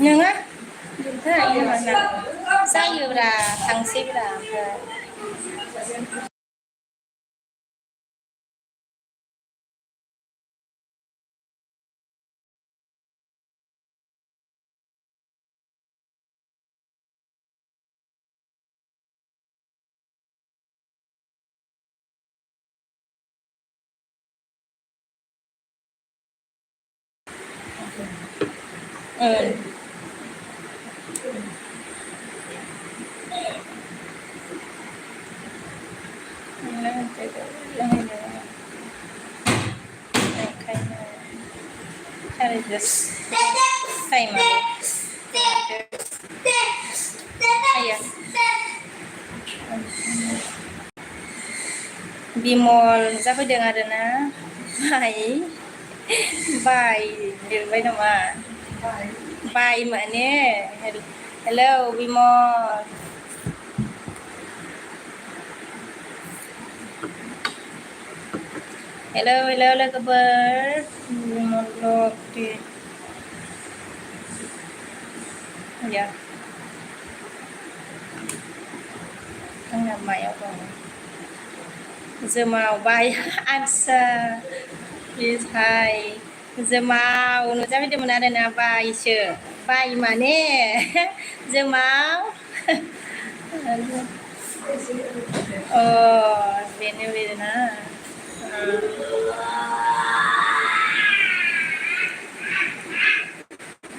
नोङा जायो माना जायोब्रा थांसैब्रा ओमफ्राय टाइमा बिमल जाफैदों आरोना बाय लिरबाय नामा बाय माने हेलौ बिमल हेलौ हेलौ लोगोफोर बिमल या आंना मायाव दं जोमाव बाय आदसा हाय जोमाव नुजाफैदोंमोन आरोना बायसो बाय माने जोमाव अ बेनो ना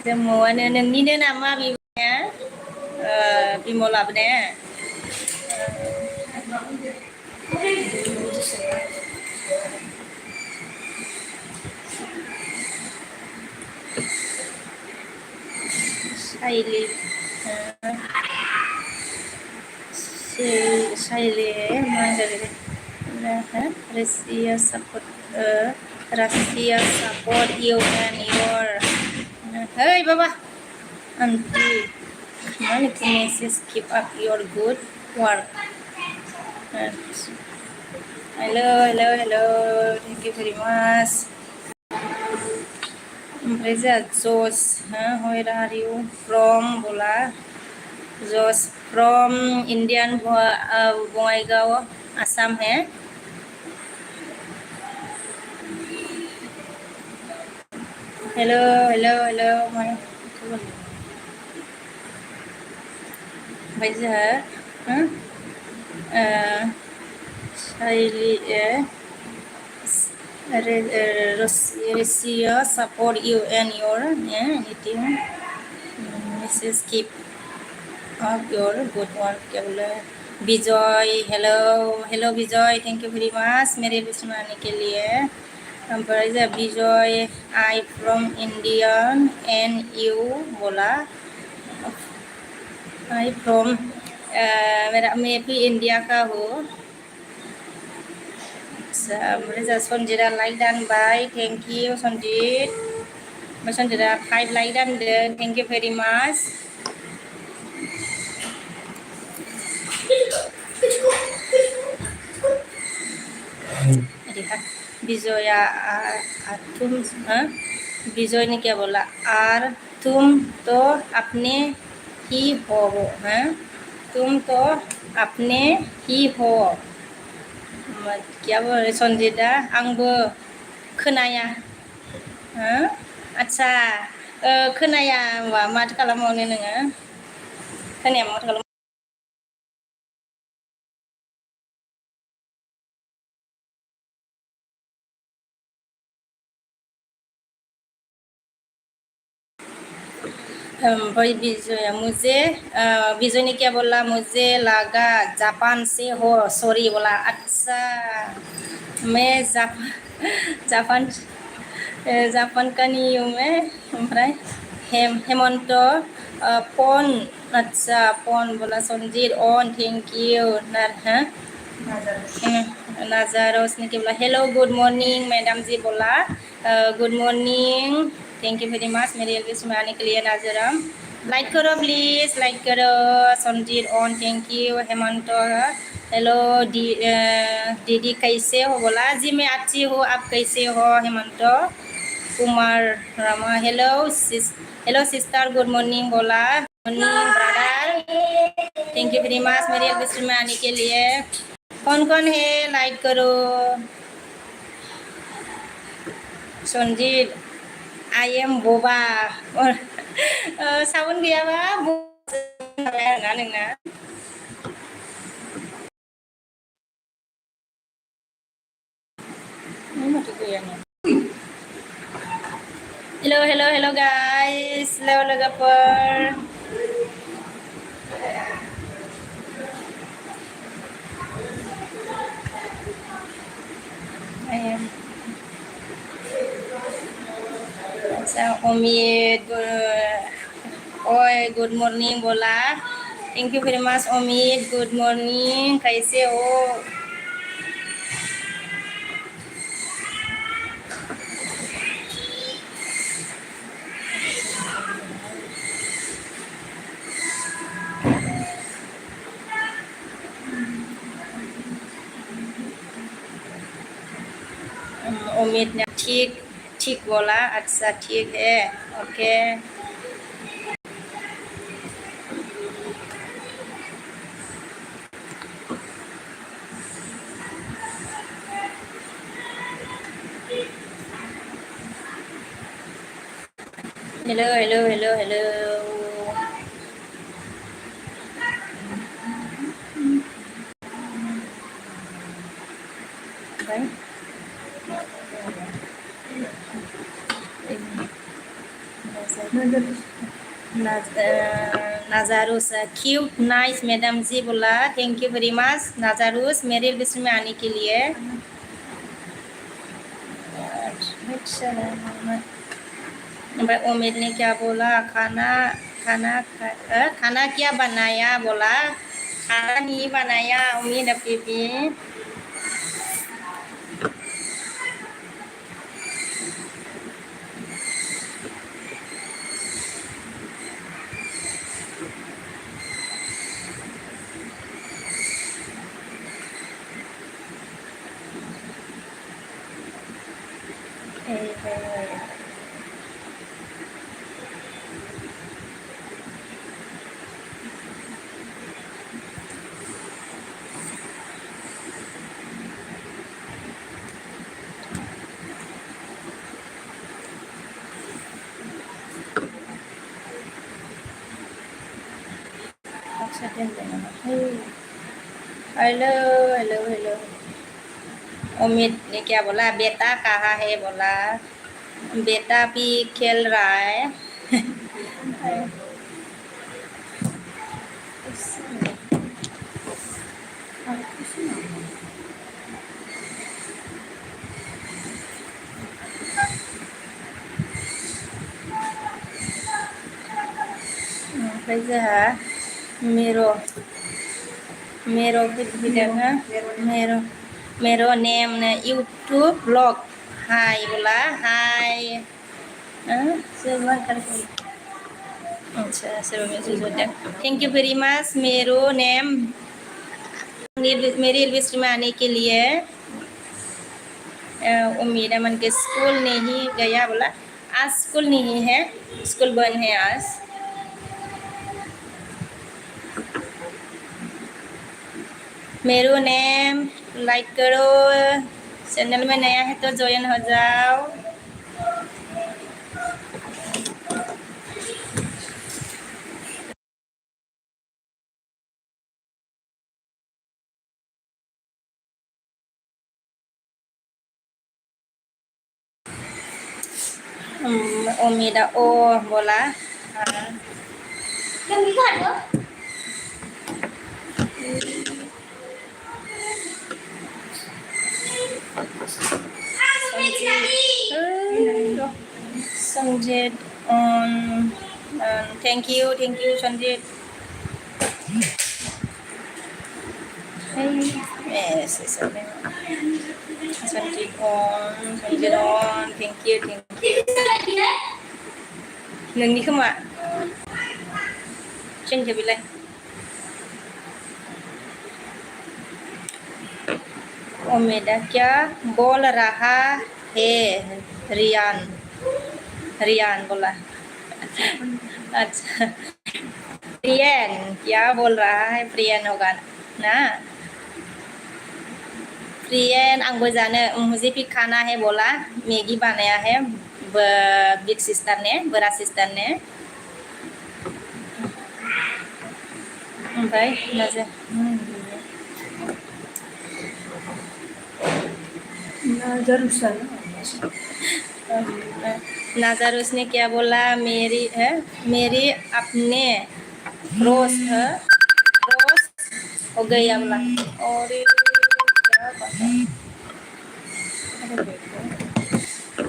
जोममुआनो नोंनिनो नामा बिमाया बिमलाबो ने साइलि साइलि मा होनदों Russia support you and your hey baba auntie Maliki message keep up your good work hello thank you very much ओमफ्राय जोंहा जस where are you from बोला जस from Indian बङाइगाव आसाम है हेलो ओमफ्राय जोंहा साइलि Russia support you and your anything message keep up your good work क्या बोला Vijay hello Vijay thank you very much मेरे लिस्ट में आने के लिए ओमफ्राय जोंहा Vijay I from Indian and you बोला आई फ्रॉम मैं भी इंडिया का हूँ ओमफ्राय जोंहा सन्जिता लाइक दानबाय थेंक इउ सन्जित ओमफ्राय सन्जिता 5 लाइक दानदों थेंक इउ भेरि माच विजया तुम विजय ने क्या बोला और तुम तो अपने ही हो तुम तो अपने ही हो क्या बोले सन्जिता आंबो खोनाया आदसा खोनाया होनबा माथो खालामबावनो नोङो खोनाया माथो खालाम भाई विजय ने क्या बोला मुझे लगा जापान से हो सॉरी बोला अच्छा मैं जापान का नहीं हूँ मैं ओमफ्राय हेमंत पन अच्छा पन बोला संजीत ऑन थैंक यू नाजार उसने क्या बोला hello good morning madam ji बोला good morning thank you very much मेरे एल्बिस में आने के लिए नाजरम लाइक करो प्लीज लाइक करो संजीत ऑन थैंक यू हेमंत हेलो दीदी कैसे हो बोला जी मैं अच्छी हूँ आप कैसे हो Hemant Kumar Rama. Hello sister. Good morning बोला. Morning brother. Thank you very much मेरे एल्बस्ट्रीम में आने के लिए. कौन कौन है लाइक करो. संजीत I am boba और सावन गैयाबा ना नोंना. माथो गैयानो. Hello guys. Hello लोगोफोर. Omid, good morning बोला. Thank you very much Omid. Good morning. कैसे हो? उम्मीद ने ठीक बोला. अच्छा ठीक है. ओके. हेलो. नाजारूस क्यूट नाइस मैडम जी बोला. थैंक यू वेरी मच नाजारूस मेरे एल्बस्ट्रीम में आने के लिए. उम्मीद ने क्या बोला. खाना क्या बनाया बोला. खाना नहीं बनाया उम्मीद अभी भी. हेलो. उम्मीद ने क्या बोला. बेटा कहाँ है बोला. बेटा भी खेल रहा है. कैसे है मेरो मेरो नेम ने यूट्यूब ब्लॉग. हाय बोला. हाय. अच्छा थैंक यू वेरी मच मेरो नेम मेरी एल्बस्ट्रीम में आने के लिए. उम्मीद है मन के स्कूल नहीं गया बोला. आज स्कूल नहीं है. स्कूल बंद है आज. मेरो नेम लाइक करो. चैनल में नया है तो ज्वाइन हो जाओ. उम्मीद ओ बोला. Sanjeet thank you Sanjeet. Sanjeet on thank you नोंनि खोमा जोंखौ बिलाय. उम्मीद क्या बोल रहा है रियान. रियान बोला। अच्छा प्रियन क्या बोल रहा है, प्रियन होगा ना। प्रियन आंबो जानो, मुझे भी खाना है बोला, मैगी बनाया है बिग सिस्टर ने, बड़ा सिस्टर ने। ओमफ्राय नाजा नाजारुस ने क्या बोला, मेरी है, मेरी अपने रोज है, रोज हो गया बोला। और ये क्या पता,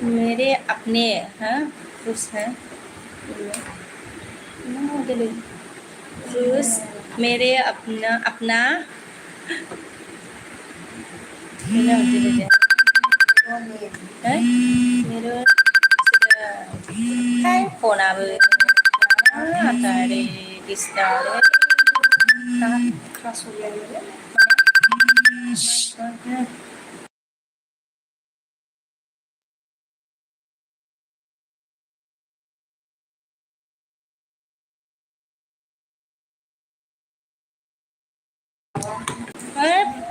मेरे अपने हैं रोज है, रोज मेरे अपना अपना मेरे hai फोनाबो तारे दिस्टारे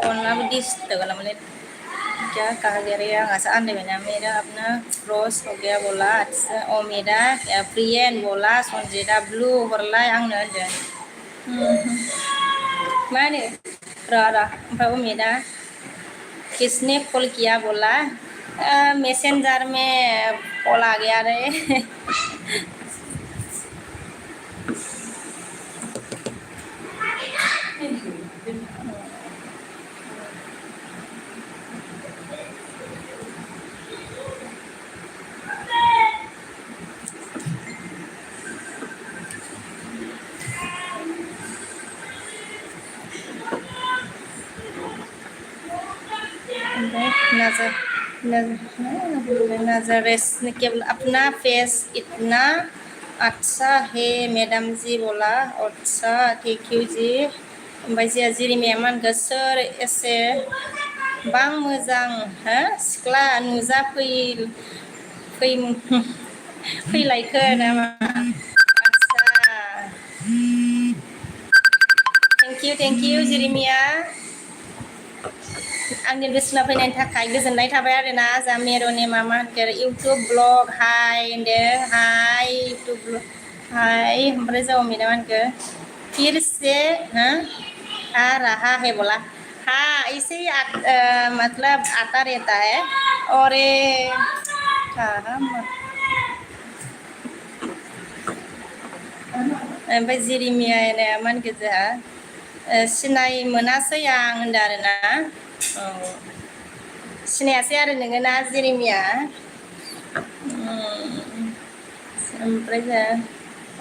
फोनाबो दिस्टार namanya क्या कहा गया रे, nggak saan deh ना, मेरा अपना रोज हो गया बोला। अच्छा ओमेदा प्रियन बोला संजेदा ब्लू हरलाय आंनो होनदों। माने र ओमफ्राय ओमेदा किसने कॉल किया बोला, मैसेंजर में कॉल आ गया रे। नजरेस ने क्या बोला, अपना फेस इतना अच्छा है मैडम जी बोला। अच्छा थैंक यू जी। ओमफ्राय जिया जिरिमाया मान गोसोर एसे बां मोजां हो सिख्ला नुजा फैलायखो नामा। आच्छा थैंक यू जिरिमिया, आंनि गोसोना फैनायनि थाखाय गोजोननाय थाबाय आरोना। जा मेर'नि मामा होनखो इउटुब ब्लग हाय होनदों, हाय इउटुब ब्लग हाय। ओमफ्राय जाव मेरा होनखो फिर से आ रहा है बोला। हाँ इसे मतलब आता रहता है। और ओमफ्राय जिरिमियाया मा होनखो जोंहा सिनाय मोनासै आं होनदों आरोना। औ सिनायासै आरो नोङो ना जिरिमिया। ओमफ्राय जोंहा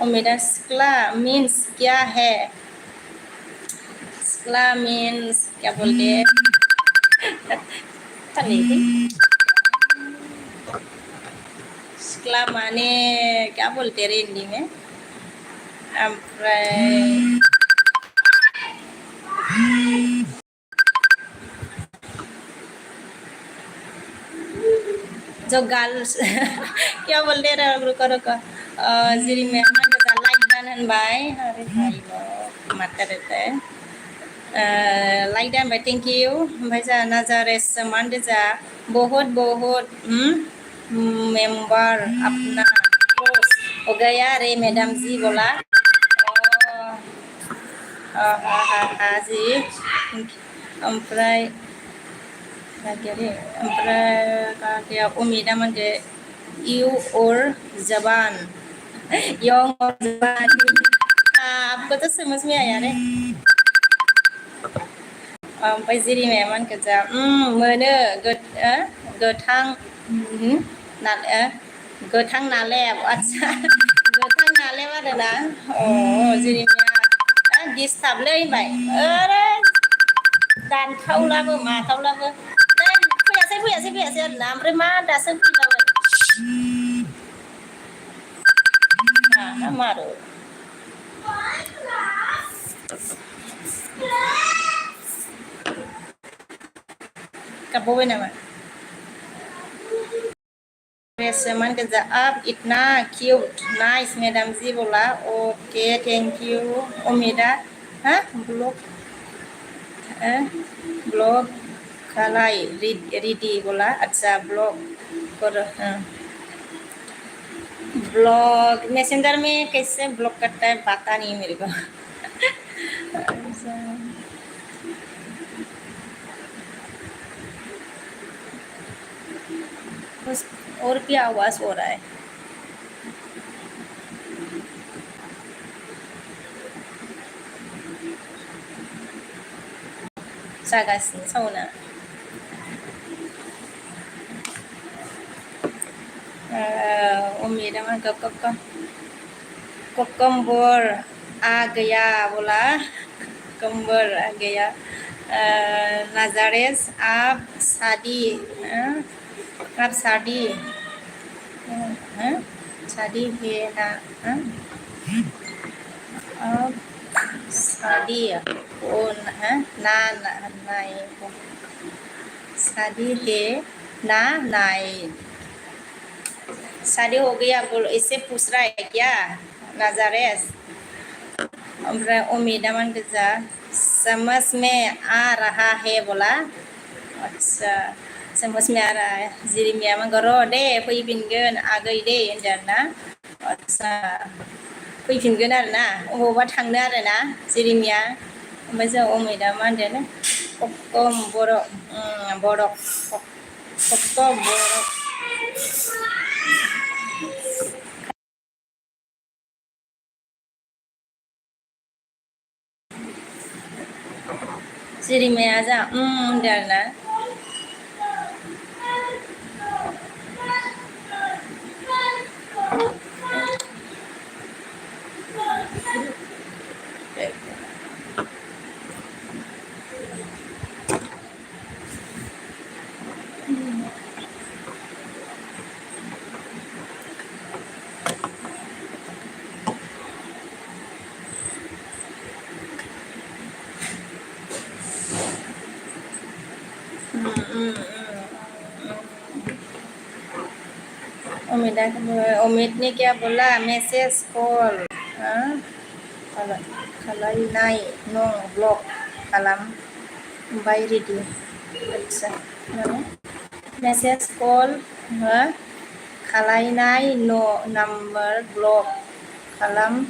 अमिता सिख्ला मीन्स क्या है, सिख्ला मीन्स क्या बोलते सिख्ला माने क्या बोलते रे हिंदी में। ओमफ्राय जो गर्ल्स क्या बोलते रहे रुको रुको, जिरिमिया लाइक डान होनबाय। अरे भाई माता रहता है लाइक डान होनबाय थैंक यू। ओमफ्राय जोंहा नाजारेस मा होनदों जोंहा बहुत बहुत मेम्बर अपना क्लोज हो गया रे मैडम जी बोला। हा जी ओमफ्राय ओमफ्राय उमिदा मोनदो यू और जबान यंग और जबान आपको तो समझ में आया रे। ओमफ्राय जिरिमाया मा होनखो जा मोनो गोथां गोथां नालेब। आच्छा गोथां नालेब आरोना। अ जिरिमाया डिस्टार्बलै होनबाय। ओरै दानखावलाबो माखावलाबो फैयासै आरोना। ओमफ्राय मा दासो फैलाबाय मारो गाबबावबाय नामा। रेसमन के जा आप इतना क्यूट नाइस मैडम जी बोला ओके थैंक यू उम्मीदा हाँ ब्लॉग खालाई रेडी बोला अच्छा ब्लॉग करो ब्लॉग मैसेंजर में कैसे ब्लॉग करता है पता नहीं मेरे को और क्या आवाज हो रहा है जागासिनो साउना उम्मीद है कम्बर आ गया बोला कम्बर आ गया नाजारेस आप शादी शादी है ना आप शादी हो ना नहीं शादी है ना नहीं शादी हो गया बोलो इससे पूछ रहा है क्या नाजारेस ओमफ्राय उम्मीदा मन गोजा समझ में आ रहा है बोला अच्छा समझ में आ रहा है जिरिमिया मन र' दे फैफिनगोन आगै दे होनदों आरोना अच्छा फैफिनगोन आरोना अबावबा थांनो आरोना जिरिमिया ओमफ्राय जों उम्मीदा मा होनदों खक्कम बरक खक्कम बरक जिरिमाया जा होनदों आरोना उम्मीद ने क्या बोला मैसेज कॉल खालायनाय नं ब्लॉक खालाम बाय रेडि अच्छा मैसेज कॉल खालायनाय नाम्बार ब्लॉक खालामबाय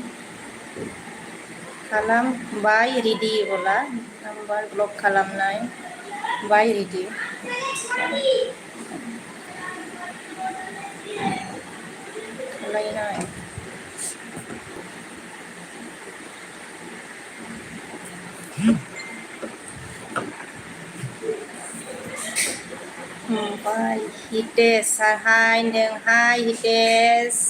रेडि बोला नाम्बार ब्लॉक खालामनाय बाय रेडि खालायनाय ओमफ्राय हितेश हाय होनदों हाय हितेश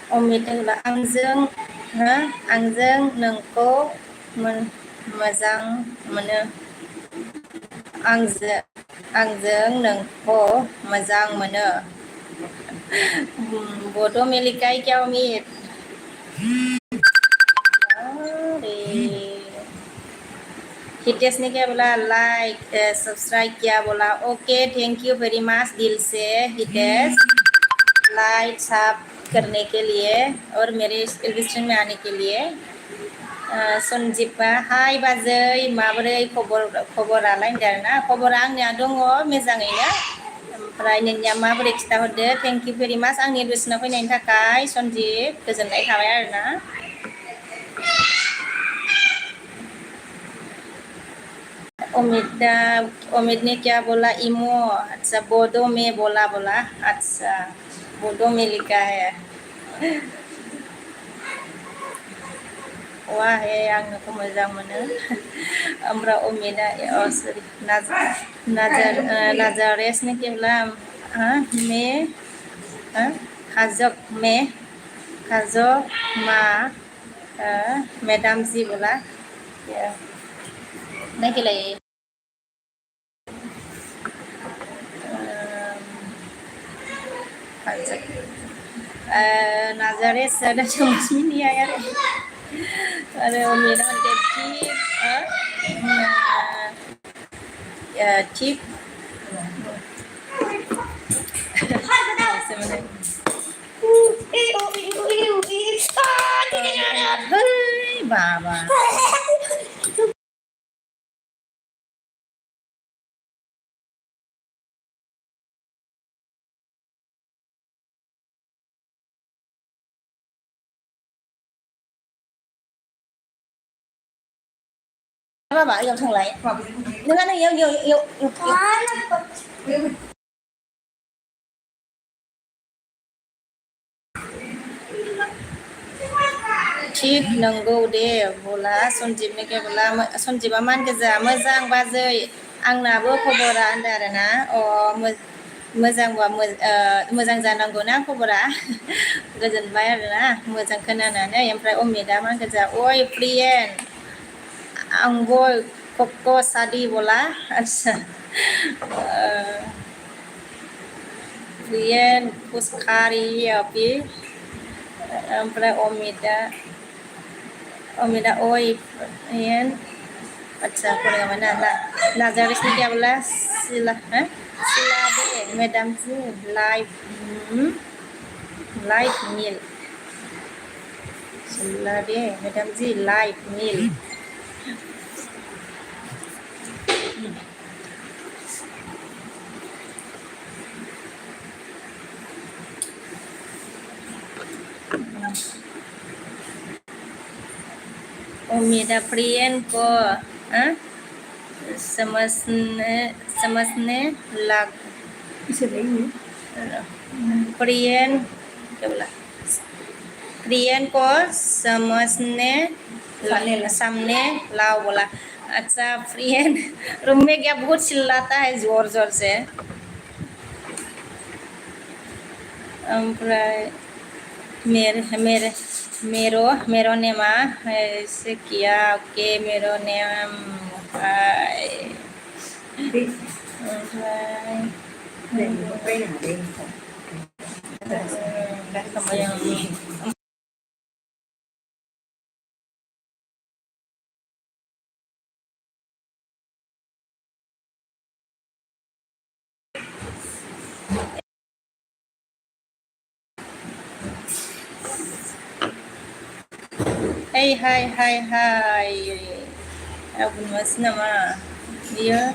उम्मीद आंजों नोंखौ मोजां मोनो आंजों नोंखौ मोजां मोनो बोधो मेलिकाय क्या उम्मीद हितेश ने क्या बोला लाइक सब्सक्राइब किया बोला okay thank you very much दिल से हितेश लाइक सब करने के लिए और मेरे इलविस्ट्रेशन में आने के लिए सन्जिबा हाय बाजै माबोरै खबरालाय होनदों आरोना खबरा आंनिया दङ मोजाङैनो ओमफ्राय नोंनिया माबोरै खिथाहरदो थेंक इउ भेरि माच आंनि इलविस्ट्रेसनाव फैनायनि थाखाय सन्जिब गोजोननाय थाबाय आरोना उम्मीद ने क्या बोला इमो अच्छा बोधो में बोला अच्छा बोधो में लिखा है वाह है आंनोखौ मोजां मोनो ओमफ्राय उम्मीदा सरि नाजारेस ने क्या बोला मैं Khazok me Khazok ma Madam जी बोला नहीं खिलाई Khazok Nazaret ada cuma ini ya ada Omida ada tip ya tip sebenarnya Hei baba baba yêu thằng lại đừng ăn yêu yêu yêu yêu ठीक नंगौ दे बोला सन्जिबनि के बोला सन्जिबा मान गोजा मोजां बाजै आंनाबो खबरा होनदों आरोना मोजांबा मोजां जानांगौ ना खबरा गोजोनबाय आरोना मोजां खोनानानै ओमफ्राय अमिता मान गोजा ओइ प्रियेन आंबो कक्को सादी बोला आच्छा प्रियेन पुष्कारी अभी ओमफ्राय अमिता ओइ प्रियेन अच्छा पड़ेगा मैंने नाजारिस ने क्या बोला सिला सिला दे मैडम जी लाइव मील सिला दे मैडम जी लाइव मील उम्मीदा प्रियन को समझने लग प्रियन क्या बोला प्रियन को सामने लाओ बोला अच्छा प्रियन रूम में क्या बहुत चिल्लाता है जोर जोर से मेरो नेम ऐसे किया ओके मेरो नेम Hey, hai. Abun mas nama dia.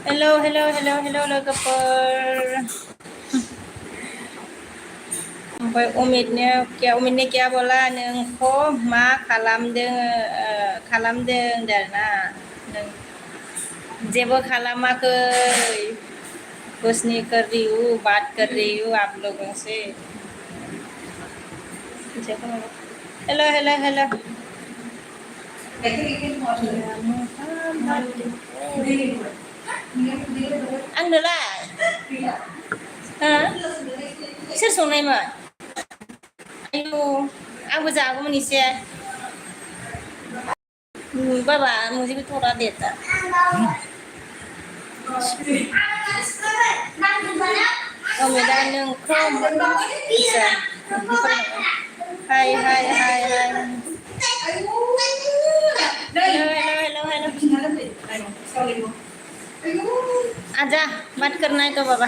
Hello लोगोफोर ओमफ्राय उमिदने क्या बोला नोंखौ मा खालामदों आरोना नों जेबो खालामाखै कुछ नहीं कर रही हूँ बात कर रही हूँ आप लोगों से हेलो आंनोलाय सोर संनायमोन आयु आंबो जागौमोन एसे बाबा मुझे भी थोड़ा देता अमिता नोंखौ हाय हेलो आजा बात करना है तो बाबा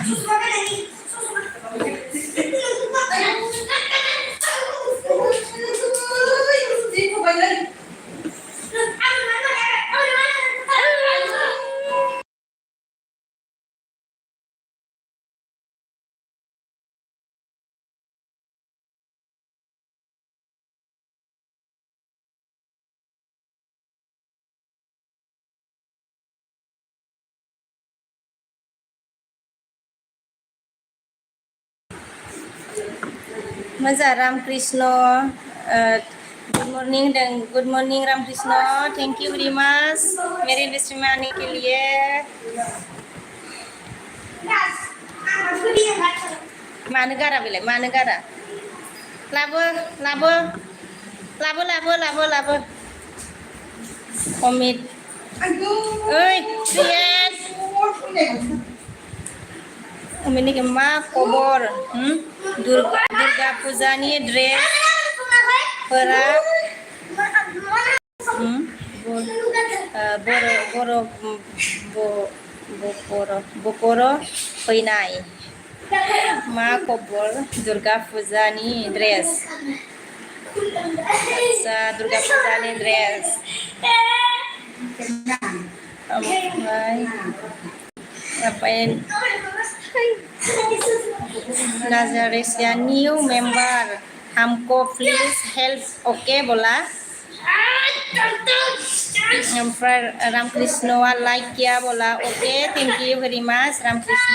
Maza Ram Krishna. Good morning Ram Krishna. Thank you very much. मेरे लिस्ट में आने के लिए. Mana gara bile? Mana gara? Labo, labo, labo, labo, labo, labo. Omid. Oi, Rian. Omid ni kemana? Kobor. Durga Puja ni dress. Perak. Bokoro Painai. Ma Kobor Durga Puja ni dress. Sa Durga Puja ni dress. Ngapain? Nazaresia new member. हमको please help okay बोला. Ramakrishna like किया बोला. Okay thank you very much Ramakrishna.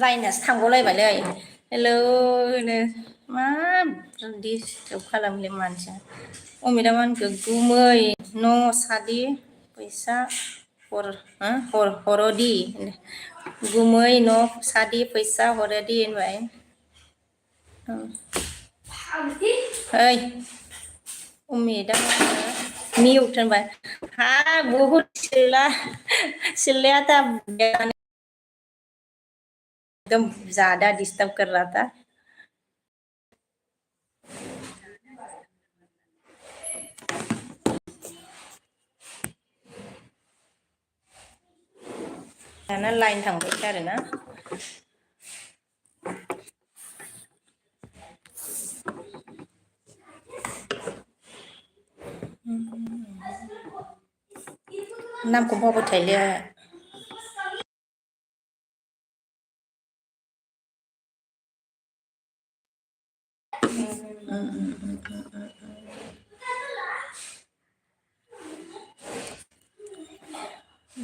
Vainus थांगलायबायलै. Hello नो मा disturb खालामले मानसिया. अमितामानखौ गुमै न' सादि फैसा हरदि गुमै न' सादि फैसा हरदि होनबाय. ओइ अमितामानखौ मिउट होनबाय. हा बहुत चिल्लाया था. एकदम ज्यादा डिस्टर्ब कर रहा था. दाना लाइन थांबाय आरोना. नामखौ बावबाय थायोलै.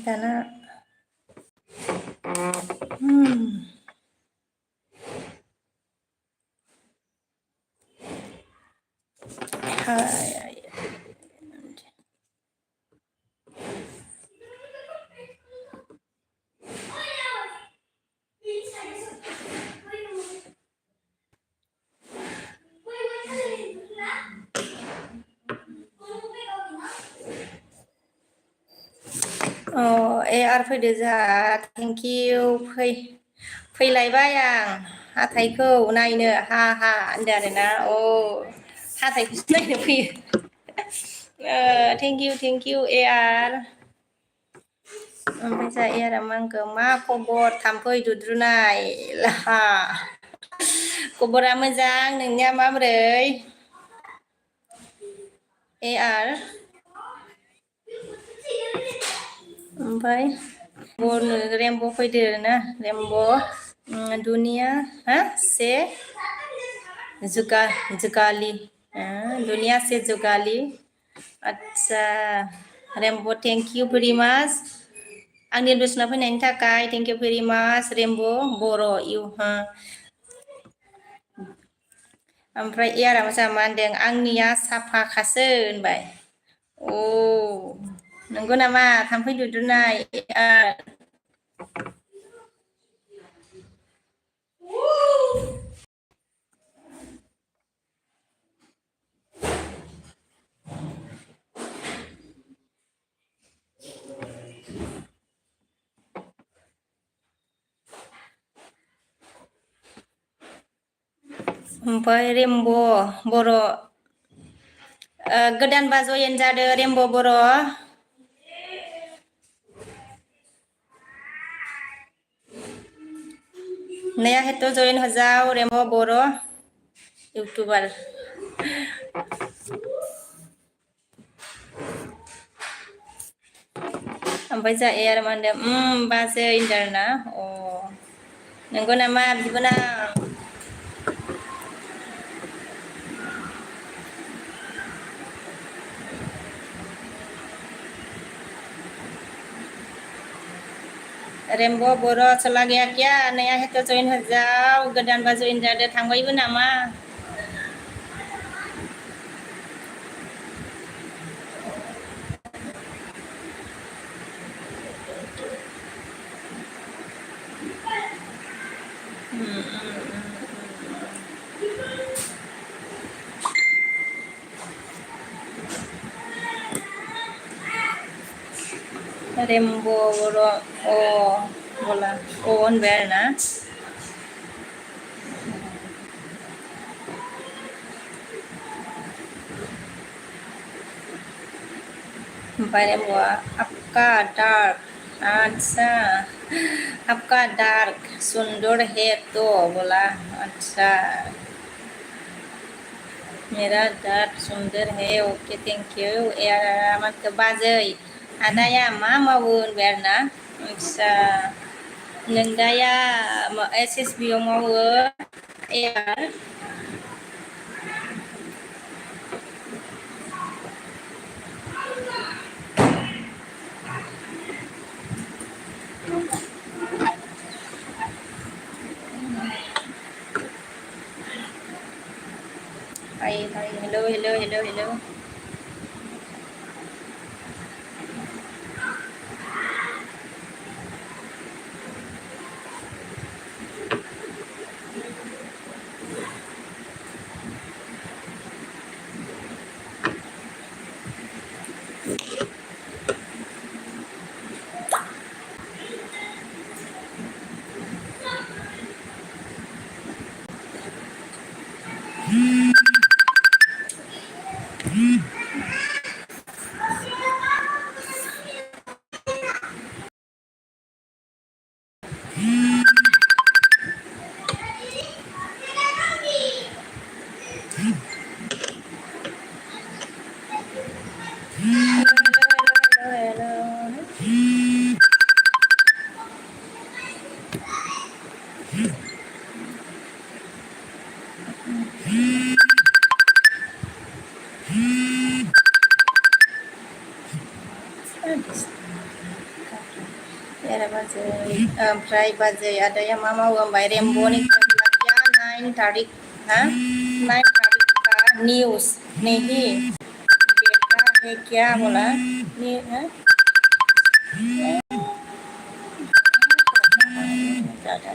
दाना AR फैदो जोंहा. Thank you. फैलायबाय आं हाथाइखौ नायनो. हा होनदो आरोना. हाथाइखौसो नायनो फैयो. Thank you AR. ओमफ्राय जा AR आंखौ मा खबर थाम्फै दुद्रुनाय लाहा. खबरा मोजां. नोंनिया माबोरै AR? ओमफ्राय रेमब' फैदो ना रेमब' दुनिया हा से जुगाली दुनिया से जुगाली आच्छा रेमब' थेंक इउ भेरि माच आंनि दर्शना फैनायनि थाखाय थेंक इउ भेरि माच रेमब' बर' इउ हा ओमफ्राय एयारा मोजां मा होनदों आंनिया साफाखासो होनबाय अ नंगौ नामा थाम्फै दुद्रुनाय ओमफ्राय रेमब' बर' गोदान बा जयेन जादो रेमब' बर' नया है तो जयेन हो जाओ रेमब' बर' इउटुबार ओमफ्राय जा एयार मा होनदों बाजै होनदों अ नंगौ नामा बिबोनां रेमब' बर' चला गया क्या नया है तो जयेन हो जाओ गोदान बा जयेन जादो थांबायबो नामा रेमब' बर' अ बोला अ होनबाय आरोना ओमफ्राय रेमब'आ आपका डार्क अच्छा आपका डार्क सुंदर है तो बोला अच्छा मेरा डार्क सुंदर है ओके थेंक यू मानखौ बाजै आदाया मा मावो होनबाय आरोना आच्छा नोंदाया SSB आव मावो air hi hello hello hello hello ओमफ्राय बाजै आदाया मा मावो होनबाय रेमब'नि क्या 9 तारीख हाँ 9 तारीख का न्यूज़ नहीं देखा है क्या बोला ज़्यादा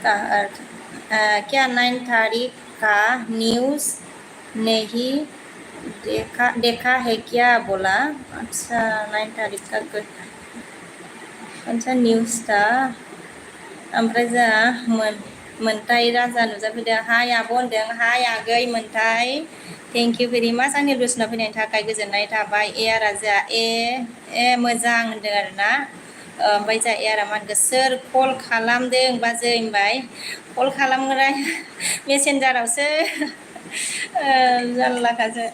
का अर्थ क्या 9 तारीख का न्यूज़ नहीं देखा है क्या बोला अच्छा 9 तारीख का अच्छा न्यूज़ था ओमफ्राय जा मोनथाय राजा नुजाफैदों हाय आब' होनदों हाय आगै मोनथाय थेंक इउ भेरि माच आंनि दर्शनाव फैनायनि थाखाय गोजोननाय थाबाय ए राजा ए मोजां होनदों आरोना ओमफ्राय जा एयारा मा होनखो सोर कल खालामदों बाजै होनबाय कल खालामग्रा मेसेन्जारावसो जारलाखासो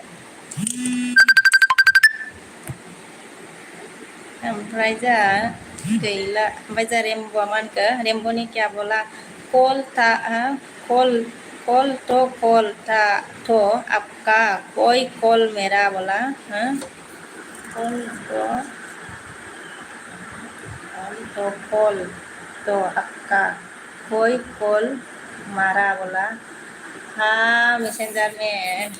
ओमफ्राय जा गैला ओमफ्राय जा रेम्ब'आ मा होनखो रेम्ब'नि क्या बोला कल था कल तो आपका कोई कॉल मेरा बोला कॉल तो आपका कोई कॉल मारा बोला हाँ मैसेंजर में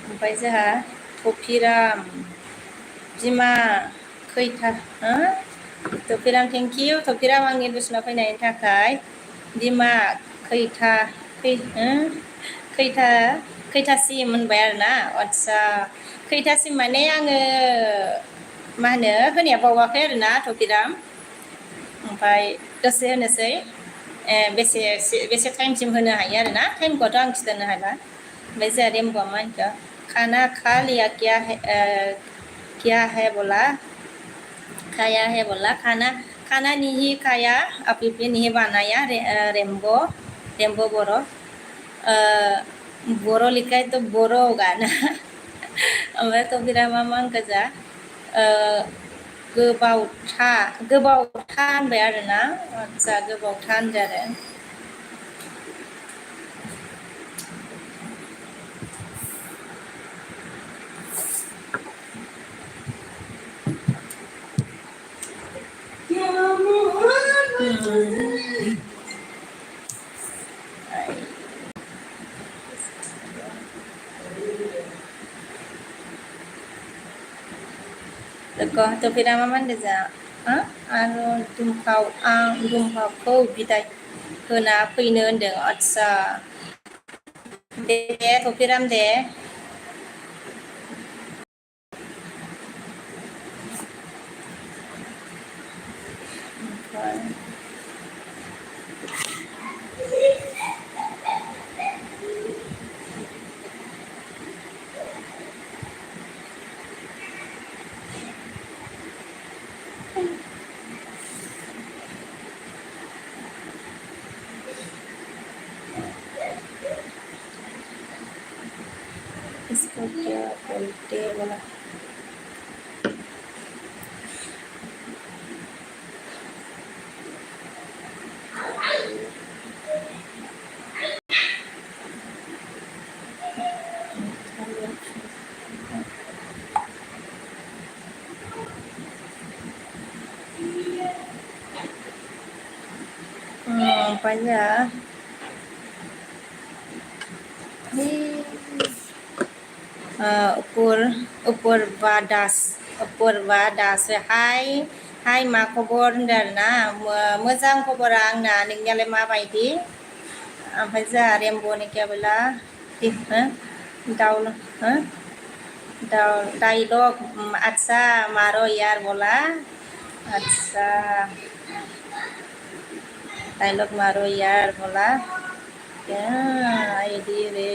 ओमफ्राय जोंहा थफिराम बिमा खैथा थफिराम थेंक इउ थफिराम आंनि दर्शनाव फैनायनि थाखाय बिमा खैथासिम होनबाय आरोना आदसा खैथासिम माने आङो मा होनो होनाया बावाखै आरोना थफिराम ओमफ्राय दसे होनोसै बेसे टाइमसिम होनो हायो आरोना टाइमखौथ' आं खिथानो हाला ओमफ्राय जोंहा रेम्ब'आ मा होनखो खाना खा लिया क्या है बोला खाना नहीं खाया अभी भी नहीं बनाया रेम्बो बर' लिखा है तो बर' होगा ना ओमफ्राय थफिरा मा होनखो जा गोबावथा होनबाय आरोना आदसा गोबावथा होनदों आरो थफिरा मा होनदों जा आरो दुमफावखौ बिदाय होना फैनो होनदों आदसा दे थफिराम दे इसको क्या बोलते बोला ओमफ्राय अपुर्वा दास हाय मा खबर होनदों आरोना मोजां खबरा आंना नोंनियालाय माबायदि ओमफ्राय जोंहा रेम्ब'नि क्या बोला डायलग अच्छा मारो यार बोला अच्छा डायलग मारो यार बोला क्या आईडी रे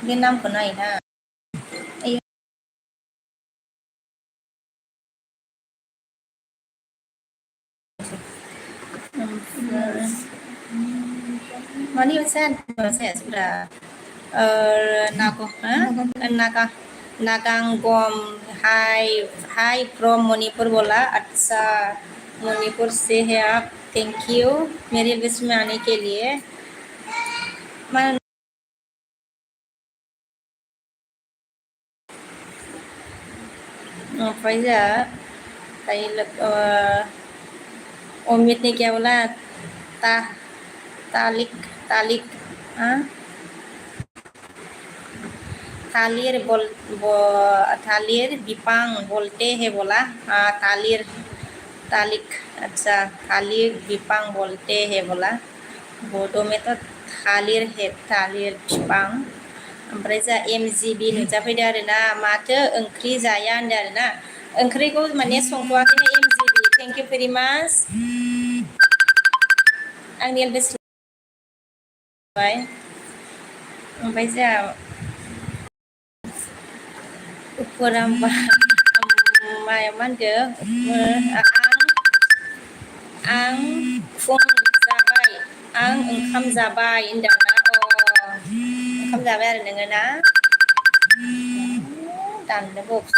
बे नामखौ नायोना Money percent sudah Nagangom Hai from Manipur बोला अच्छा मणिपुर से है आप थैंक यू मेरे लिस्ट में आने के लिए फैजा अमित ने क्या बोला तालिक थालिर बिपांग बोलते हैं बोला तालिक अच्छा थालिर बिपांग बोलते हैं बोला bodo method थालिर हेब थालिर बिफां ओमफ्राय जा MGB नुजाफैदो आरोना माथो ओंख्रि जाया होनदो आरोना ओंख्रिखौ माने संथ'वाखैनो MGB थेंक इउ भेरि माच आंनि एलबेस बाय ओमफ्राय जा उपराम माया मा होनदो आं फुं जाबाय आं ओंखाम जाबाय होनदोंना ओंखाम जाबाय आरो नोङो ना दाननो बक्स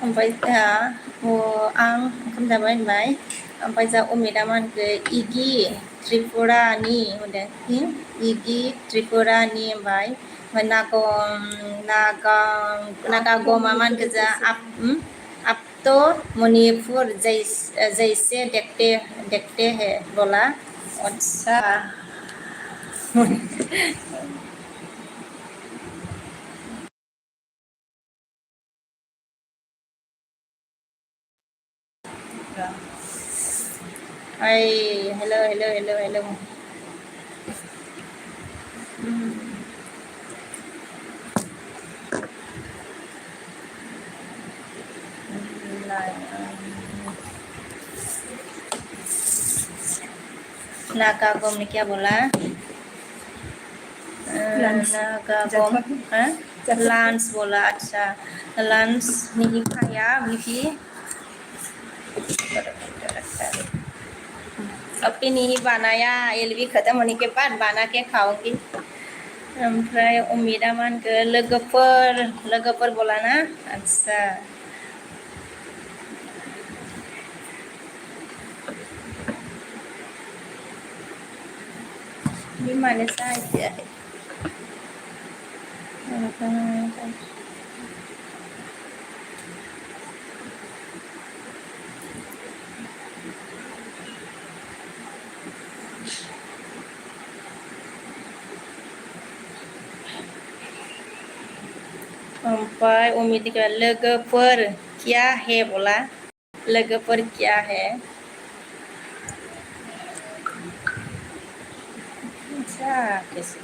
ओमफ्राय जा आं ओंखाम जाबाय होनबाय ओमफ्राय जा अमिता मा होनखो इगि त्रिपुरानि होनदों इगि त्रिपुरानि ओमफ्राय नागागमा मा होनखो जा अब तो मणिपुर जैसे देखते है बोला अच्छा Hi, hello. नागागम ने क्या बोला नागागम लंच बोला अच्छा लंच नहीं खाया बीपी अभी नहीं बनाया एलवी खत्म होने के बाद बना के खाऊंगी ओमफ्राय अमिता मा होनखो लोगोफोर बोला ना अच्छा बे मानो जाहैयाखै ओमफ्राय अमिता लोगोफोर क्या है बोला लोगोफोर क्या है अच्छा कैसे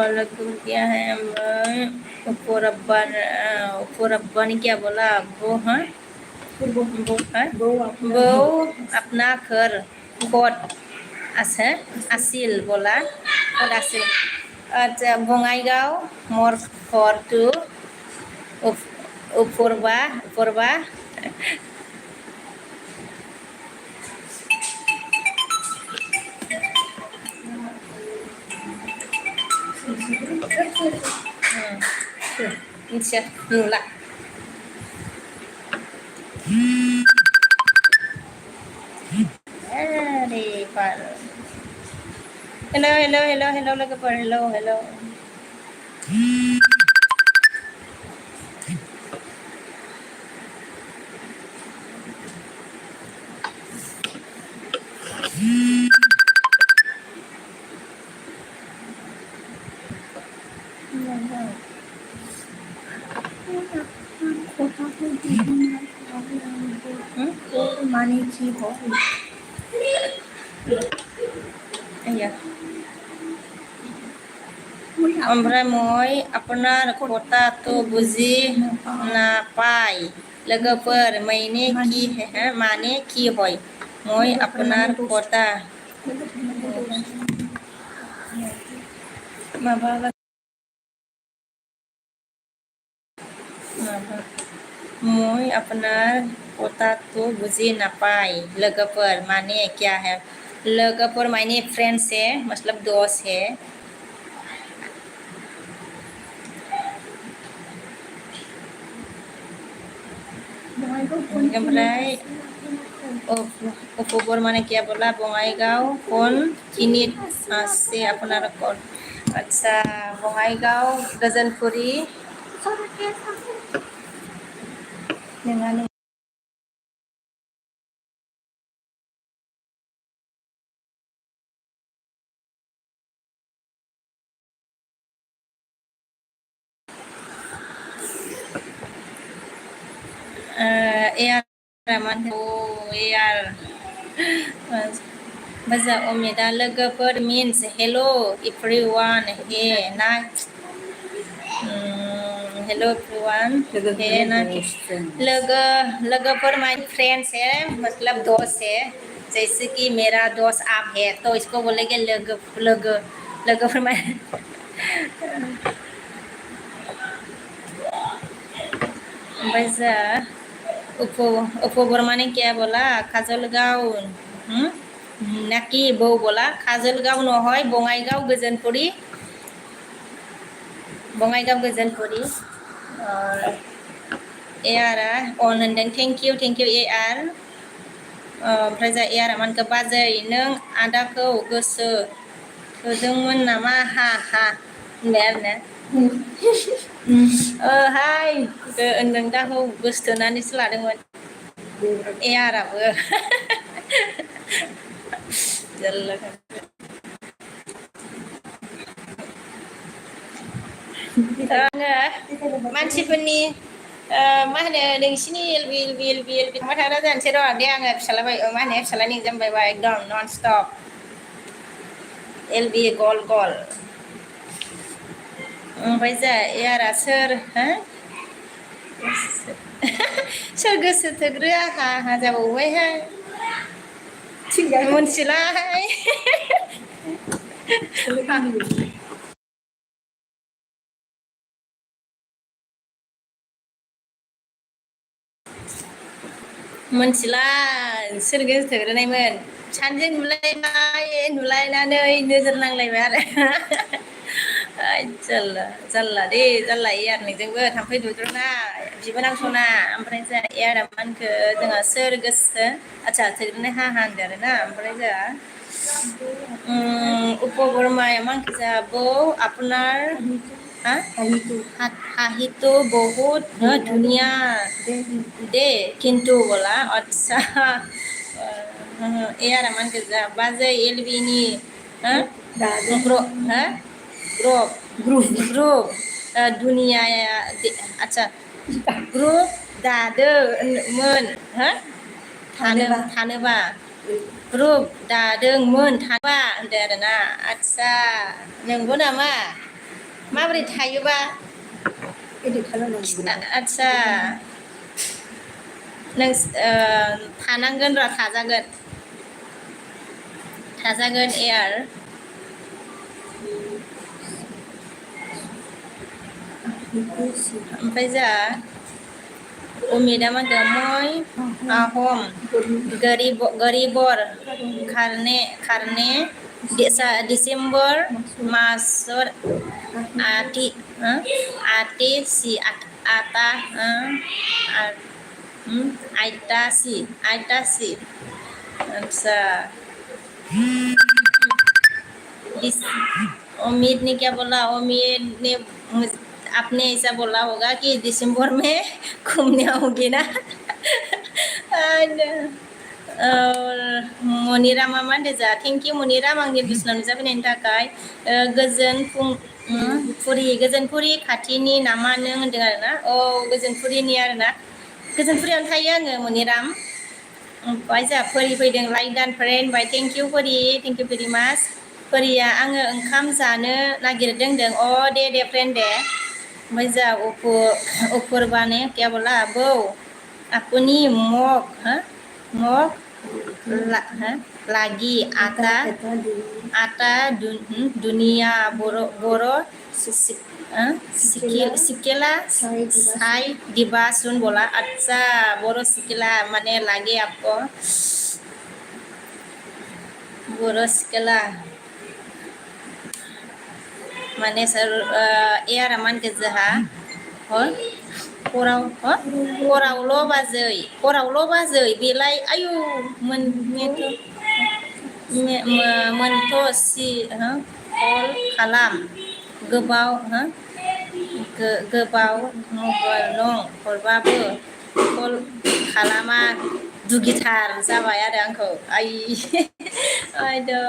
लोगोफोर क्या है ऊपर अब्बा ने क्या बोला वो हाँ बौ अपना घर कट आसिल बोला कट आसिल अच्छा बङाइगाव मोर घर टू उपुरबा मिथिया नुला अरे बार हेलो लोगोफोर हेलो माने की हो iya ओमफ्राय মই আপনার কথা तो बुझी नापाय लोगोफोर माने की হয় মই আপনার কথা माबा মই আপনার কথা तो बुझी नापाय लोगोफोर माने क्या है लोगोफोर माने फ्रेंड्स है मतलब दोस्त है ओमफ्राय उपबर माने क्या बोला बङाइगाव कौन किनित से আপনার कौन अच्छा बङाइगाव गजनपुरी नङा एयार मान ओ एयार बाजा अमिता लोगोफोर means hello everyone हे ना हेलो एवरीवन है ना लोगो लोगोफोर माय फ्रेंड्स है मतलब दोस्त है जैसे कि मेरा दोस्त आप है तो इसको बोलेंगे लोगो लोगो लोगोफोर माय बाजा उपो बर्मा ने क्या बोला काजलगांव नाकी बो बोला काजलगांव নহয় बङाइगाव गोजोनपुरी बङाइगाव गोजोनपुरी और एयारा अन होनदों थेंक इउ एयार ओमफ्राय जा एयारा मानखो बाजै नों आदाखौ गोसो थोदोंमोन नामा हा हा होनबाय आरो ना हाय होनदों दाखौ गोसोथोनानैसो लादोंमोन एयाराबो आङो मानसिफोरनि मा होनो नोंसिनि एलबि थांबाय थाग्रा जानोसै र' दे आङो फिसालाबाय मा होनो फिसालानि एग्जाम बायबा एकदम नन स्टप एलबि गल गल ओमफ्राय जा एयारा सोर हो सोर गोसो थोग्रो आहा आहा जाबावबायहाय मोनथिलाहाय मोनथिला सोर गोसो थोग्रोनायमोन सानैजों नुलायनानै नोजोर नांलायबाय आरो जारला जारला दे जारला एयारनिजोंबो थाम्फै दुद्रुना बिबोनां सना ओमफ्राय जोंहा एयारा मानखो जोंहा सोर गोसो आচ্ছা थोग्रोनाय हा हा होनदों आरो ना ओमफ्राय जोंहा উপবর্মায় আমাকে যাব আপনার হাহিতো বহুত ধুনিয়া দে কিন্তু বলা আচ্ছা এয়ার আমাকে যা বাজে এলবিনি গ্রুপ গ্রুप दुनिया आচ্ছা ग्रुप दादोंमोन थानोबा ग्रुप दादोंमोन थानोबा होनदों आरोना आচ্ছা नंगौ नामा माबोरै थायोबा आচ্ছা नों थानांगोन र' थाजागोन एयार ओमफ्राय जा उमिदा मा होनदों মই आहम गरीबर खारने डिसेम्बर मासर आते सी आता आइता सी अच्छा उम्मीद ने क्या बोला उम्मीद ने आपने ऐसा बोला होगा कि दिसंबर में घूमने आओगे ना और मनिरामा मा होनदों जा थेंक इउ मनिराम आंनि बोसोनाव नुजाफैनायनि थाखाय गोजोनपुरि खाथिनि नामा नों होनदों आरोना औ गोजोनपुरिनि आरोना गोजोनपुरियावनो थायो आङो मनिराम ओमफ्राय जोंहा फरि फैदों लाइक दान फ्रेन्ड बाय थेंक इउ फरि थेंक इउ भेरि माच फरिया आङो ओंखाम जानो नागिरदों होनदों अ दे फ्रेन्ड दे ओमफ्राय जोंहा उफुरबा ने क्या बोला बौ आपुनि मग लागी आता दुनिया बर' सिकेला साई दिबा सुन बोला अच्छा बर' सिकेला माने लागे आपको बर' सिकेला माने सर एयारा मानगो जोहा हरावल' बाजै बेलाय आयु मोनथ' सि कल खालाम गोबाव मबाइल नं हरबाबो कल खालामा दुगिथार जाबाय आरो आंखौ आयदो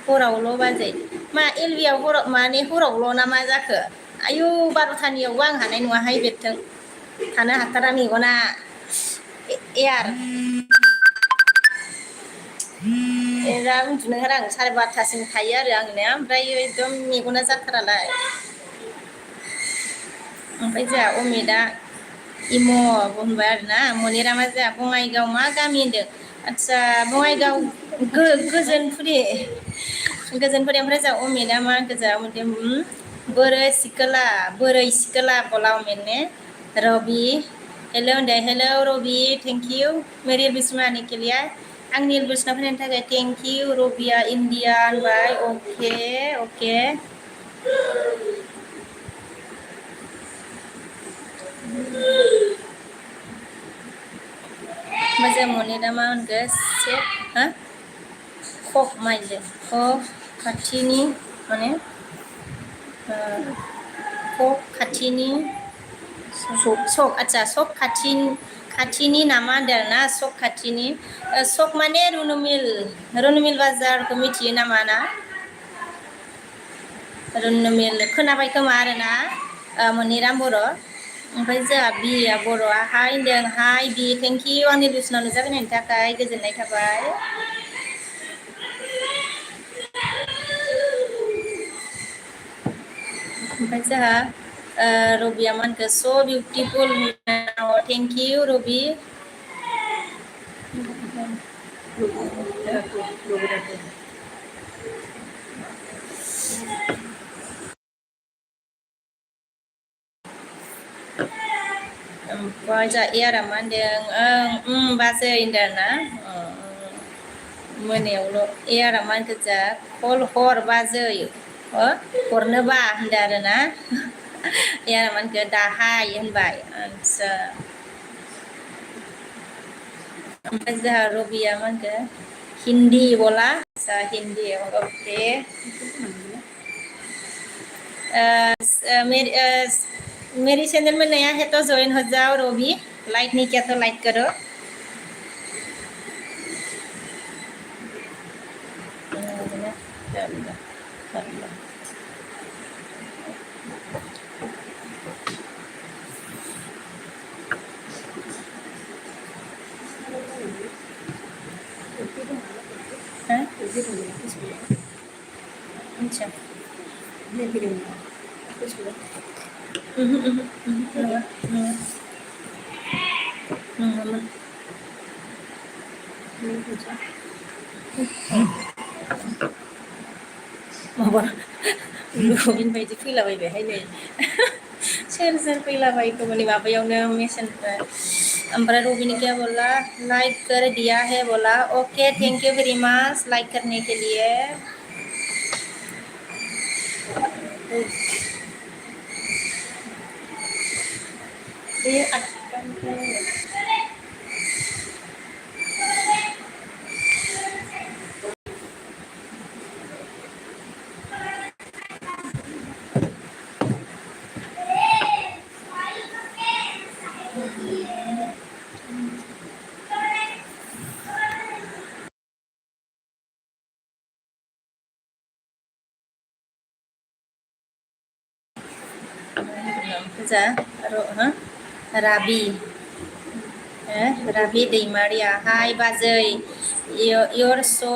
हरावल' बाजै मा एलबियाव माने हरावल' ना मा जाखो आयु 12थानियावबो आं हानाय नङाहाय बेरथों थानो हाथारा मेगना एयार दा उन्दुनो होरा आं 12:30सिम थायो आरो आंनिया ओमफ्राय एकदम मेगना जाथारालाय ओमफ्राय जोंहा अमितआ इम' बुंबाय आरोना मनिरा मा जोंहा बङाइगाव मा गामि होनदों आदसा बङाइगाव गोजोनफुरि ओमफ्राय जोंहा अमितआ मा गोजा बोरै सिकोला बोला अमित ने रबि हेल' होनदो हेल' रबि थेंक इउ मेरि बिस्मानि केलिया आं निल बिसना फैनायनि थाखाय थेंक इउ रबिया इण्डिया होनबाय अके मोजां मनिरा मा होनगो से हा खक माइल खक खाथिनि माने खक खाथिनि सक आदसा सक खाथिनि नामा होनदों आरोना सक खाथिनि सक माने रुनुमिल बाजारखौ मिथियो नामा ना रुनुमिल खोनाबाय खोमा आरोना मनिराम बर' ओमफ्राय जोंहा बिया बर'आ हाय होनदों हाय बि थेंक इउ आंनि लुसनाव नुजाफैनायनि थाखाय गोजोननाय थाबाय ओमफ्राय जोंहा रबिया मा होनखो स' बिउटिफुल थेंक इउ रबि ओमफ्राय जोंहा एयारा मा होनदों बाजै होनदों आरोना मोनायावल' एयारा मा होनखो जा कल हर बाजै हरनोबा होनदों आरोना एयारा मा होनखो दाहाय होनबाय आदसा ओमफ्राय जोंहा रबिया मा होनखो हिन्दी बोला आदसा हिन्दी अके मेरी चैनल में नया है तो ज्वाइन हो जाओ रोबी लाइक नहीं किया तो लाइक करो अच्छा माबा लुबैन बायदि फैलाबायबायहाय नै सोर फैलाबायखो माने माबायावनो मेसेननिफ्राय ओमफ्राय रबिनी क्या बोला लाइक कर दिया है बोला okay thank you very much like करने के लिए ये जा राबि राबि दैमारिया हाय बाजै your so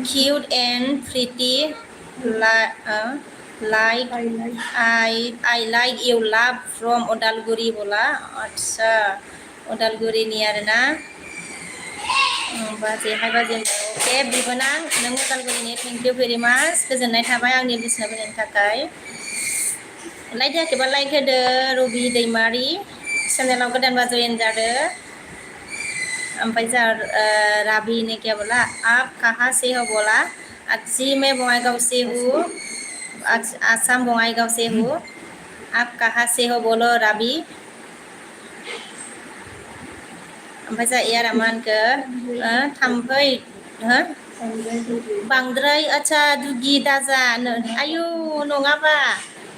cute and pretty like I like you love from Odalguri बोला अच्छा उदालगुरिनि आरोना बाजै हाय बाजै अके बिबोनां नों उदालगुरिनि थेंक इउ भेरि माच गोजोननाय थाबाय आंनि बिसना फैनायनि थाखाय लाइक होयाखैबा लाइक होदो रबि दैमारि चेनेलाव गोदानबा जयेन जादो ओमफ्राय जोंहा राबि ने क्या बोला आप कहाँ से हो बोला अच्छी मैं बङाइगाव से हूँ आसाम बङाइगाव से हूँ आप कहाँ से हो बोलो राबि ओमफ्राय जोंहा एयारा मा होनखो थाम्फै बांद्राय आच्छा दुगि दाजा आयु नङाबा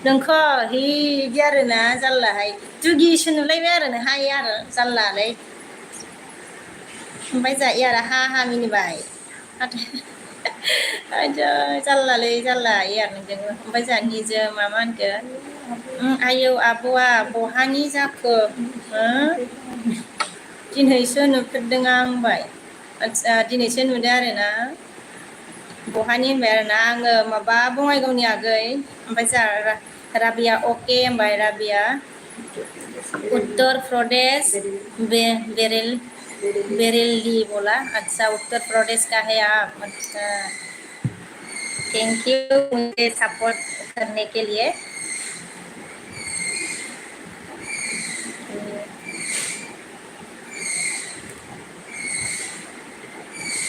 नोंखौ बिदि आरोना जारलाहाय दुगिसो नुलायबाय आरो नोहाय आरो जारलालै ओमफ्राय जोंहा एयारा हा मिनिबाय aja jallaलै jalla एरनोजोंबो ओमफ्राय जानिजो मामा होनखो आयौ आब'आ बहानि जाखो दिनैसो नुफेरदों आं होनबाय आदसा दिनैसो नुदों आरोना बहानि होनबाय आरोना आङो माबा बङाइगावनि आगै ओमफ्राय जोंहा राबिया अके होनबाय राबिया उत्तर प्रदेश बेरेली बोला अच्छा उत्तर प्रदेश का है आप अच्छा थैंक यू मुझे सपोर्ट करने के लिए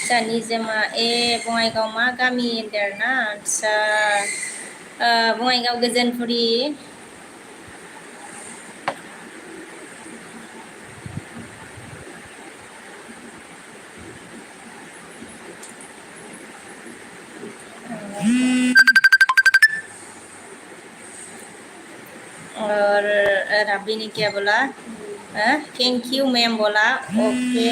जानि जमा बङाइगाव मा गामि होनदों आरोना आदसा बङाइगाव गोजोनपुरि और रबी ने क्या बोला थैंक यू मैम बोला ओके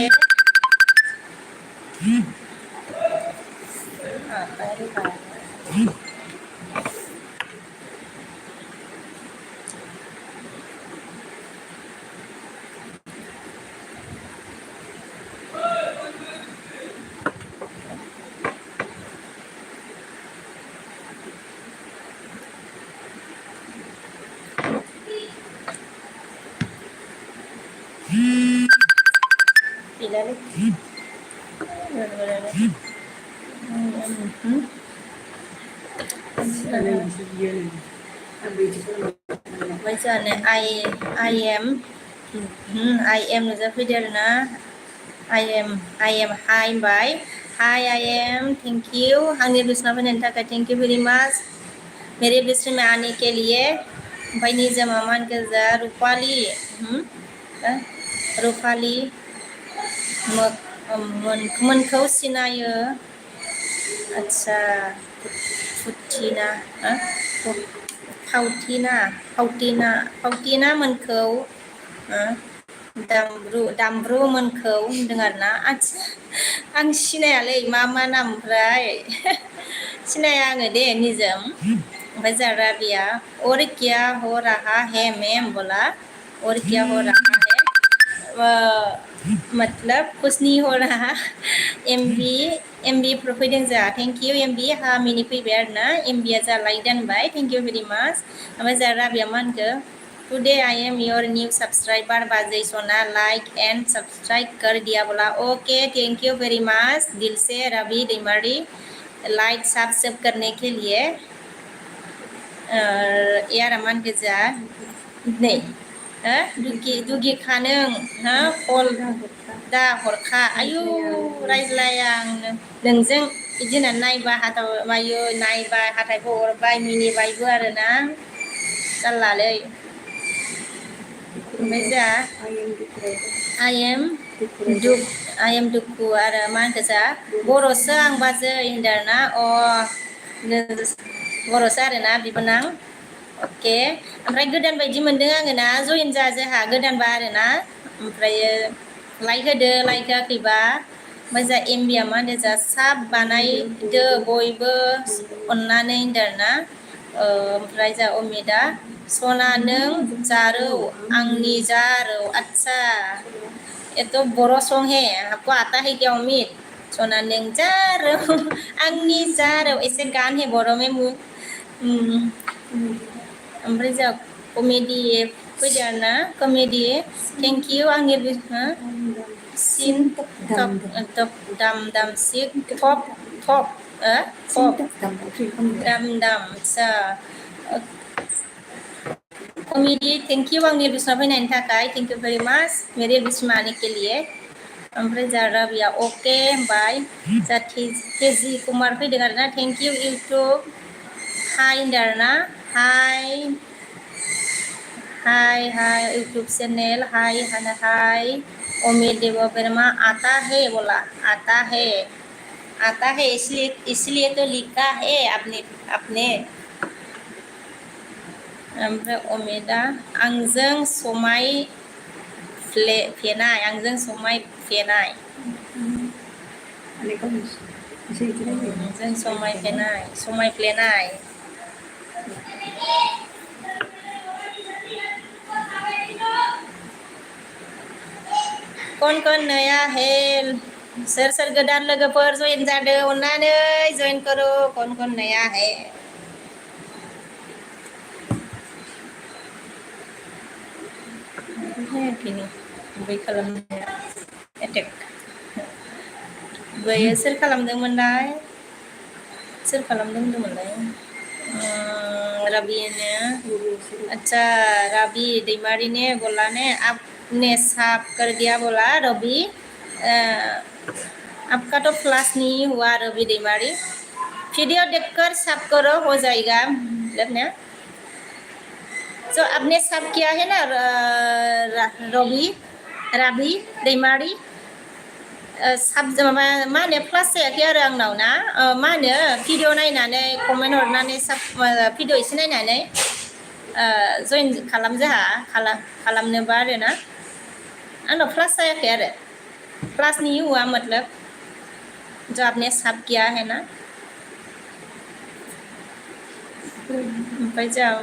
Macam I am नुजाफैदो आरोना I am hi by hi I am thank you आंनि बिसना फैनायनि थाखाय thank you very much मेरे बिस्म में आने के लिए ओमफ्राय निजा मामान गोजा रुपाली रुपाली मोनखौ सिनायो आदसा फुथिना फावथिना मोनखौ दामब्रु मोनखौ होनदों आरोना आदसा आं सिनायालै मा नाम ओमफ्राय सिनाया आङो दे निजोम ओमफ्राय जा राबिया और क्या हो रहा है मैम बोला और क्या हो रहा है मतलब कुछ नहीं हो रहा एमबी फैदों जा थेंक यू एमबी हा मिनि फैबाय आरोना एमबिया जा लाइक दोनबाय थेंक यू भेरि माच ओमफ्राय जा राबिया मा होनखो today I am your new subscriber बाजै सोना लाइक एंड सब्सक्राइब कर दिया बोला okay thank you very much दिल से रवि दैमारी लाइक सब्सक्राइब करने के लिए यार मान गोजा नै दुगि खानों कल दा हरखा आयु रायज्लाया आं नोंजों बिदिनो नायबा मायो नायबाय हाथायखौ हरबाय मिनिबायबो आरोना जाल्लालै ओमफ्राय जा I am दुखु आरो मा होनखो जा बर'सो आं बाजै होनदों आरोना बर'सो आरोना बिबोनां अके ओमफ्राय गोदान बायदि मोनदों आङो ना जयेन जा जोंहा गोदानबा आरोना ओमफ्रायो लाइक होदो लाइक होआखैबा ओमफ्राय जा एमबिया मा होनदों जा साब बानायदो बयबो अननानै होनदों आरोना ओमफ्राय जा अमिता सना नों जारौ आंनि जारौ अच्छा ये तो बड़ो सॉन्ग है आपको आता है क्या उम्मीद सोना नों जारौ आंनि जारौ ऐसे गान है बड़ो में ओमफ्राय जा कमेडि फैदो आरोना कमेडि थेंक इउ आंनि सिन टप दाम सिक टप दाम आच्छा कमेडि थेंक इउ आंनि बिसना फैनायनि थाखाय थेंक इउ भेरि माच मेरे बिस्मा आने के लिए ओमफ्राय जा राबिया अके होनबाय जा तेजि कुमार फैदों आरोना थेंक इउ इउटुब हाय होनदों आरोना हाय यूट्यूब चैनल हाय अमित देव वर्मा आता है बोला आता है इसलिए तो लिखा है आपने ओमफ्राय अमिता आंजों समाय फेनाय जों समायफ्लेनाय कौन नया है सोर सोर गोदान लोगोफोर जइन जादों अननानै जइन करो कौन नया है gini बै खालामनाया एटेक बै सोर खालामदोंमोनलाय सोर खालामदोंमोनलाय रवि ने अच्छा रवि दैमारी ने बोला ने आपने साफ कर दिया बोला रवि आपका तो फ्लैश नहीं हुआ रवि दैमारी वीडियो देखकर साफ करो हो जाएगा मतलब ना जो आपने साफ किया है ना रवि दैमारी साब मा होनो प्लास जायाखै आरो आंनाव ना मा होनो भिडिअ नायनानै कमेन्ट हरनानै साब भिडिअ एसे नायनानै जइन खालाम जोंहा खालामनोबा आरो ना आंनाव प्लास जायाखै आरो प्लास नहीं हुआ मतलब जो आपने साब किया है ना ओमफ्राय जों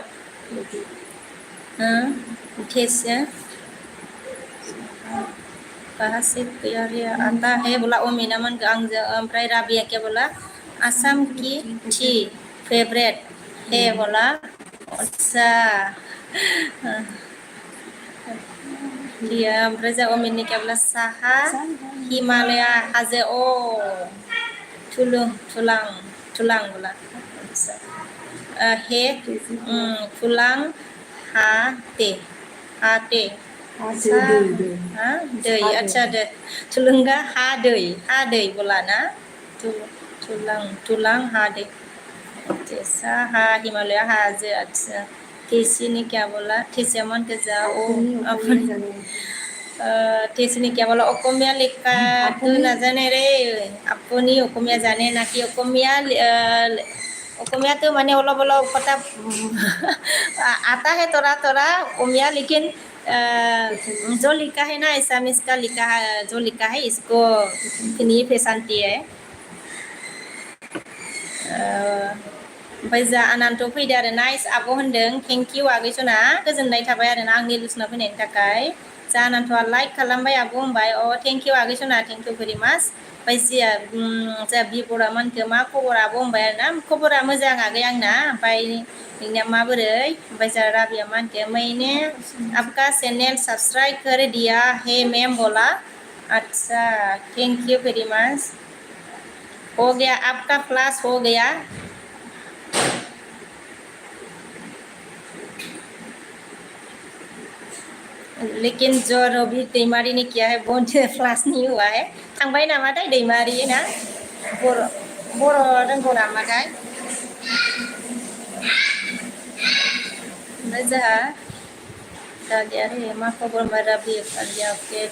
कैसे कहाँ से तैयार आता है बोला ओ मीना मन आंजो ओमफ्राय राबिया क्या बोला आसाम की थी फेवरेट है बोला अच्छा dia ओमफ्राय जों अमिननि क्या बोला साहा हिमालया हाजो ओ थुलां बोला अच्छा हे थुलां हाते दै अच्छा दे थुलुंगा हा दै बोला ना थुलां हा दै जैसा हा हिमालय हाजो अच्छा तेसी ने क्या बोला तेसिया मन के जाओ अपन तेसी ने क्या बोला অসমীয়া लिखा तो ना जाने रे अपनी অসমীয়া जाने ना कि অসমীয়া तो माने অলপ पता आता है थोड़ा অসমীয়া लेकिन जो लिखा है ना एसामिस का लिखा है जो लिखा है इसको फिनी फेसानती है ओमफ्राय जा आनान्थ फैदो आरो नाइस आब' होनदों थेंक इउ आगैसना गोजोननाय थाबाय आरो ना आंनि लुसना फैनायनि थाखाय जा आनान्थआ लाइक खालामबाय आब' होनबाय थेंक इउ आगैसना थेंक इउ भेरि माच ओमफ्राय जिया जा बिबरा मानखो मा खबर आब' होनबाय आरो ना खबरा मोजां आगै आंना ओमफ्राय नोंनिया माबोरै ओमफ्राय जा राबिया मानखो मैंने आपका चैनल सब्सक्राइब कर दिया है मैम बोला अच्छा थैंक यू वेरी मच हो गया आपका क्लास हो गया लेकिन जो रवि दैमारी ने किया है वो क्लास नहीं हुआ है थांबाय नामाथाय दैमारी ना बर' रोंगौ नामाथाय ओमफ्राय जोंहा गया रे मा खबर मा रवि कालिया के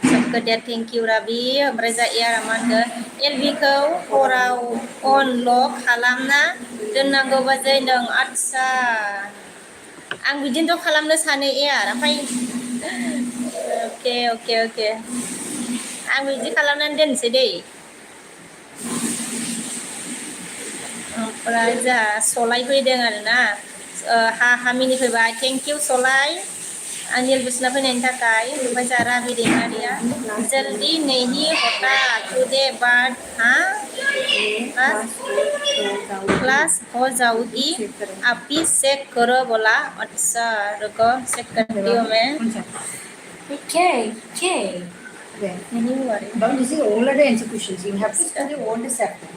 सबको दे थेंक इउ रवि ओमफ्राय जा एयार मा होनखो एलबिखौ हराव अन ल' खालामना दोननांगौबा जै नों आदसा आं बिदिनोथ' खालामनो सानो एयार ओमफ्राय अके आं बिदि खालामनानै दोनसै दै ओमफ्राय जोंहा सलाय फैदों आरोना हामिनि फैबाय थेंक इउ सलाय आंनि लुसना फैनायनि थाखाय ओमफ्राय जोंहा राबि दैमारिया जल्दी नहीं होता टुडे बाट क्लास हो जाऊगी आप भी चेक करो बोला अच्छा रुको चेक करती हूँ मैं नहीं हुआ रे Don't you see already answer questions? You have to study all the chapter.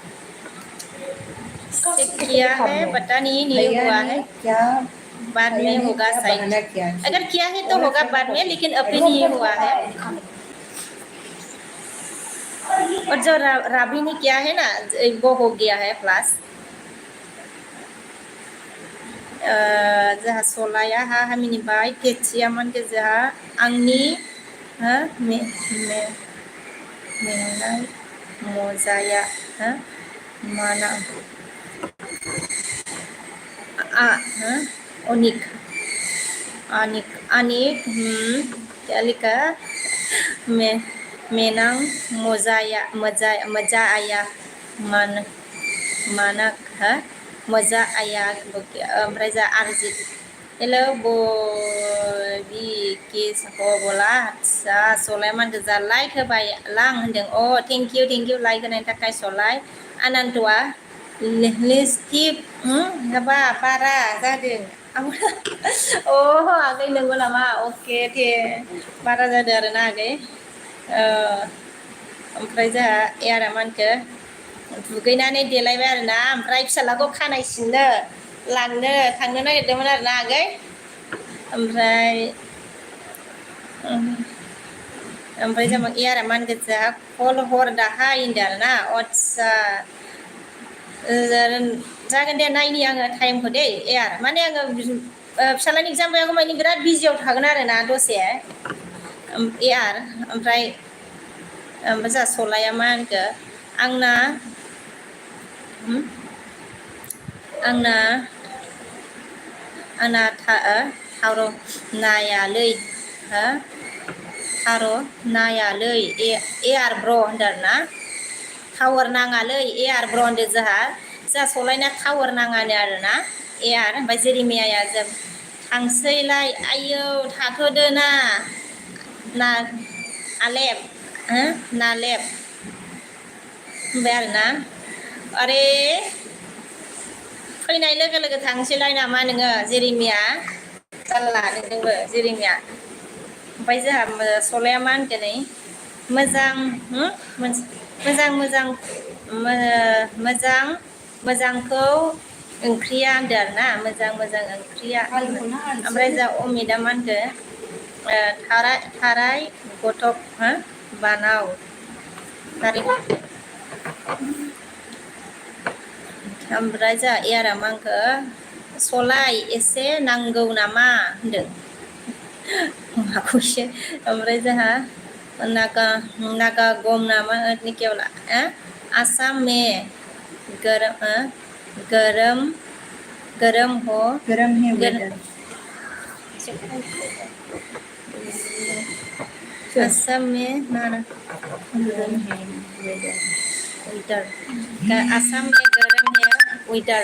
Check किया है पता नहीं हुआ है क्या बाद में होगा शायद अगर किया है तो होगा बाद में लेकिन अभी नहीं हुआ है और जो राबी ने किया है ना वो हो गया है क्लास जोंहा सलाया हामिनि बाय पेचिया मानके जोंहा आंनि मेंनाय मजाया माना अनिक क्या लिखा मेनां मजा आया मान मानक ha moza ayak ओमफ्राय जा आरजित हेलो बि किस बोला आदसा सलायमान गोजा लाइक होबाय लां होनदों अ थेंक इउ लाइक होनायनि थाखाय सलाय आनान्टआ लिस्टिप हाबा बारा जादों अ आगै नंगौ नामा अके दे बारा जादों आरोना आगै ओमफ्राय जोंहा एयारा मानखो दुगैनानै देलायबाय आरोना ओमफ्राय फिसालाखौ खानाय सिननो लांनो थांनो नागिरदोंमोन आरोना आगै ओमफ्राय जों एयारा मान गोजा कल हर दाहाय होनदों आरोना आदसा जागोन दे नायनि आङो टाइमखौ दे एयार माने आङो फिसालानि एगजाम बायागौ मानि बिराद बिजियाव थागोन आरोना दसे एयार ओमफ्राय जोंहा सलाया मा होनखो आंना थार' नायालै हो थार' नायालै एयार ब्र' होनदों आरोना टावार नाङालै एयार ब्र' होनदों जोंहा सलायना टावार नाङानो आरोना एयार ओमफ्राय जेरिमियाया जों थांसैलाय आयौ थाथ'दो ना आलेप नालेप होनबाय आरोना आरे फैनाय लोगो लोगो थांसैलाय नामा नोङो जेरिमिया जारला नोंजोंबो जेरिमिया ओमफ्राय जोंहा सलाया मा होनखो नै मोजांखौ ओंख्रिया होनदों आरोना मोजां ओंख्रिया ओमफ्राय जा अमिता मा होनखो थाराय गथब बानाव ओमफ्राय जा एयारा मा होनखो सलाय एसे नांगौ नामा होनदों माखौसो ओमफ्राय जोंहा नागा गम नामा निकेवला आसाम में गरम हो गरम है weather. असम में गरम है weather. वेदर आसाम में गरम है वेदर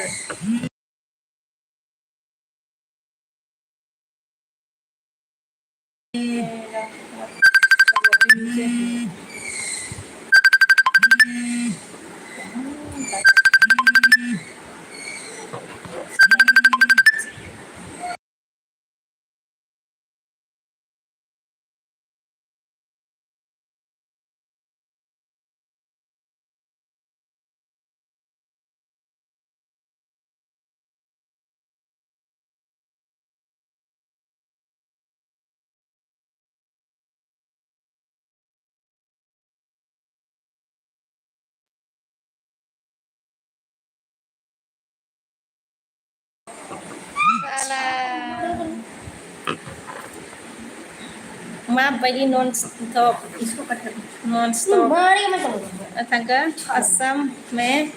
माबायदि नन स्टप इसको कट कर नन स्टप मारेगा मैं समझ थांगा आसाम में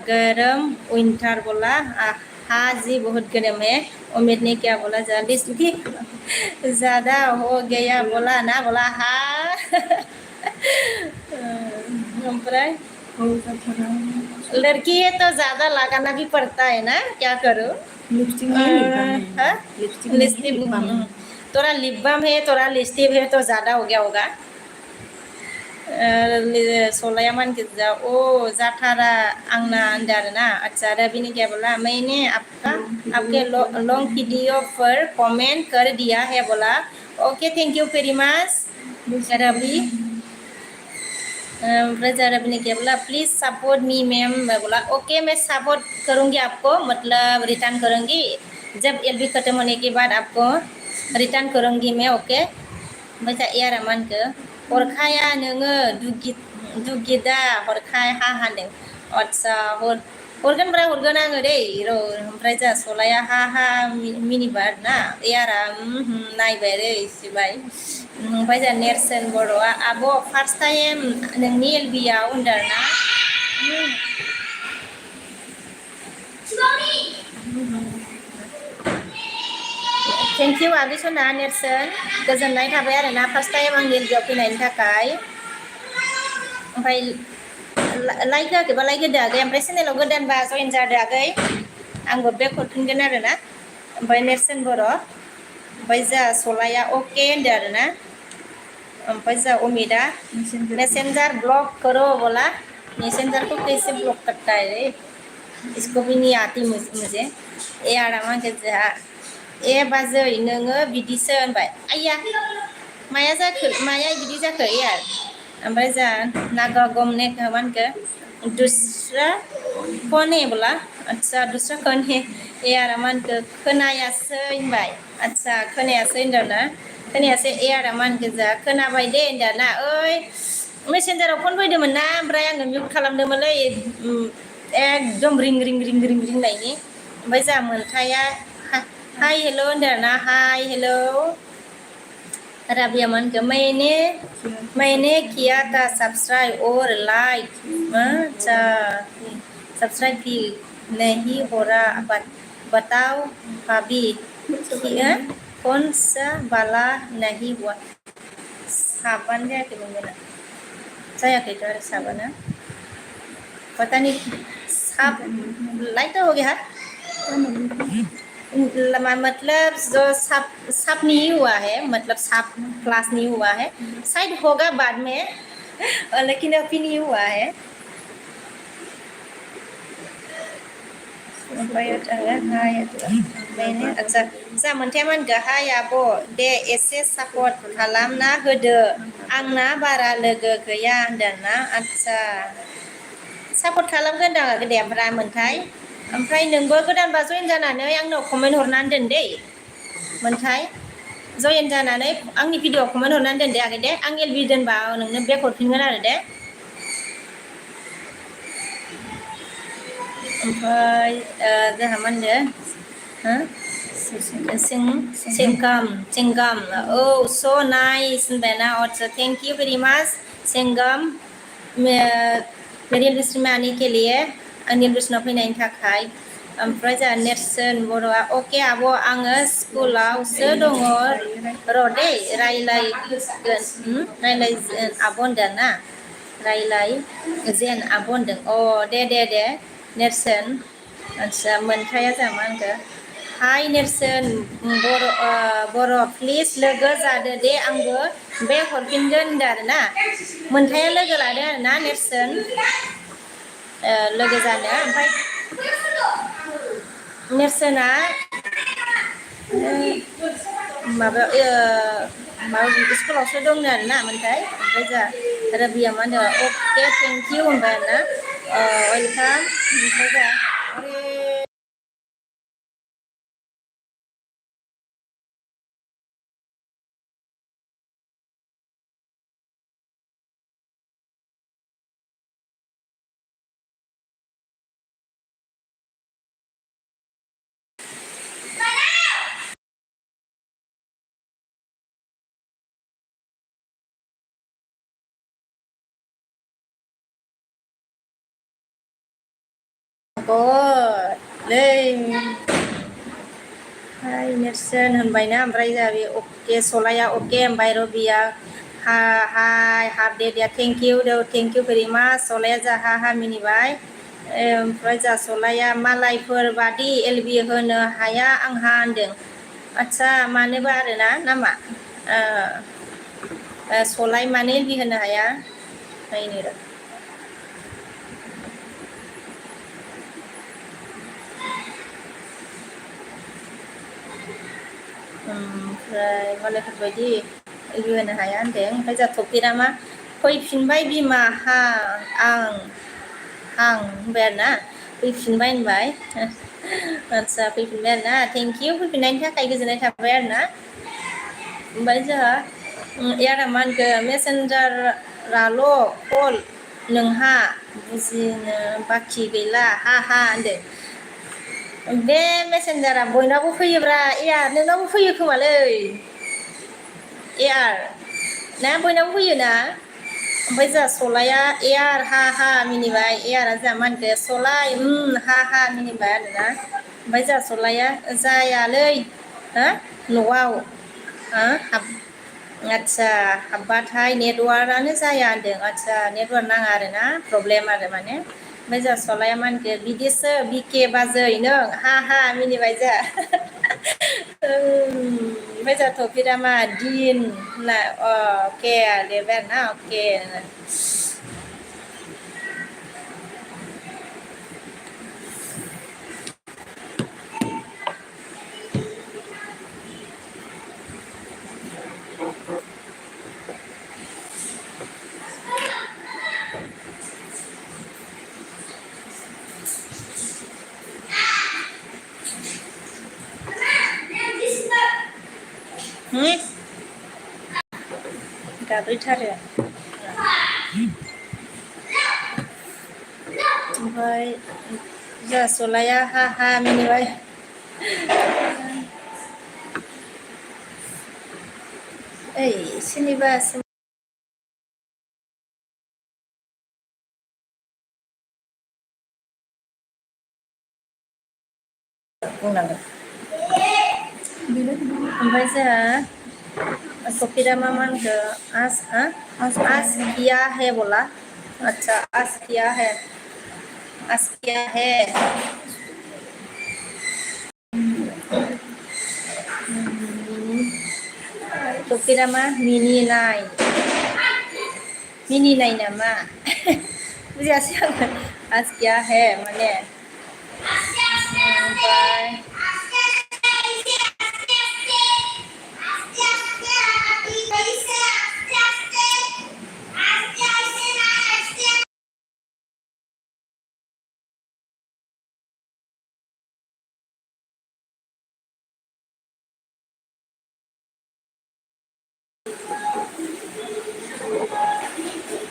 गरम विंटर बोला हाँ जी बहुत गर्म है उम्मीद ने क्या बोला जल्दी की ज़्यादा हो गया बोला ना बोला हाँ ओमफ्राय लड़की है तो ज़्यादा लगाना भी पड़ता है ना क्या करूँ लिपस्टिक नहीं लिपबाम है लिपस्टिक तोरा लिप बाम है तोरा लिपस्टिक है तो ज़्यादा हो गया होगा सलाया मान गिजा ओ जाथारा आंना होनदों आरोना अच्छा रवि क्या बोला मैंने आपके लॉन्ग वीडियो पर कमेंट कर दिया है बोला okay thank you very much Ravi Ravi ने क्या बोला प्लीज़ सपोर्ट मी मैम बोला ओके मैं सपोर्ट करूँगी आपको मतलब रिटर्न करूँगी जब एलबी खत्म होने के बाद आपको रिटर्न करूँगी मैं ओके ओमफ्राय एयार मानखो हरखाया नोङो दुगिदा हरखाय हा होनदों आदसा हरगोनब्रा हरगोन आङो दै र' ओमफ्राय जोंहा सलाया हा मिनिबा आरोना एयारा नायबाय रै सिबाय ओमफ्राय जोंहा नेरसोन बर'आ आब' फार्स्ट टाइम नोंनि एलबियाव होनदों आरोना थेंक इउ आगै सना नेरसोन गोजोननाय थाबाय आरोना फार्स्ट टाइम आंनि एलबियाव फैनायनि थाखाय ओमफ्राय लाइक होआखैबा लाइक होदो आगै ओमफ्राय चेनेलाव गोदानबा जइन जादो आगै आंबो बेक हरफिनगोन आरो ना ओमफ्राय नेरसोन बर' ओमफ्राय जोंहा सलाया अके होनदो आरो ना ओमफ्राय जोंहा अमिता मैसेंजर ब्लॉक करो बोला मैसेंजर को कैसे ब्लॉक करता है रे इसको भी नहीं आती मुझे ए आदा मानखो जोंहा ए बाजै नोङो बिदिसो होनबाय आइया माया जाखो माया बिदि जाखो यार ओमफ्राय जोंहा नागा गमने मानखो दूसरा कौन है बोला अच्छा दूसरा कौन है ए आदा मानखो खोनायासै होनबाय आच्छा खोनायासै होनदों ना खोनायासै ए आदा मानखो जोंहा खोनाबाय दे होनदों ना ओइ मेसेन्जाराव फन फैदोंमोन ना ओमफ्राय आङो मिउट खालामदोंमोनलै एकदम रिं रिं रिं रिं रिंनायनि ओमफ्राय जोंहा मोनथाया हाय हेल' होनदों ना हाय हेल' राबिया मानखो मैंने किया था सब्सक्राइब और लाइक अच्छा सब्सक्राइब भी नहीं हो रहा बताओ भाभी कौन सा वाला नहीं हुआ साबान जायाखैमोन बेना जायाखैथ' आरो साबाना पता नहीं साब लाइक तो हो गया मतलब जो सब नहीं हुआ है मतलब सब क्लास नहीं हुआ है शायद होगा बाद में लेकिन अभी नहीं हुआ है मैंने अच्छा जा मोनथाया मानगो हाय आब' दे एसे सापर्ट खालामना होदो आंना बारा लोगो गैया होनदोंना आच्छा सापर्ट खालामगोन दां दे ओमफ्राय मोनथाय ओमफ्राय नोंबो गोदानबा जइन जानानै आंनाव कमेन्ट हरनानै दोन दै मोनथाय जइन जानानै आंनि भिडिअ'आव कमेन्ट हरनानै दोन दे आगै दे आं एलबि दोनबा नोंनो बेक हरफिनगोन आरो दे ओमफ्राय जोंहा मा होनदो सेंगाम औ स' नाइस होनबायना अच्छा थैंक यू वेरी मच सेंगाम मेरी इंडस्ट्री में आने के लिए आंनि इंडस्ट्रियाव फैनायनि थाखाय ओमफ्राय जोंहा नेरसोन बर'आ अके आब' आङो स्कुलावसो दङ र' दै रायलायगोन आब' होनदों ना रायलाय जेन आब' होनदों अ दे नेरसोन आच्छा मोनथाया जोंहा मा होनखो हाय नेरसोन बर' प्लिज लोगो जादो दे आंबो बेक हरफिनगोन होनदों आरो ना मोनथाया लोगो लादो आरो ना नेरसोन लोगो जानो ओमफ्राय नेरसोना माबा स्कुलावसो दंनो आरो ना मोनथाय ओमफ्राय जोंहा रबिया मा होनदों अके थेंक इउ होनबाय आरो ना वेलकाम ओमफ्राय जोंहा हाय नेरसोन होनबायना ओमफ्राय जोंहा बे अके सलाया अके ओमफ्राय रबिया हाय half Day thank you very माच सलाया जोंहा हा मिनिबाय ओमफ्राय जोंहा सलाया मालायफोर बादि एलबि होनो हाया आंहा होनदों आच्छा मानोबा आरोना नामा सलाय मानो एलबि होनो हाया नायनो र' ओमफ्राय मालायफोरबायदि एलबि होनो हाया होनदों ओमफ्राय जोंहा थफिरा मा फैफिनबाय बिमा हां होनबाय आरो ना फैफिनबाय होनबाय आच्छा फैफिनबाय आरो ना थेंक इउ फैफिननायनि थाखाय गोजोननाय थाबाय आरो ना ओमफ्राय जोंहा यारा मा होनखो मेसेन्जाराल' कल नोंहा बुजिनो बाखि गैला हा होनदो बे मेसेन्जारा बयनावबो फैयोब्रा एयार नोंनावबो फैयो खोमालै एयार ना बयनावबो फैयो ना ओमफ्राय जोंहा सलाया एयार हा मिनिबाय एयारा जोंहा मा होनखो सलाय हा मिनिबाय आरोना ओमफ्राय जोंहा सलाया जायालै न'आव आदसा हाबबाथाय नेटवार्कआनो जाया होनदों आदसा नेटवार्क नाङा आरोना प्रब्लेम आरो माने ओमफ्राय जोंहा सलाया मा होनखो बिदिसो बिके बाजै नों हा हा मिनिबाय जोंहा ओमफ्राय जोंहा टपिकआ मा दिन ना अके लिरबाय आरोना अके गाबज्रिथारो ओमफ्राय जोंहा सलाया हा हा मिनिबाय ओइ सोरनिबा बुंनांगोन ओमफ्राय जोंहा टपिकआ मा होनखो आज किया है बोला अच्छा आज किया है टपिकआ मा मिनिनाय नामा बुजियासै आङो आज किया है माने ओमफ्राय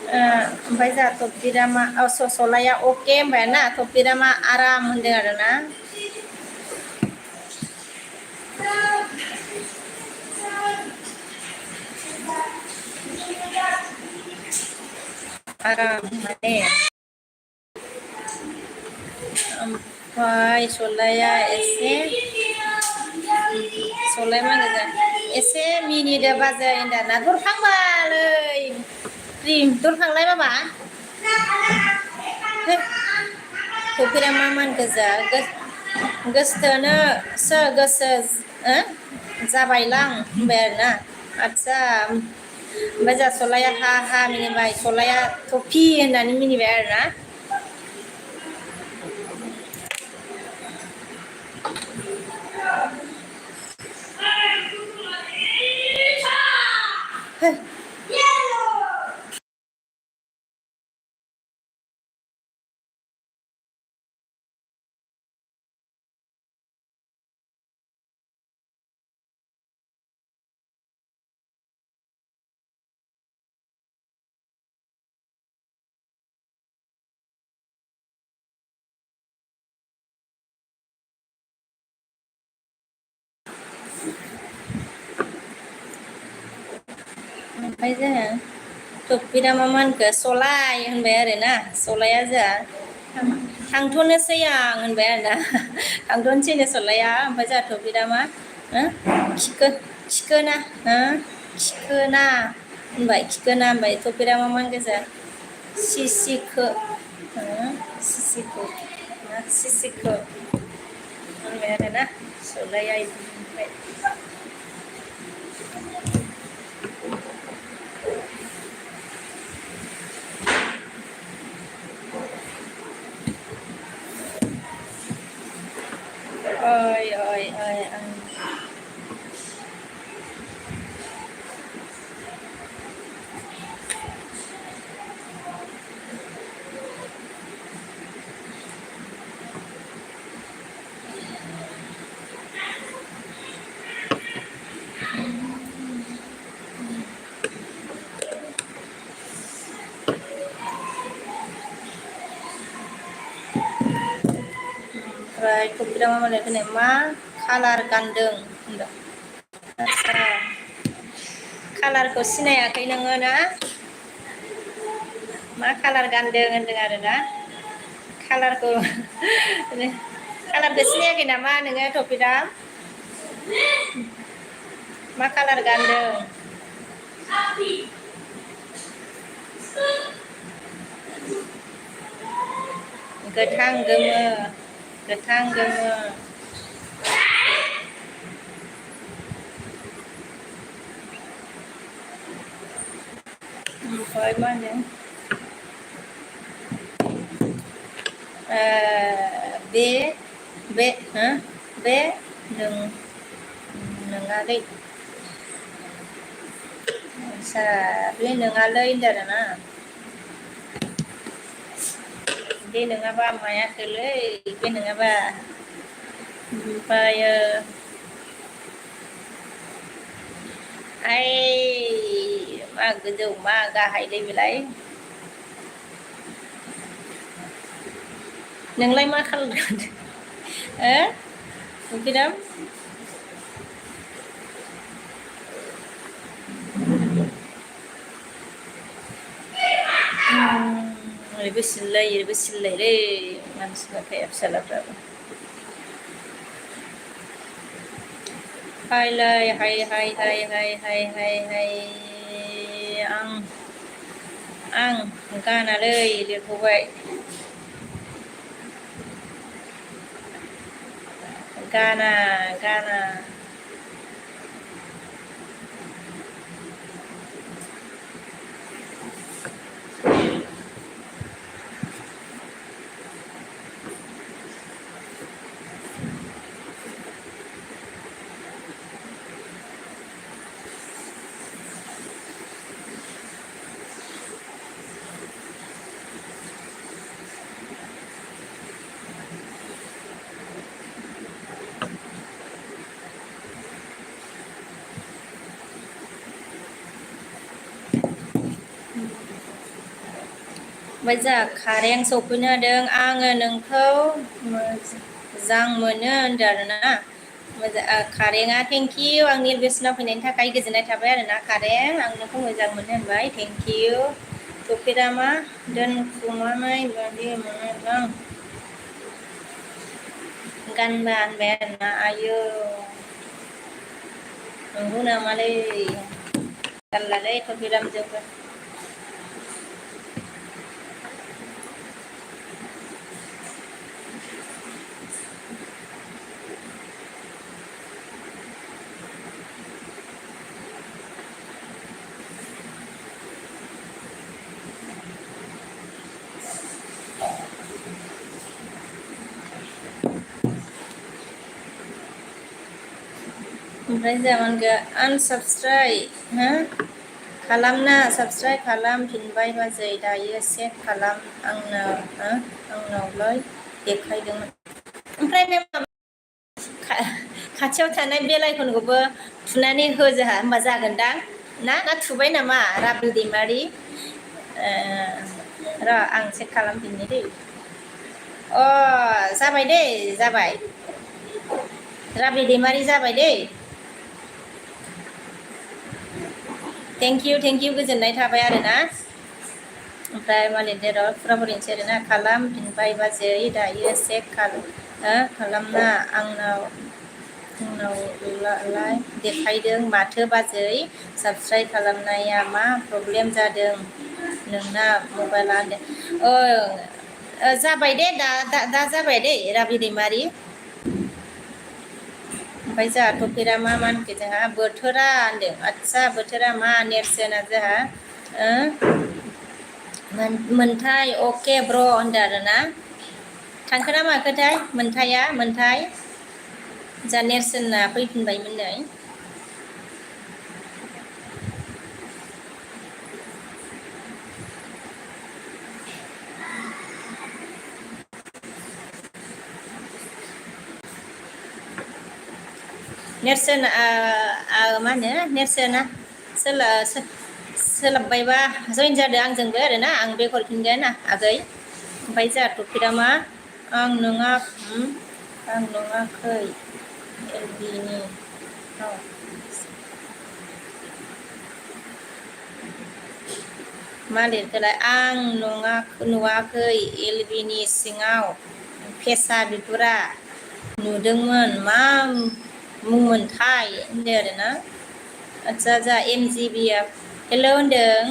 ओमफ्राय जोंहा टपिकआ मा सलाया अके होनबाय ना टपिकआ मा आराम होनदों आरोना आराम माने ओमफ्राय सलाया मा होनगोन एसे मिनिदो बाजै होनदों ना दरखांबालै दरखांलाय बाबा टपिकआ मा होनखो जा गोसो जाबायलां होनबाय आरोना आदसा ओमफ्राय जोंहा सलाया हा हा मिनिबाय सलाया टफि होननानै मिनिबाय आरोना ओमफ्राय जोङो टपिकआ मा होनखो सलाय होनबाय आरोना सलाया जोंहा थांथ'नोसै आं होनबाय आरोना थांथ'नोसैनो सलाया ओमफ्राय जोंहा टपिकआ मा खिखोना होनबाय खिखोना होनबाय टपिकआ मा होनखो जोंहा सिसिखो होनबाय आरोना सलाया ओमफ्राय ओइ ओमफ्राय टपिकआ मा होनो मा कालार गानदों होनदों आदसा कालारखौ सिनायाखै नोङो ना मा कालार गानदों होनदों आरोना कालारखौ सिनायाखै नामा नोङो टपिकआ मा कालार गानदों गोथां गोमो गोथां गोमो ओमफ्राय मा होनो बे बे नोङालै आदसा बे नोङालै होनदों आरोना बे नङाबा मायाखोलै बे नङाबा ओमफ्रायो आइ मा गोजौ मा गाहायलै बेलाय नोंलाय मा खालामदों नुफिदों ओरैबो सिललायलै मानसिफोरा फिसालाफ्राबो हायलाय हाय आं गानालै लिरग'बाय गाना ओमफ्राय जोंहा कारेन्ट सफैनो होदों आङो नोंखौ मोजां मोनो होनदों आरोना कारेन्टआ थेंकिउ आंनि बेसनाव फैनायनि थाखाय गोजोननाय थाबाय आरोना कारेन्ट आं नोंखौ मोजां मोनो होनबाय थेंकिउ थफेरामा दोनखुमानाय बादि मोनदों गानबा होनबाय आरोना आयौ नंगौ नामालै जारलालै थफिरामजोंबो ओमफ्राय जामानगो आनसाबस्क्राइब खालामना साबस्क्राइब खालामफिनबाय बाजै दायो चेक खालाम आंनावलाय देखायदोंमोन ओमफ्राय बे खाथियाव थानाय बेल आइकनखौबो थुनानै हो जोंहा होमबा जागोनदां ना थुबाय नामा राबि दैमारि र' आं चेक खालामफिननि दै अ जाबाय दै जाबाय राबि दैमारि जाबाय दै थेंकिउ गोजोननाय थाबाय आरोना ओमफ्राय मालिकनि र' फुरा फरायनोसै आरोना खालामफिनबाय बाजै दायो चेक खालामना आंनावलाय देखायदों माथो बाजै साबस्क्राइब खालामनाया मा प्रब्लेम जादों नोंना मबाइला जाबाय दे दा जाबाय दे राबि दैमारि ओमफ्राय जोंहा टपिकआ मा होनखो जोंहा बोथोरा होनदों आदसा बोथोरा मा नेरसोना जोंहा मोनथाय अके ब्र' होनदों आरोना थांखो ना माखोथाय मोनथाय जा नेरसोनना फैफिनबायमोन नै नेरसोन मा होनो नेरसोना सोलाबबायबा जइन जादों आंजोंबो आरोना आं बेक हरफिनगोन आगै ओमफ्राय जोंहा टपिकआ मा आं नङाखै एलबिनि मा लिरखोलाय आं नुवाखै एलबिनि सिङाव फेसा बिगुरा नुदोंमोन मा मुंमोनथाय होनदों आरोना आदसा जा एमजिबिया hello होनदों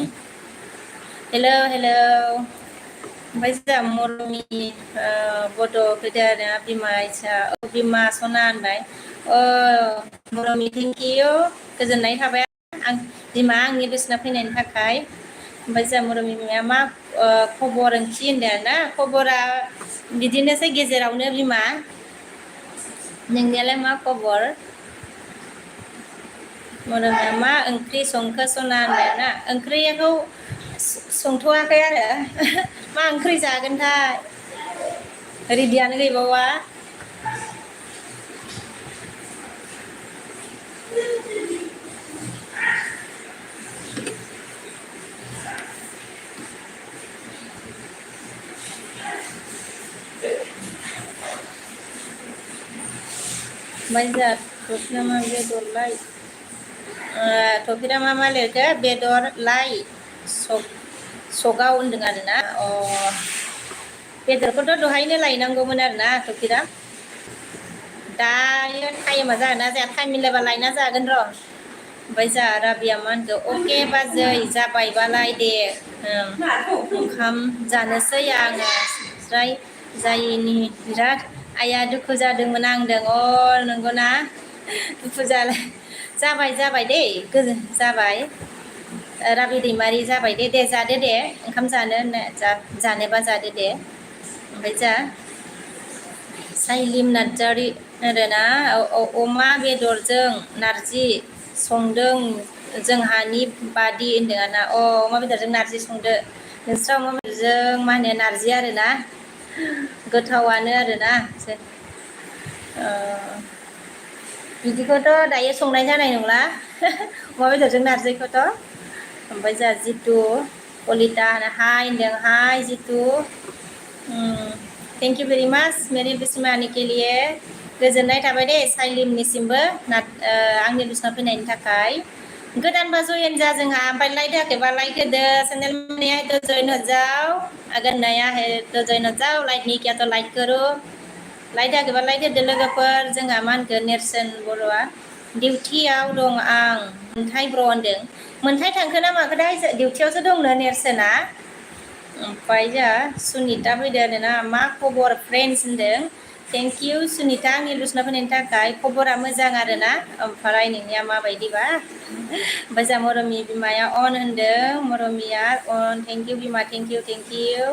hello hello ओमफ्राय जोंहा मरमि बड' फैदो आरो बिमा इसा बिमा सना होनबाय मरमि थेंक इउ गोजोननाय थाबाय आं बिमा आंनि बोसोना फैनायनि थाखाय ओमफ्राय जोंहा मरमि बिमाया मा खबर ओंथि होनदों आरो ना खबरा बिदिनोसै गेजेरावनो बिमा नोंनियालाय मा खबर मरमिया मा ओंख्रि संखो सना होनबाय ना ओंख्रिखौ संथ'वाखै आरो मा ओंख्रि जागोनथाय रेडियानो गैबावा ओमफ्राय जोंहा टफिना मा बेदरलाय टफिना मा लिरखो बेदर लाइ सगाव होनदों आरोना बेदरखौथ' दहायनो लायनांगौमोन आरोना टफिना दायो टाइमा जागोन ना जाया टाइम मिलायबा लायना जागोन र' ओमफ्राय जोंहा राबिया मा होनखो अके बाजै जाबायबालाय दे ओंखाम जानोसै आङो स्राय जायैनि बिराद आइया दुखु जादोंमोन आंदों नंगौना दुखु जाबाय जाबाय दे गोजोन जाबाय राबि दैमारि जाबाय दे जादो दे ओंखाम जानोबा जादो दे ओमफ्राय जा साइलिम नार्जारि आरोना अमा बेदरजों नारजि संदों जोंहानि बादि होनदों आरोना अमा बेदरजों नारजि संदो नोंस्रा अमा बेदरजों मा होनो नारजि आरोना गोथावानो आरोना बिदिखौथ' दायो संनाय जानाय नंला अमा बेदरजों नारजिखौथ' ओमफ्राय जोंहा जितु कलिता हाय होनदों हाय जितु थेंक इउ भेरि माच मेरि बिस्मानि के लिए गोजोननाय थाबाय दे साइलिमनिसिमबो आंनि बिसिनाव फैनायनि थाखाय गोदानबा जयेन जा जोंहा ओमफ्राय लाइक होआखैबा लाइक होदो चैनल में नया है तो जॉइन हो जाओ अगर नया है तो जॉइन हो जाओ लाइक नहीं किया तो लाइक करो लाइक होआखैबा लाइक होदो लोगोफोर जोंहा मा होनखो नेरसोन बर'आ डिउटियाव दं आं मोनथाय ब्र होनदों मोनथाय थांखो ना माखोथाय डिउटियावसो दंनो नेरसोना ओमफ्राय जोंहा सुनिता फैदो आरोना मा खबर फ्रेन्ड्स होनदों थेंक इउ सुनिता आंनि लुसना फैनायनि थाखाय खबरा मोजां आरोना ओमफ्राय नोंनिया माबायदिबा ओमफ्राय जोंहा मरमि बिमाया अन होनदों मरमिया अन थेंक इउ बिमा थेंक इउ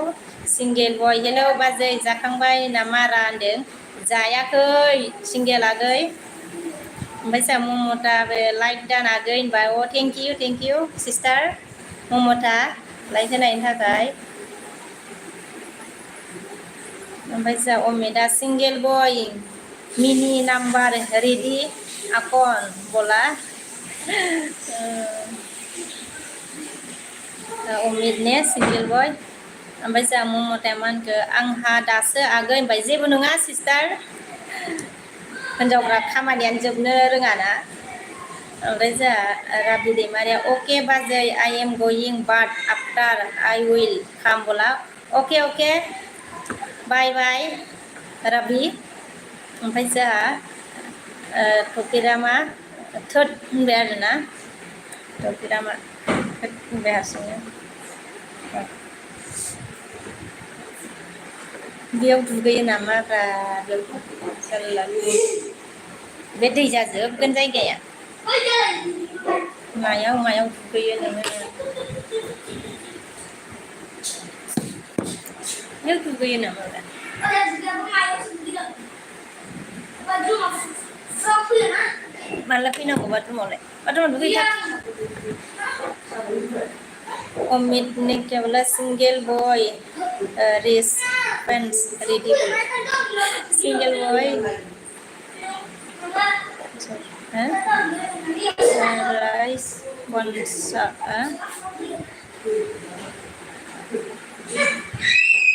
सिंगेल बय हेलौ बाजै जाखांबाय नामा रा होनदों जायाखै सिंगेल आगै ओमफ्राय जोंहा ममता लाइक दान आगै होनबाय thank you sister Mamata like होनायनि थाखाय ओमफ्राय जोंहा अमिता सिंगेल बय मिनि नाम्बार रेडि आकन बला अमित ने सिंगेल बय ओमफ्राय जोंहा ममताया मा होनखो आंहा दासो आगै होनबाय जेबो नङा सिस्टार हिनजावफ्रा खामानियानो जोबनो रोङाना ओमफ्राय जोंहा राबि दैमारिया अके बाजै I am going but after I will come बला अके बाय बाय राबि ओमफ्राय जोंहा टकिरामा थोद होनबाय आरोना टकिरामा थोद होनबाय हारसिंनो बेयाव दुगैयो नामा बेयाव बे दै जाजोबगोन जायगाया मायाव दुगैयो नोङो बेयाव दुगैयो नामा माला फैनांगौ बाथरुमावलाय बाथरुमाव दुगैयो अमित ने क्या बोला single boy race paints ready single boy rice बनसा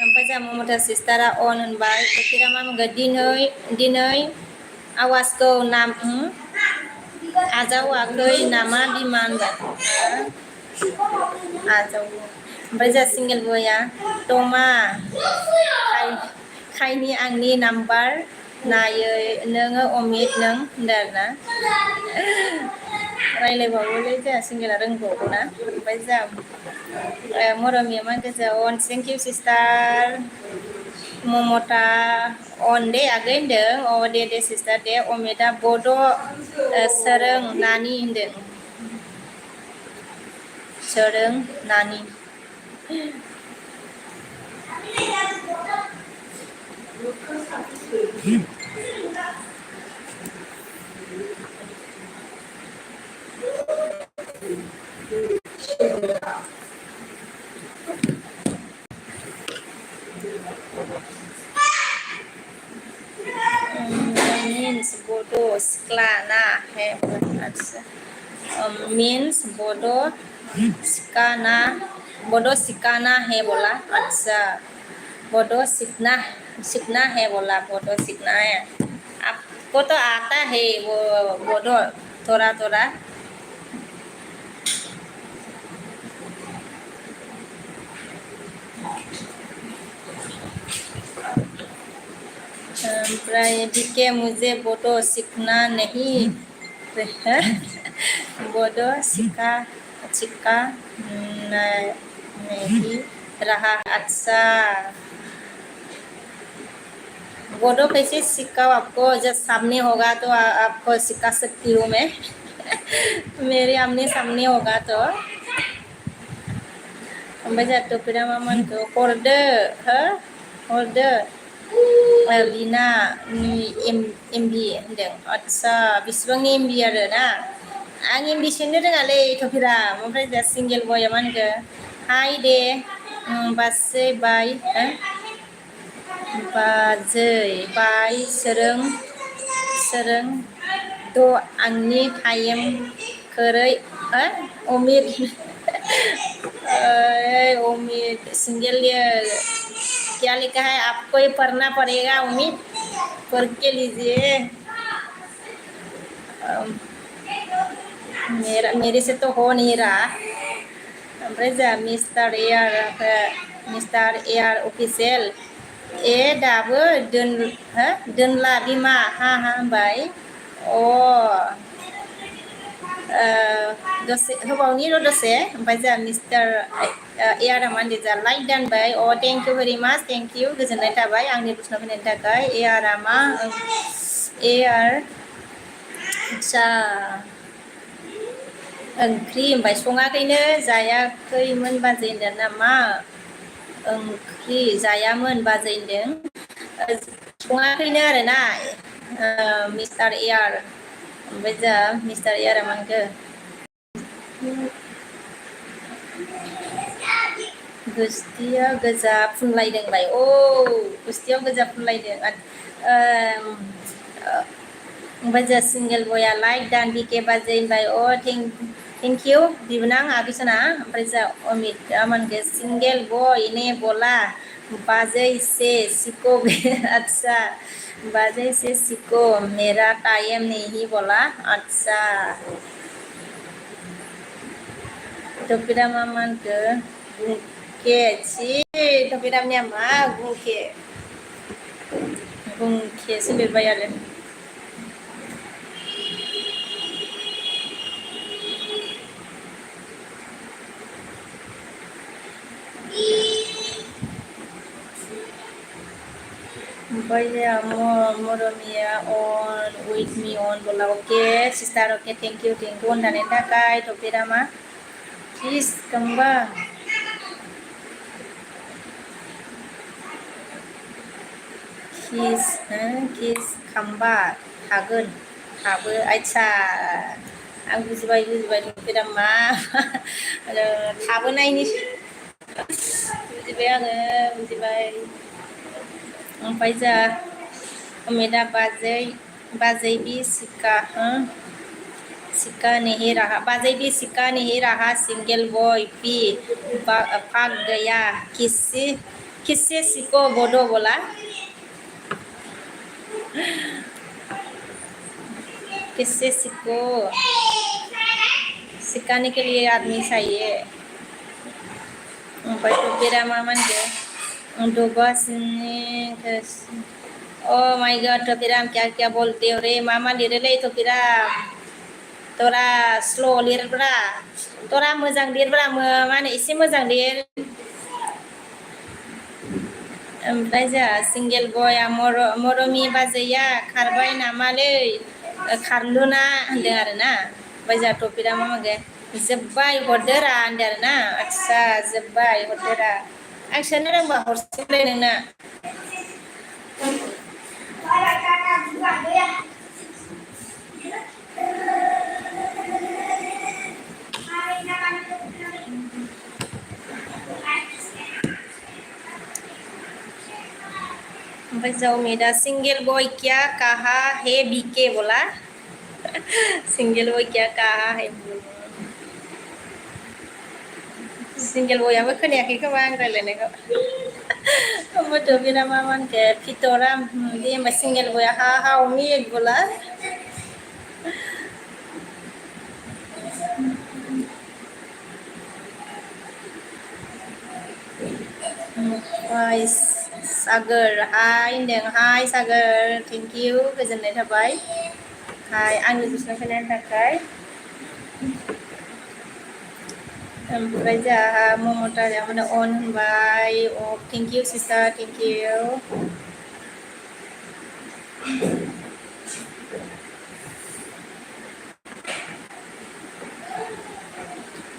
ओमफ्राय जोंहा ममता सिस्टारा अन होनबाय टकिरा मा बुंगोन दिनै आवाजखौ नाम आजावाखै नामा बिमा होनबाय आजाव ओमफ्राय जोंहा सिंगेल बया टमा खायनि आंनि नाम्बार नायै नोङो अमित नों होनदों आरोना रायलायबावोलै जोंहा सिंगेला रोंबावगौना ओमफ्राय जोंहा मरमिया मा गोजा अन थेंक इउ सिस्टार ममता अन दे आगै होनदों अ दे सिस्टार दे अमिता बड' सोरों नानि होनदों सोरों नानि means bodoh सिख्ला ना है अच्छा means bodoh सिकाना बोडो सिकाना है बोला अच्छा बोडो सीखना है बोला बोडो सीखना है आपको तो आता है वो बोडो थोड़ा थोड़ा के मुझे बोडो सीखना नहीं है बोडो सीखा नहीं रहा अच्छा बोडो कैसे सिखाओ आपको जब सामने होगा तो आपको सिखा सकती हूँ मैं मेरे आमने सामने होगा तो ओमफ्राय जोंहा टपिरा मामोनखौ हरदो हो हरदो बिना एमबि होनदों आदसा बिसिबांनि एमबि आरो ना आं एमबि सोनो रोङालै टपिरा ओमफ्राय जोंहा सिंगेल बयआ मा होनखो हाय दे बासै बाय बाय सोरों द' आंनि टाइम खोरै अमित उम्मीद सिंगल क्या लिखा है आपको ही पढ़ना पड़ेगा उम्मीद पढ़ के लीजिए मेरे से तो हो नहीं रहा ओमफ्राय जोंहा मिस्टार एयार अफिसियेल दाबो दोनला बिमा हा होनबाय दसे होबावनि र' दसे ओमफ्राय जोंहा मिस्टार एयारा मानदे जोंहा लाइक दानबाय थेंक इउ भेरि माच थेंक इउ गोजोननाय थाबाय आंनि कुइसनाव फैनायनि थाखाय एयारा मा एयार आदसा ओंख्रि ओमफ्राय सङाखैनो जायाखैमोन बाजै होनदों नामा ओंख्रि जायामोन बाजै होनदों सङाखैनो आरोना मिस्टार एयार ओमफ्राय जोंहा मिस्टार एयारा मा होनखो गुस्थिया गोजा फुनलायदोंलाय गुस्थियाव गोजा फुनलायदों ओमफ्राय जोंहा सिंगेल बया लाइक दान बिके बाजै होनबाय थेंक इउ बिबोनां आबिसना ओमफ्राय जोंहा अमित मानगो सिंगेल बय ने बोला बाजै से सिको अच्छा बाजै से सिको मेरा टाइम नहीं बोला अच्छा टपिरा मा मानखो गुंखे छी टपिरामनिया मा गुंखेसो लिरबाय आरो ओमफ्राय जोंहा मरमिया अन उइथ मी अन बोला अके सिस्टार अके थेंक इउ होननानै थाखाय टपिरा मा प्लिज कमबा किस खामबा हाबो आयसा आं बुजिबाय टपिरा मा थाबोनायनि बुजिबाय आङो बुजिबाय ओमफ्राय जोंहा अमिता बाजै भी सिक्का नहीं रहा बाजै भी सिक्का नहीं रहा सिंगल बॉय भी भाग गया किससे सीखो बोडो बोला किससे सीखो सिखाने के लिए आदमी चाहिए ओमफ्राय टपिरा मा मानगो ओ माय गॉड टपिरा क्या क्या बोलते हो रे मामा लिरोलै टपिरा तोरा स्ल' लिरब्रा तोरा मोजां लिरब्रा मा होनो एसे मोजां लिर ओमफ्राय जोंहा सिंगेल बया मरमि बाजैया खारबाय नामालै खारलुना होनदों आरोना ओमफ्राय जोंहा टपिकआ मा होनगोन जोब्बाय हरदोरा होनदों आरोना आदसा जोब्बाय हरदोरा आं सोनो रोंबा हरसिगोनलै नोंनो ओमफ्राय जाउमेदा सिंगेल बॉय क्या कहा है बीके बोला सिंगेल बॉय क्या कहा है सिंगेल बयाबो खोनायाखै खोमा आं रायलायनायखौ होमबाथ' बिरा मा मानखो फितरा दे होमबा सिंगेल बया हा हाउ मिट बोला ओमफ्राय सागोर हाय होनदों हाय सागोर थेंक इउ गोजोननाय थाबाय हाय आंनि बिसिनाव फैनायनि थाखाय ओमफ्राय जोंहा ममता माने अन होनबाय thank you sister thank you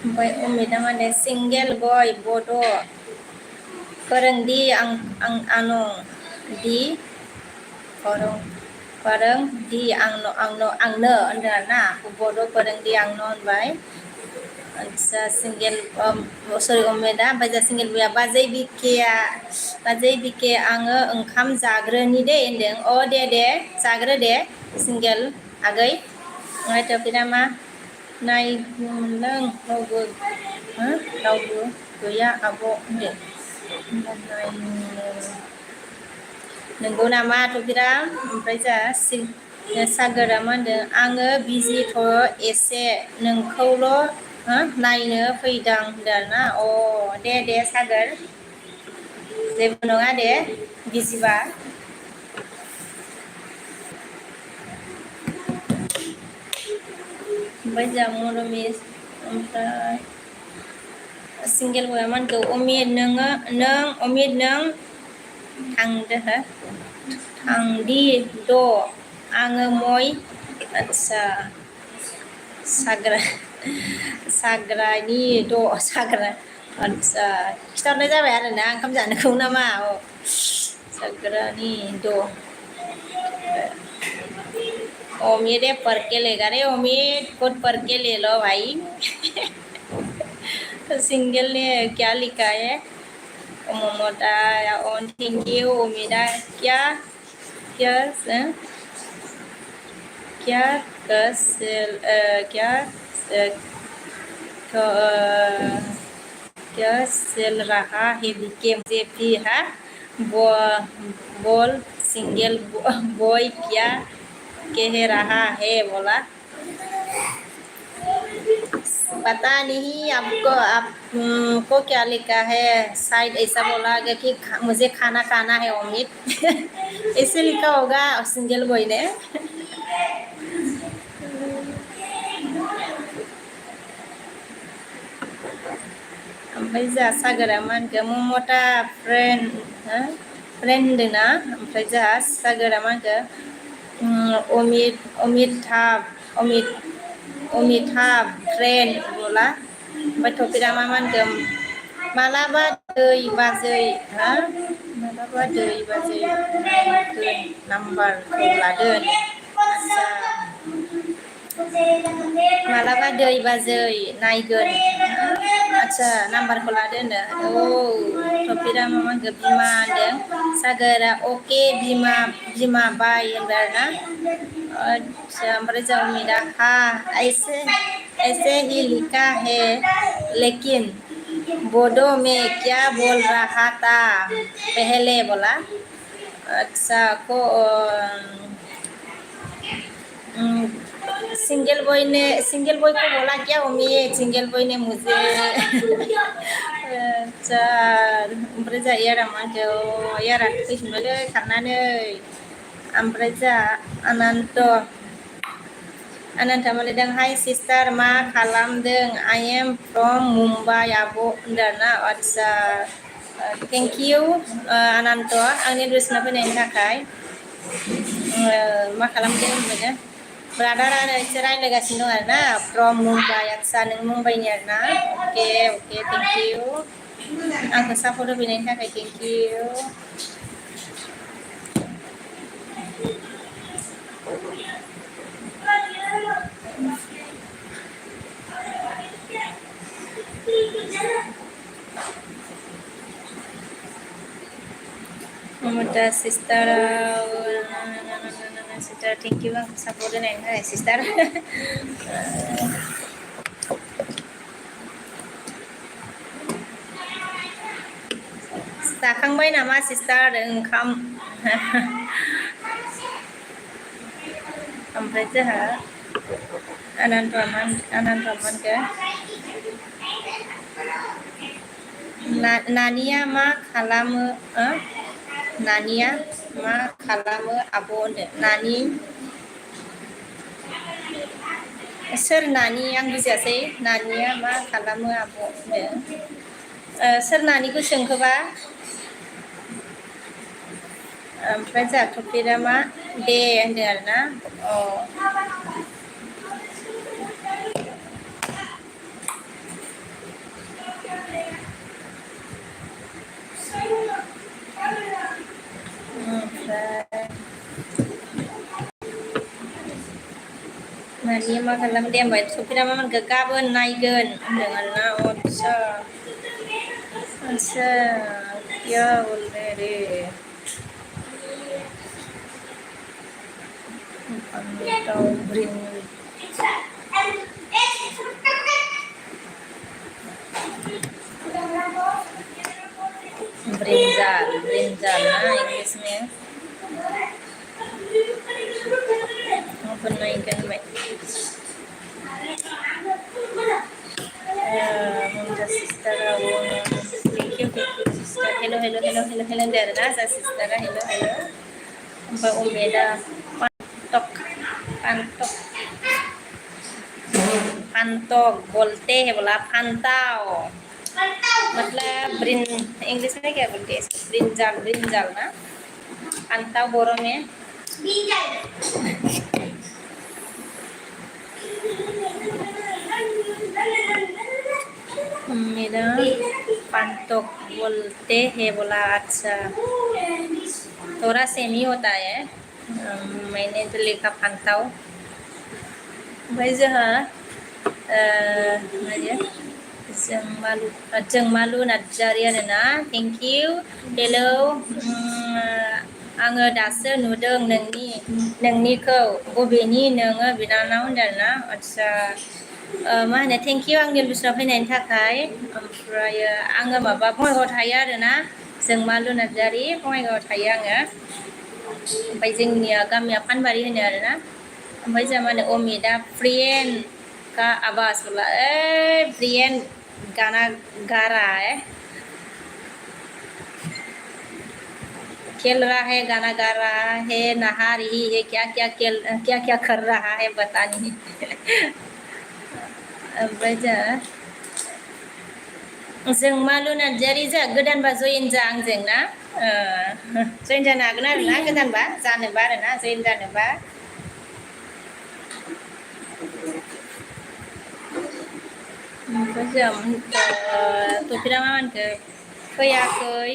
ओमफ्राय अमिता माने सिंगेल बय बड' फोरोंदि आंनो दि फोरोंदि आंनो होनदों आरोना बड' फोरोंदि आंनो होनबाय आदसा सिंगेल सरि अमेदा ओमफ्राय जा सिंगेल बया बाजै बिके आङो ओंखाम जाग्रोनि दे होनदों दे जाग्रो दे सिंगेल आगै ओमफ्राय टपिकआ मा नायनो रावबो गैया आब' होनदों नंगौ नामा टपिकआ ओमफ्राय जा सागोरा मा होनदों आङो बिजिथ' एसे नोंखौल' नायनो फैदों होनदों आरोना दे सागोर जेबो नङा दे बिजिबा ओमफ्राय जा मरमि ओमफ्राय सिंगेल बया मा होनखो अमित नों थांदि द' आङो मय आदसा साग्रानि द' साग्रा आदसा खिथाहरनाय जाबाय आरोना ओंखाम जानोखौ नामा साग्रानि द' अमित है पढ़ के लेगा रे अमित खुद पढ़ के ले लो भाई तो सिंगल ने क्या लिखा है ममता ऑन थैंक यू उम्मीदा क्या क्या क्या कसेल क्या क्या चल रहा है बीके मुझे भी है बोल सिंगल बॉय क्या कह रहा है बोला पता नहीं आपको क्या लिखा है शायद ऐसा बोला गया कि मुझे खाना खाना है अमित ऐसे लिखा होगा सिंगल बॉय ने ओमफ्राय जोंहा सागोरा मा होनखो ममता फ्रेन्ड होनदोंना ओमफ्राय जोंहा सागोरा मा होनखो अमिताभ फ्रेन्ड बोला ओमफ्राय टपिकआ मा होनखो मालाबा दै बाजै नायगोन नाम्बारखौ लादों आदसा मालाबा दै बाजै नायगोन आदसा नाम्बारखौ लादो होनदों टपिकआ मा होनखो बिमा होनदों सागोरा अके बिमा बाय होनबाय आरोना अच्छा ओमफ्राय जाउमिदा ऐसे ही लिखा है लेकिन बोडो में क्या बोल रहा था पहले बोला अच्छा को सिंगल बॉय को बोला क्या उम्मीद सिंगल बॉय ने मुझे अच्छा ओमफ्राय जा यारा मा होनखो यारा फैफिनबायलै खारनानै ओमफ्राय जा अनन्त Ananta Malidang, hi sister, ma kalamdeng. I am from Mumbai, Abu Darna. Thank you, Ananto. Angin Rusna fैनायनि थाखाय. मा खालामदों होनबायना? ब्रादारानो एसे रायज्लायगासिनो दं आरोना from Mumbai. आदसा नों मुम्बाइनि आरोना? अके thank you. आंखौ सापर्ट होफैनायनि थाखाय thank you. Mama sister, sister, thank you bang support hoनायनि थाखाय sister. जाखांबाय नामा sister ओंखाम? ओमफ्राय जोंहा अनन्तमोनखो नानिया मा खालामो? नानिया मा खालामो आब' होनदो? नानि सोर नानि आं बुजियासै नानिया मा खालामो आब' होनदो? सोर नानिखौ सोंखोबा? ओमफ्राय जोंहा टपिकआ मा? दे होनदों आरोना? ओमफ्राय नानिया मा खालामो दे होनबाय टपिकआ मा मोनखो? गाबोन नायगोन होनदों आरोना? अच्छा क्या बोल रहे रे? ब्रिंजाल ना इंग्लिश में नायगोन होनबाय मुंजा sister thank you sister hello दे आरोना जा सिस्टारा हेलो ओमफ्राय उमेदा पानटक बोलते हैं बोला फांताव मतलब इंग्लिश में क्या बोलते हैं? ब्रिंजाल ना फांताव बोरो में मेरा पानटक बोलते हैं बोला अच्छा थोड़ा सेम ही होता है मैंने तो लिखा फांताव ओमफ्राय जोंहा जोंमालु नार्जारि आरोना थेंक इउ हेलौ आङो दासो नुदों नोंनिखौ बबेनि नोङो बिनानाव होनदों आरोना आदसा मा होनो थेंक इउ आंनि बुस्थुआव फैनायनि थाखाय ओमफ्राय आङो माबा बङाइगावआव थायो आरोना जोंमालु नार्जारि बङाइगावआव थायो आङो ओमफ्राय जोंनिया गामिया फानबारि होनो आरोना ओमफ्राय जोंहा मा होनो अमिता फ्रेन्ड का आवाज बोला फ्रेन्ड गाना गा रहा है खेल रहा है गाना गा रहा है नहा रही है क्या कर रहा है बता नहीं ओमफ्राय जोंमालु नार्जारि जा गोदानबा जयेन जा आंजों ना जयेन जानो हागोन आरोना गोदानबा जानोबा आरोना जयेन जानोबा ओमफ्राय जोंहा टपिकआ मा होनखो फैयाखै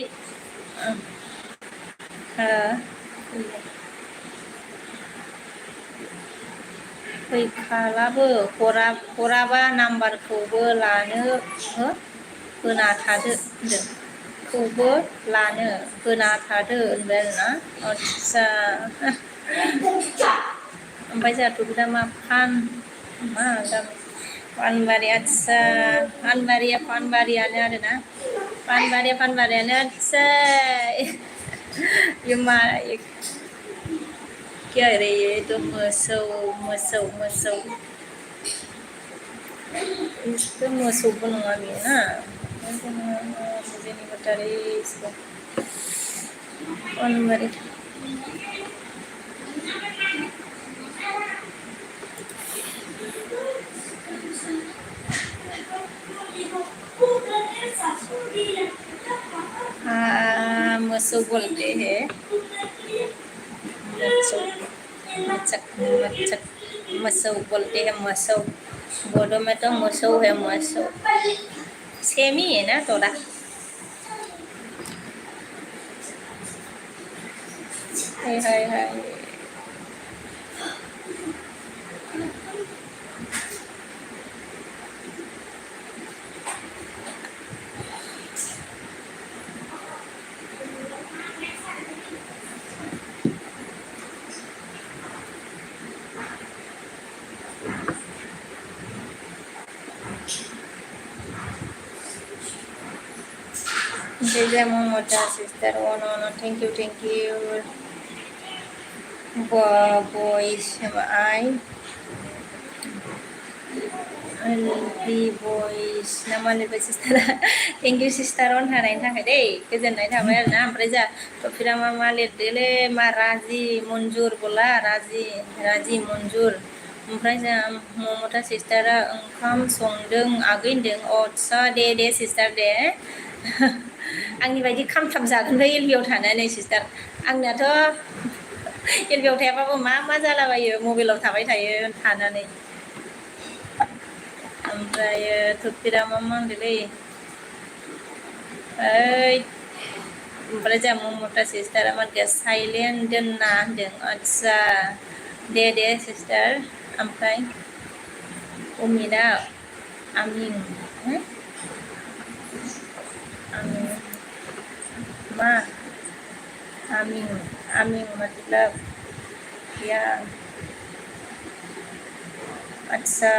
फैखालाबो हराबा नाम्बारखौबो लानो होना थादो होनदों खौबो लानो होना थादो होनबाय आरोना आदसा ओमफ्राय जोंहा टपिकआ मा मा गामि पानबारि आदसा पानबारियानो आरोना पानबारियानो आदसा क्या रे ये तो मोसौ इसको मोसौ नङा बेयो ना मुझे नहीं बता रही इसको पानबारि मसौ बोलते हैं मच्छौ मच्छक मच्छक मसौ बोलते हैं मसौ बोडो में तो मसौ है मसौ सेम ही है ना थोड़ा hi hi hi Jai Momota sister oh no thank you boys Albi boys nama lebih sister thank you sister on थानायनि थाखाय दै गोजोननाय थाबाय आरो ना ओमफ्राय जा टपिरा मा लिरदोलै मा राजि मन्जुर बोला राजि मन्जुर ओमफ्राय जा ममता सिस्टारा ओंखाम संदों आगै होनदों आदसा दे सिस्टार दे आंनि बायदि खामथाब जागोनलै एलबियाव थानानै सिस्टार आंनाथ' एलबियाव थायाबाबो मा जालाबायो मबाइलाव थाबाय थायो थानानै ओमफ्राय टपिरा मा होनदोंलै ओइ ओमफ्राय जा ममता सिस्टारा मा होनदों साइलेन्ट दोनना होनदों आदसा दे सिस्टार ओमफ्राय अमिना आमिं आमिं मा आमिं मतलब क्या अच्छा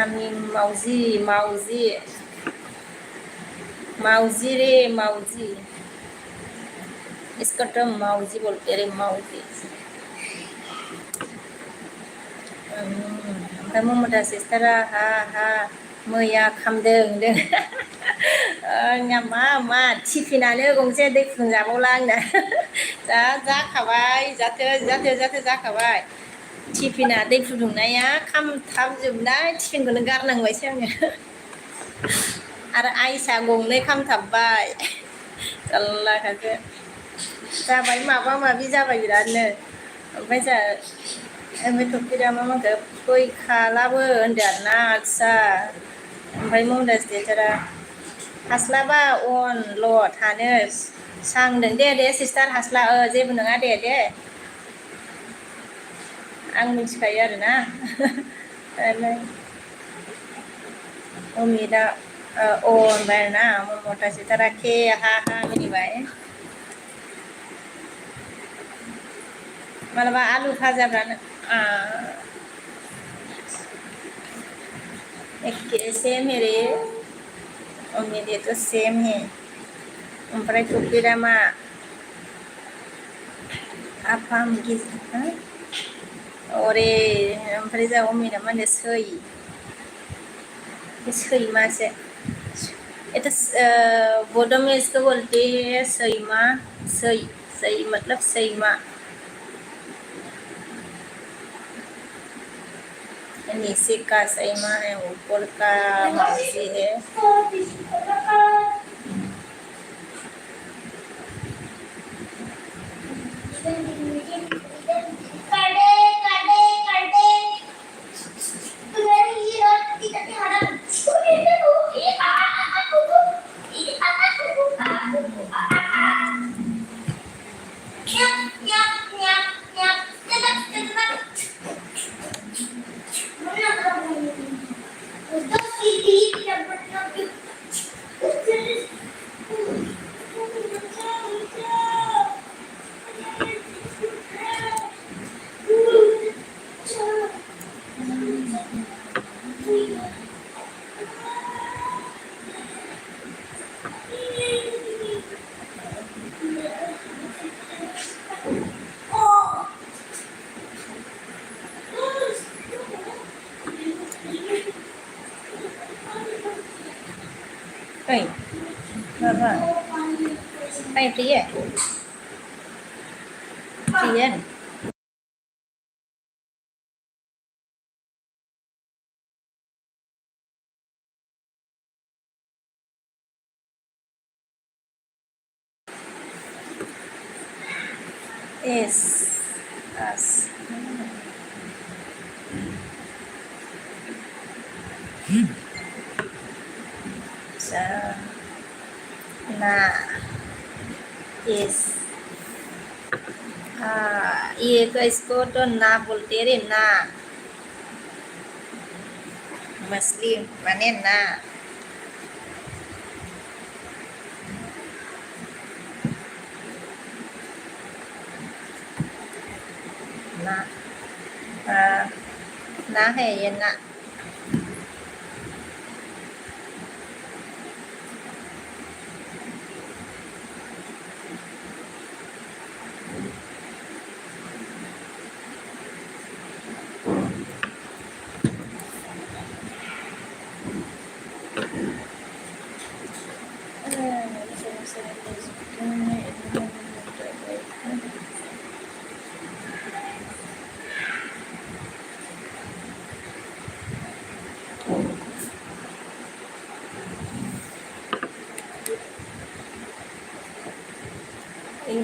आमिं माउजी रे माउजी इसको तो माउजी बोलते रे माउजी ओमफ्राय ममता सिस्टारा हा मैया खामदों होनदों आंना मा टिफिनानो गंसे दै फुदुंजाबावला आंना जाखाबाय जाथो जाखाबाय टिफिना दै फुदुंनाया खामथाबजोबनाय टिफिनखौनो गारनांबायसो आङो आरो आइसा गंनै खामथाबबाय जारलाखासो जाबाय माबा जाबाय बिरादनो ओमफ्राय टपिरा मा होनखो फैखालाबो होनदों आरोना आदसा ओमफ्राय ममता सिस्टारा हास्लाबा अनल' थानो सांदों दे सिस्टार जेबो नङा दे आं मिथिखायो आरोना अमिता होनबाय आरोना ममता सिस्टारा के हा मिनिबाय मालाबा आलु भाजाफ्रानो सेम है रे मेरे तो सेम है ओमफ्राय टपिरा मा आफाम अरे ओमफ्राय जा अमिना मा होनो सैमासो itu बोडो में इसको बोलते हैं सैमा सई मतलब सैमा नीचे का सैमा है ऊपर का मौसी है Hey, apa? Hey, Priya. S as sa na is ये तो इसको तो ना बोलते रे ना मछली माने ना ना ना है ये ना उन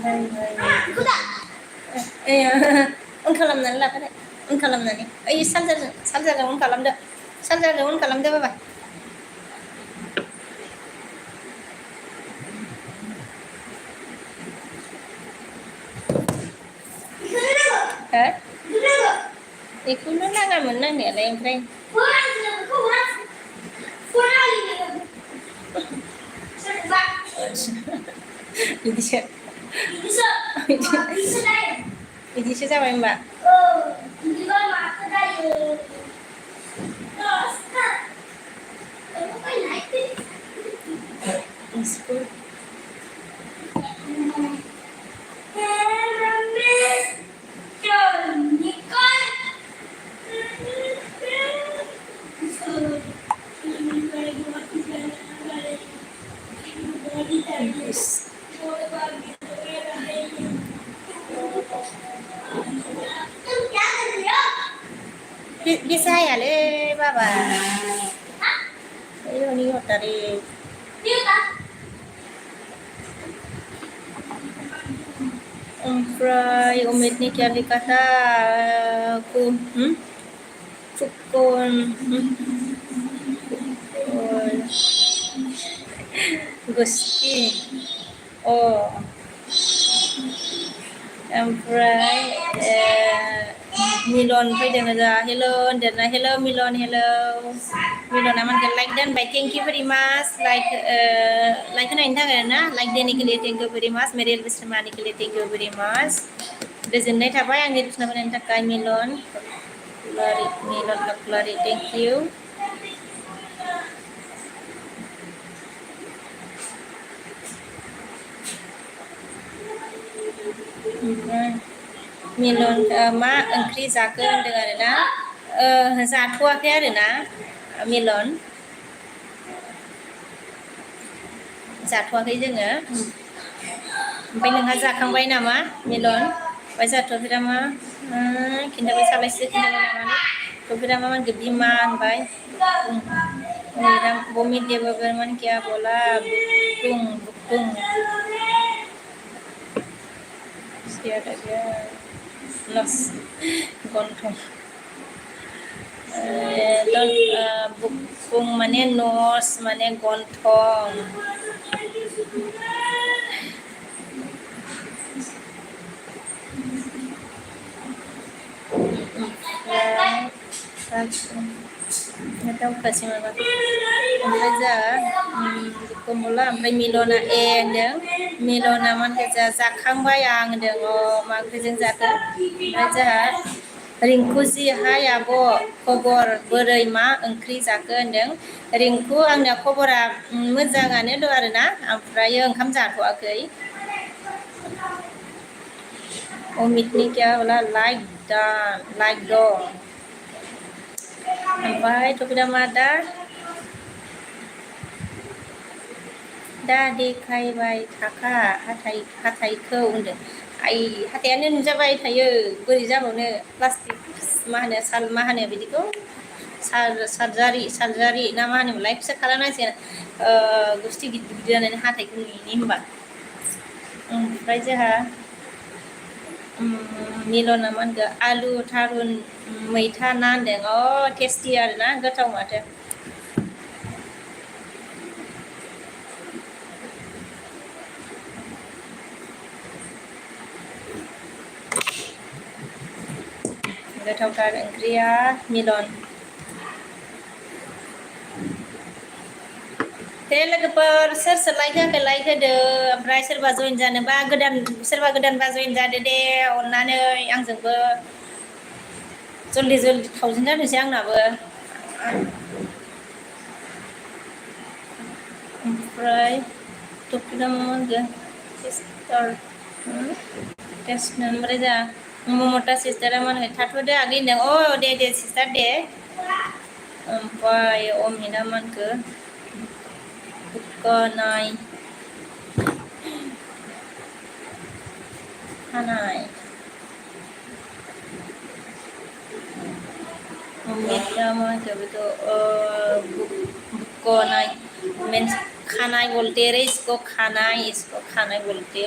खालामनानै लाखादो उन खालामनानै ओइ सानजाजों उन खालामदो सानजाजों उन खालामदो बाबा हो बेखौनो नाङामोन नांनायालाय ओमफ्राय बिदिसो बिदिसो जाबाय होनबा school bisa ya le baba ayo nih tadi ompray umit ni क्या लिखा था Fukun Gusti oh ompray Milon fैदों आजा hello dan hello Milon hello Milon aman ke like dan by thank you very much like होनायनि थाखाय ना like देने के लिए thank you very much मेरे बिस्मानी के लिए thank you very much गोजोननाय थाबाय आंनि बिस्मा होनायनि थाखाय Milon Lari thank you Milon मा ओंख्रि जाखो होनदों आरोना जाथ'वाखै आरोना Milon जाथ'वाखै जोङो ओमफ्राय नोंहा जाखांबाय नामा Milon ओमफ्राय जाथ'वाखै नामा खिन्थाबाय सालायसो खिन्थाबाय नामा थ'फिरा मा गद्दी मा होनबाय मेरा बमी देव बर्मन क्या बोला बुकुं siapa dia los gontong bukung माने nos माने gontong nggak tahu kasih apa oमफ्राय जा बुकुमला ओमफ्राय Milona होनदों Milona मानखौ जाखांबाय आं होनदों मा ओंख्रिजों जाखो ओमफ्राय जोंहा रिंकु जि हाय आब' खबर बोरै मा ओंख्रि जाखो होनदों रिंकु आंना खबरा मोजाङानो दं आरोना ओमफ्राय ओंखाम जाथ'वाखै अमितनि क्या बोला लाइक दं ओमफ्राय थ'फिरा मा दा देखायबाय थाखा हाथायखौ होनदों आइ हाथायानो नुजाबाय थायो बोरै जाबावनो प्लास्टिक मा होनो बिदिखौ सार्जारि ना मा होनोमोनलाय फिसा खालामनांसिगोन गुस्थि गिदिर गिदिर जानानै हाथायखौ नुयिनि होनबा ओमफ्राय जोंहा मिलना मा होनगो आलु थारुन मैथा ना होनदों टेस्टि आरोना गोथाव माथो गोथावथार ओंख्रिया मिलन दे लोगोफोर सोर सोर लाइक होआखै लाइक होदो ओमफ्राय सोरबा जइन जानोबा सोरबा गोदानबा जइन जादो दे अननानै आंजोंबो जल्दि जल्दि 1000 जानोसै आंनाबो ओमफ्राय टपिकआ मा होनगोन सिस्टार टेस्ट ओमफ्राय जा ममता सिस्टारा मा होनगोन थाथ'दो आगै होनदों दे सिस्टार दे ओमफ्राय अमिना मा होनखो Kanai Kanai Umidnya mah betul bukonai means kanai bolte re इसको kanai bolte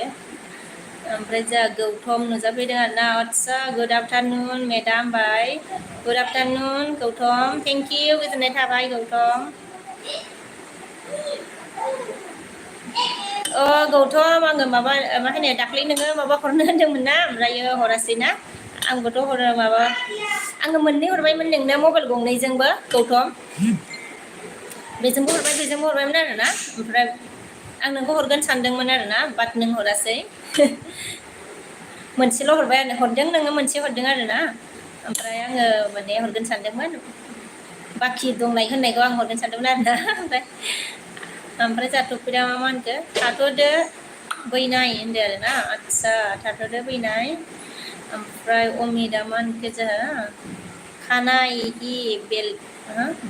ओमफ्राय जा गौतम नुजाफैदों आरोना आदसा good afternoon madam bye good afternoon Gautam thank you गोजोननाय थाबाय गौतम गौतम आङो माबा मा होनो दाख्लै नोङो माबा हरनो होनदोंमोन ना ओमफ्रायो हरासै ना आंबोथ' हरो माबा आङो मोननै हरबायमोन नोंनो मबाइल गंनैजोंबो गौतम बेजोंबो हरबायमोन आरोना ओमफ्राय आं नोंखौ हरगोन सानदोंमोन आरोना बाट नों हरासै मोनसेल' हरबाय आरो हरदों नोङो मोनसे हरदों आरोना ओमफ्राय आङो माने हरगोन सानदोंमोन बाखि दंनाय होननायखौ आं हरगोन सानदोंमोन आरोना ओमफ्राय जाथ'फैदा मा होनखो थाथ'दो बैनाय होनदो आरोना आदसा थाथ'दो बैनाय ओमफ्राय अमिदा मा होनखो जोहा खानाय हि बेल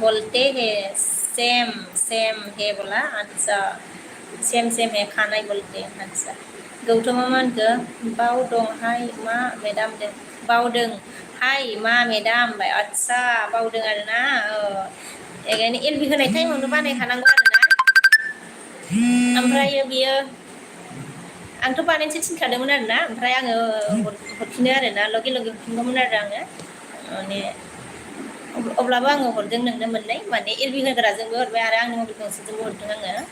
बोलते है सेम है बोला अच्छा सेम है खानाय बोलते अच्छा गौतमा मा होनखो बावदों हाय मा मेदाम दे बावदों हाय मा मेदाम होनबाय आदसा बावदों आरोना एखायनो एलबि होनाय टाइमावनो बानायखानांगौ आरोना ओमफ्राय बियो आंथ' बानायनोसो थिनखादोंमोन आरोना ओमफ्राय आङो हरफिनो आरोना लगे हरफिनगौमोन आरो आङो माने अब्लाबो आङो हरदों नोंनो मोननै माने एलबि होग्राजोंबो हरबाय आरो आंनि मबाइल गंसेजोंबो हरदों आङो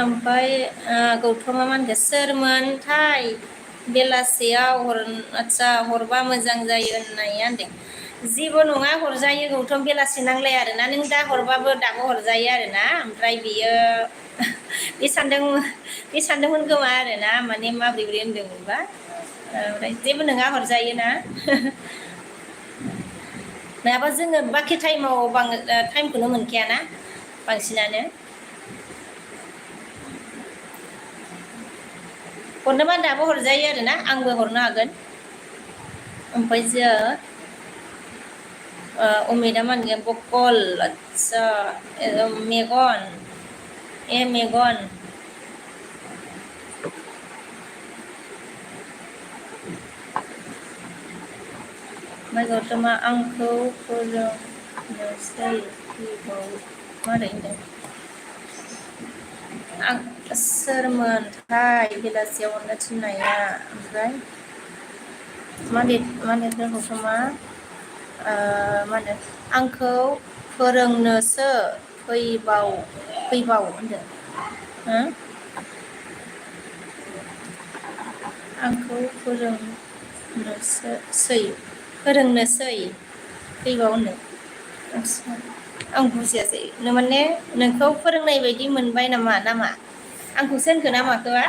ओमफ्राय गौतमा मा होनखो सोरमोनथाय बेलासियाव आदसा हरबा मोजां जायो होननाया होनदों जेबो नङा हरजायो गौतम बेलासि नांलाया आरोना नों दा हरबाबो दाबो हरजायो आरोना ओमफ्राय बियो बे सानदोंमोन खोमा आरोना माने माब्रै होनदोंमोनबा ओमफ्राय जेबो नङा हरजायो ना नङाबा जोङो बाखि टाइमाव टाइमखौनो मोनखायाना बांसिनानो हरनोबा दाबो हरजायो आरोना आंबो हरनो हागोन ओमफ्राय जो अमिदा मा होनगोन बकल आदसा मेगन मेगन ओमफ्राय गौतमा आंखौ फोरोंनोसै मारै होनदों आं सोरमोनथाय बेलासियाव हरनो थिननाया ओमफ्राय मा लिरखो गौतमा मा होनो आंखौ फोरोंनोसो फैबाव होनदों आंखौ फोरोंनोसै फैबाव होनदों आं बुजियासै माने नोंखौ फोरोंनाय बायदि मोनबाय नामा आंखौसो होनखो ना माखोबा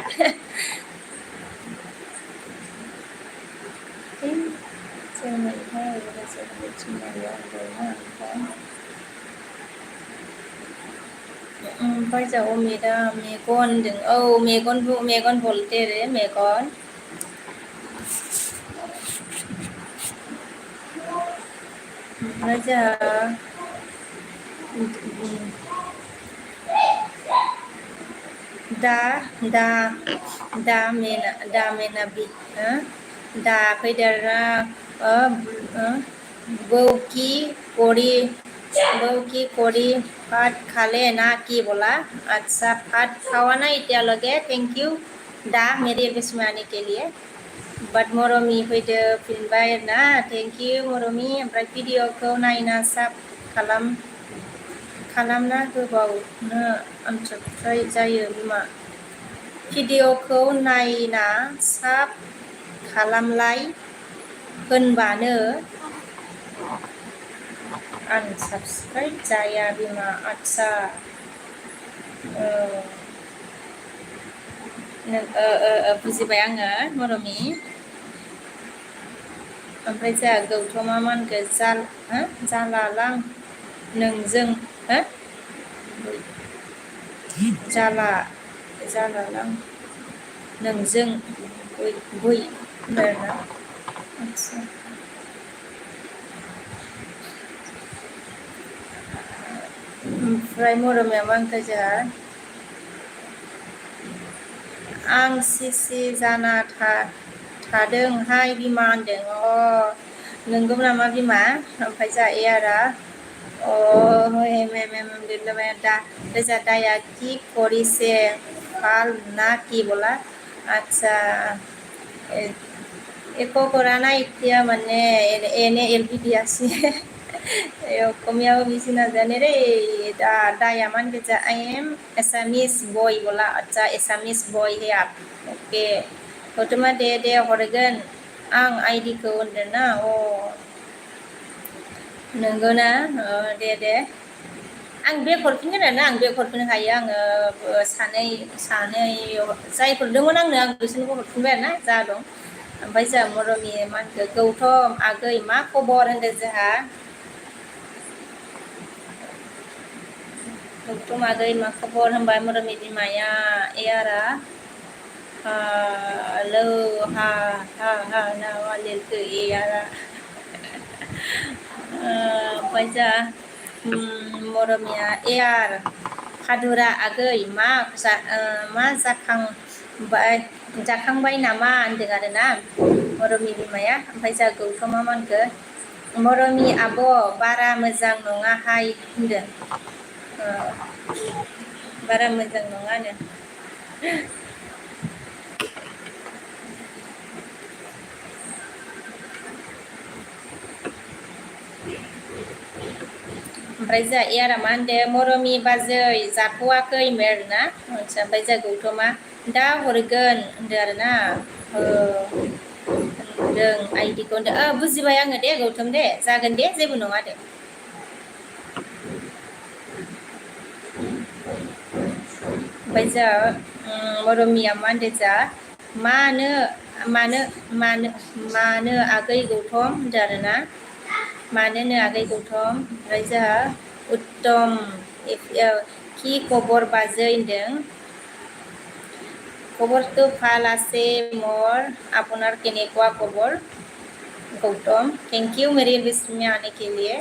ओमफ्राय जा अमिता मेगन होनदों औ मेगन भलटेरे मेगन ओमफ्राय जोंहा दा मेना बि दा फैदेरा बौकी करी भात खाले ना की बोला अच्छा भात खावा ना इत्यालगे थैंक यू दा मेरे इसमें आने के लिए बाट मरमी फैदो फिनबाय ना थैंक यू मरमी ओमफ्राय भिडिअखौ नायना साब खालामना होबावनो आनसाबस्क्राइब जायो बिमा भिडिअखौ नायना साब खालामलाय होनबानो आनसाबस्क्राइब जाया बिमा आच्छा बुजिबाय आङो मरमी ओमफ्राय जोंहा गौथमा मानखो जालालां नोंजों जालालां नोंजों गय आरोना आच्छा ओमफ्राय मरमिया मानखो जोंहा आं सिसि जाना थादों हाय बिमा होनदों नोंगौ नामा बिमा ओमफ्राय जा एयारा दा दाया कि करिसे फाल ना की बोला अच्छा एको करा ना इत्या মানে এনে এলপি দিয়াছি অসমীয়াও বেশি নাজানে রে দায়া মান গেছা আই এম এসামিস বয় বলা আচ্ছা এসামিस बय हेया अके गौतमा दे हरगोन आं आइडिखौ होनदों ना नंगौ ना दे आं बेक हरफिनगोन आरोना आं बेक हरफिननो हायो आङो सानै जायफोर दंमोन आंनो आं बिसोरनोबो हरफिनबाय आरोना जा दं ओमफ्राय जोंहा मरमि मा होनखो गौतम आगै मा खबर होनदों जोंहा गौतम आगै मा खबर होनबाय मरमि बिमाया एयारा हेलौ हा ना मा लिरखो एयारा ओमफ्राय जा मरमिया एयार हादुरा आगै मा जाखांबाय नामा होनदों आरोना मरमि बिमाया ओमफ्राय जा गौतमा मानखो मरमि आब' बारा मोजां नङाहाय होनदों बारा मोजां नङानो ओमफ्राय जा एयारा मा होनदों मरमि बाजै जाथ'वाखै आरोना ओमफ्राय जा गौतमा दा हरगोन होनदों आरोना होनदों आइडिखौ होनदों बुजिबाय आङो दे गौतम दे जागोन दे जेबो नङा दे ओमफ्राय जा मरमिया मा होनदों जा मानो आगै गौतम होनदों आरोना मानोनो आगै गौतम ओमफ्राय जोंहा उत्तम कि खबर बाजै होनदों खबरটো ভাল আছে मोर আপনার কেনেকুৱা खबर गौतम थैंक यू मेरे विश में आने के लिए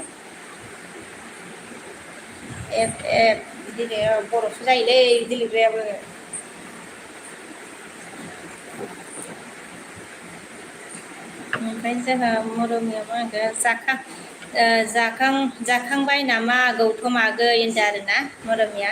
बिदिनो बर'सो जायोलै बिदि लिरग्रायाबो ओमफ्राय जोंहा मरमिया मा होनगोन जाखांबाय नामा गौतम आगै होनदों आरोना मरमिया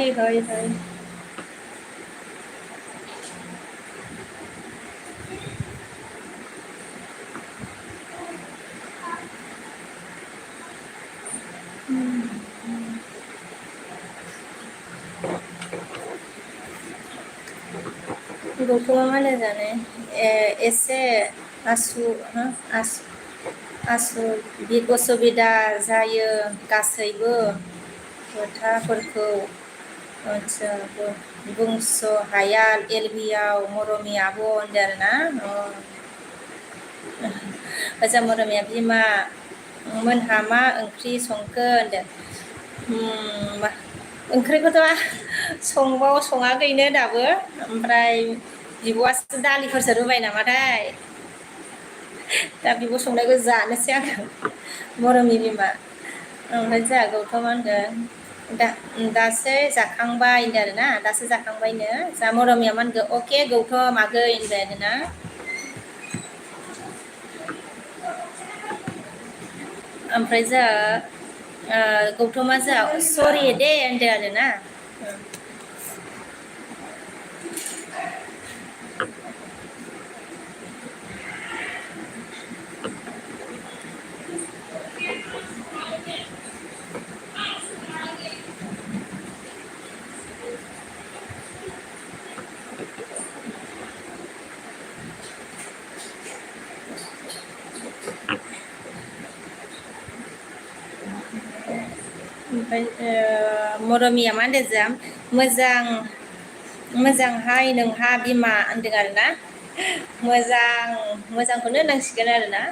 হয় गौतमा मा होनो जानो एसे आसु आसु असुबिदा जायो गासैबो खोथाफोरखौ आदसा बुंस' हाया एलबियाव मरमि आब' होनदों आरोना ओजा मरमिया बिमा मोनहा मा ओंख्रि संखो होनदों ओंख्रिखौथ' सङाखैनो दाबो ओमफ्राय बिब'आसो दालिफोरसो रुबाय नामाथाय दा बिब' संनायखौ जानोसै आङो मरमि बिमा ओमफ्राय जोंहा गौथम होनदों दासो जाखांबाय होनदों आरोना दासो जाखांबायनो जा मरमिया मा होनगोन अके गौथम आगै होनबाय आरोना ओमफ्राय जोंहा गौतमा जोंहा सरि दे होनदों आरोना ओमफ्राय मरमिया मा होनदों जों मोजांहाय नोंहा बिमा होनदों आरोना मोजांखौनो होनांसिगोन आरोना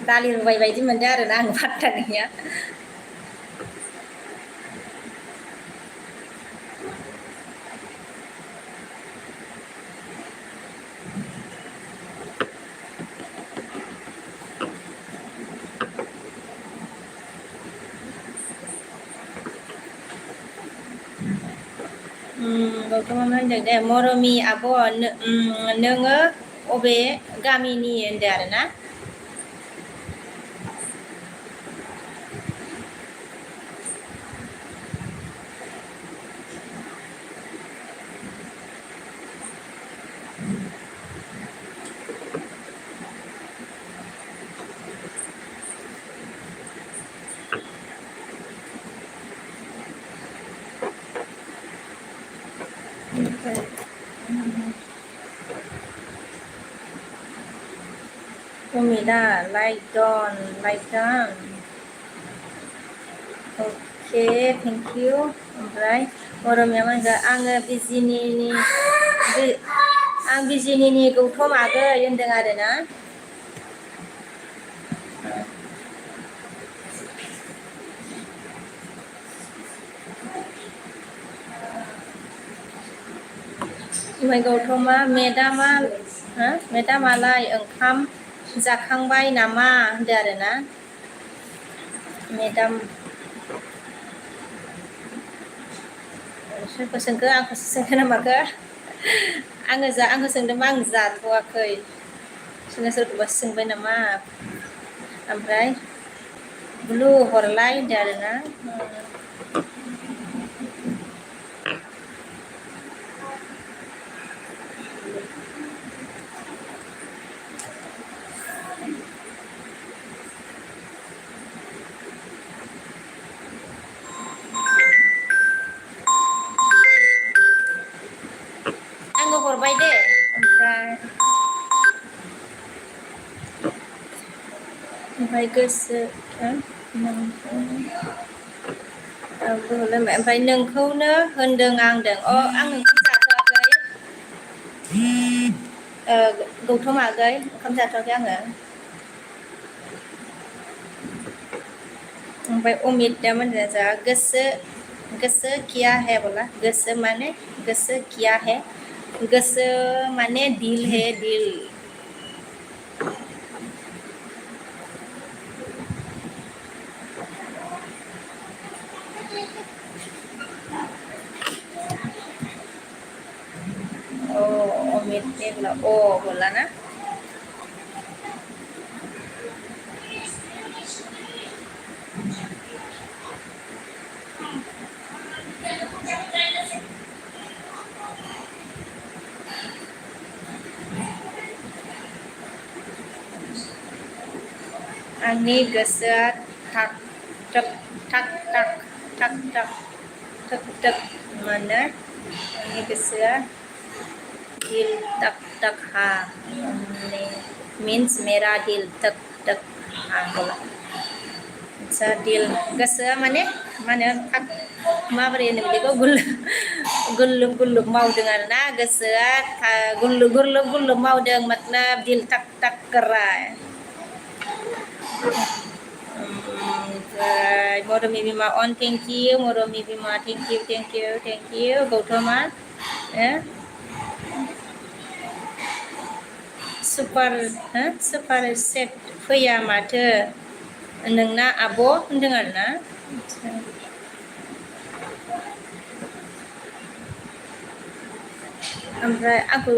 दालि रुबाय बायदि मोनदों आरोना आं फात्ता गैया गौतमा मा होनदों दे मरमि आब' नोङो अबे गामिनि होनदों आरोना Umida like down okay thank you ओमफ्राय मरमिया मा होनगोन आं बिजिनिनि गौतम आगै होनदों आरोना ओमफ्राय गौतमा मेदामालाय ओंखाम जाखांबाय नामा होनदों आरोना मेदाम सोरखौ सोंखो आंखौसो सोंखो ना माखो आंखौ सोंदोंबा आं जाथ'वाखै सोरखौबा सोंबाय नामा ओमफ्राय ब्लु हरलाय होनदों आरोना आङो हरबाय दे ओमफ्राय गोसो ओमफ्राय नोंखौनो होनदों आंदों आं ओंखाम जाथ'वाखै गौतम आगै ओंखाम जाथ'वाखै आङो ओमफ्राय अमितआ मोनदों जा गोसो किया है बोला गोसो माने गोसो किया है गोसो माने दिल है दिल अमित ने बोला बोला ना आंनि गोसोआ थाक थाक थाक थाक थाक थाक tak tak mana ini gosoa dil tak tak ha ini means मेरा दिल tak tak ha bola dil gosoa mana tak माबोरै होनो बेखौ गुल्लुब गुल्लुब मावदों आरोना गोसोआ गुल्लुब गुल्लुब गुल्लुब मावदों मतलब दिल टक टक कर रहा है ओमफ्राय मरमि बिमा अन थेंक इउ मरमि बिमा thank you thank you thank you गौतमा सुपार सुपार सेट फैया माथो नोंना आब' होनदों आरोना ओमफ्राय आंखौ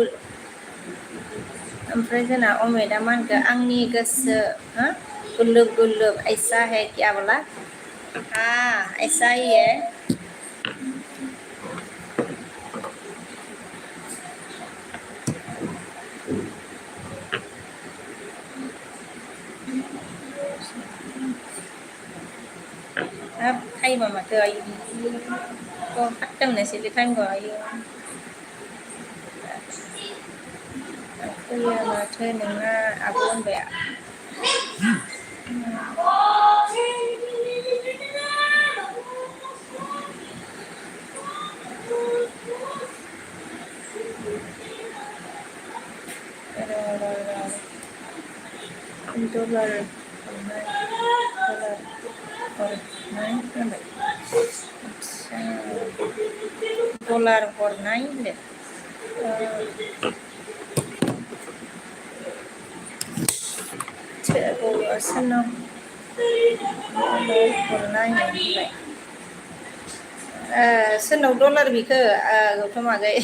ओमफ्राय जोंना अमेदा मा होनखो आंनि गोसो गुल्लुब गुल्लुब ऐसा है क्या बोला हाँ ऐसा ही है अब टाइमा माथो आयु तो खादोंनोसैलै टाइमखौ आयु फैया माथो नोंना आब' होनबाय डलार हरनाय होनबाय डलार हरनाय होनदो सोरनाव हरनाय होनबाय सोरनाव डलार बिखो गौतम आगै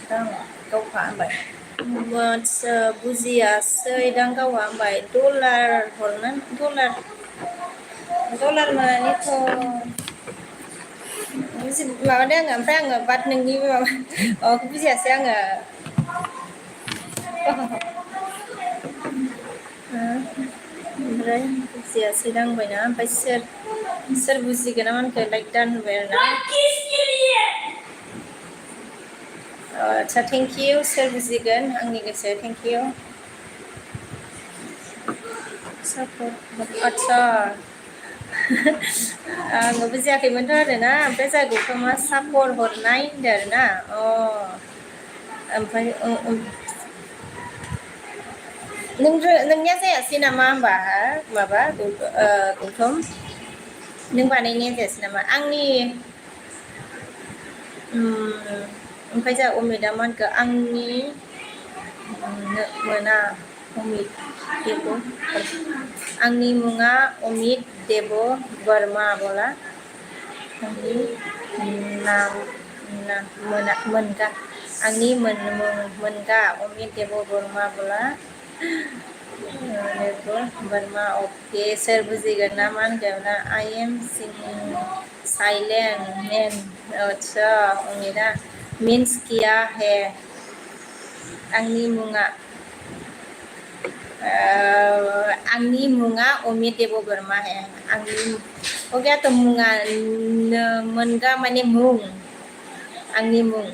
दां गावहा होनबाय बुजियासै दां गावहा होनबाय डलार हरनानै डलार मानेथ' माबादों आङो ओमफ्राय आङो बाट नोंनि माबाखौ बुजियासै आङो ओमफ्राय बुजियासै दांबायना ओमफ्राय सोर बुजिगोन ना मानखो लाइक दान होबाय आरोना आच्छा थेंक इउ सोर बुजिगोन आंनि गोसो थेंक इउ आच्छा आङो बुजियाखैमोनथ' आरोना ओमफ्राय जाय गौतमा सापर हरनाय होनदों आरोना ओमफ्राय नोंनिया जायासै नामा होमबा माबा गौतम नों बानायनाया जायासै नामा आंनि ओमफ्राय जा अमिता मा होनखो आंनि मोना अमित देब आंनि मुङा अमित देब वर्मा बोला आंनि नाम मोनगा आंनि मोनगा अमित देब वर्मा बोला देब वर्मा अके सोर बुजिगोन ना मा होनगोन ना आई एम साइलेंट मैन अच्छा अमिता मीन्स किया है आंनि मुङा अमित देब वर्मा है आंनि हो गया तो मुङा मोनगा माने मुं आंनि मुं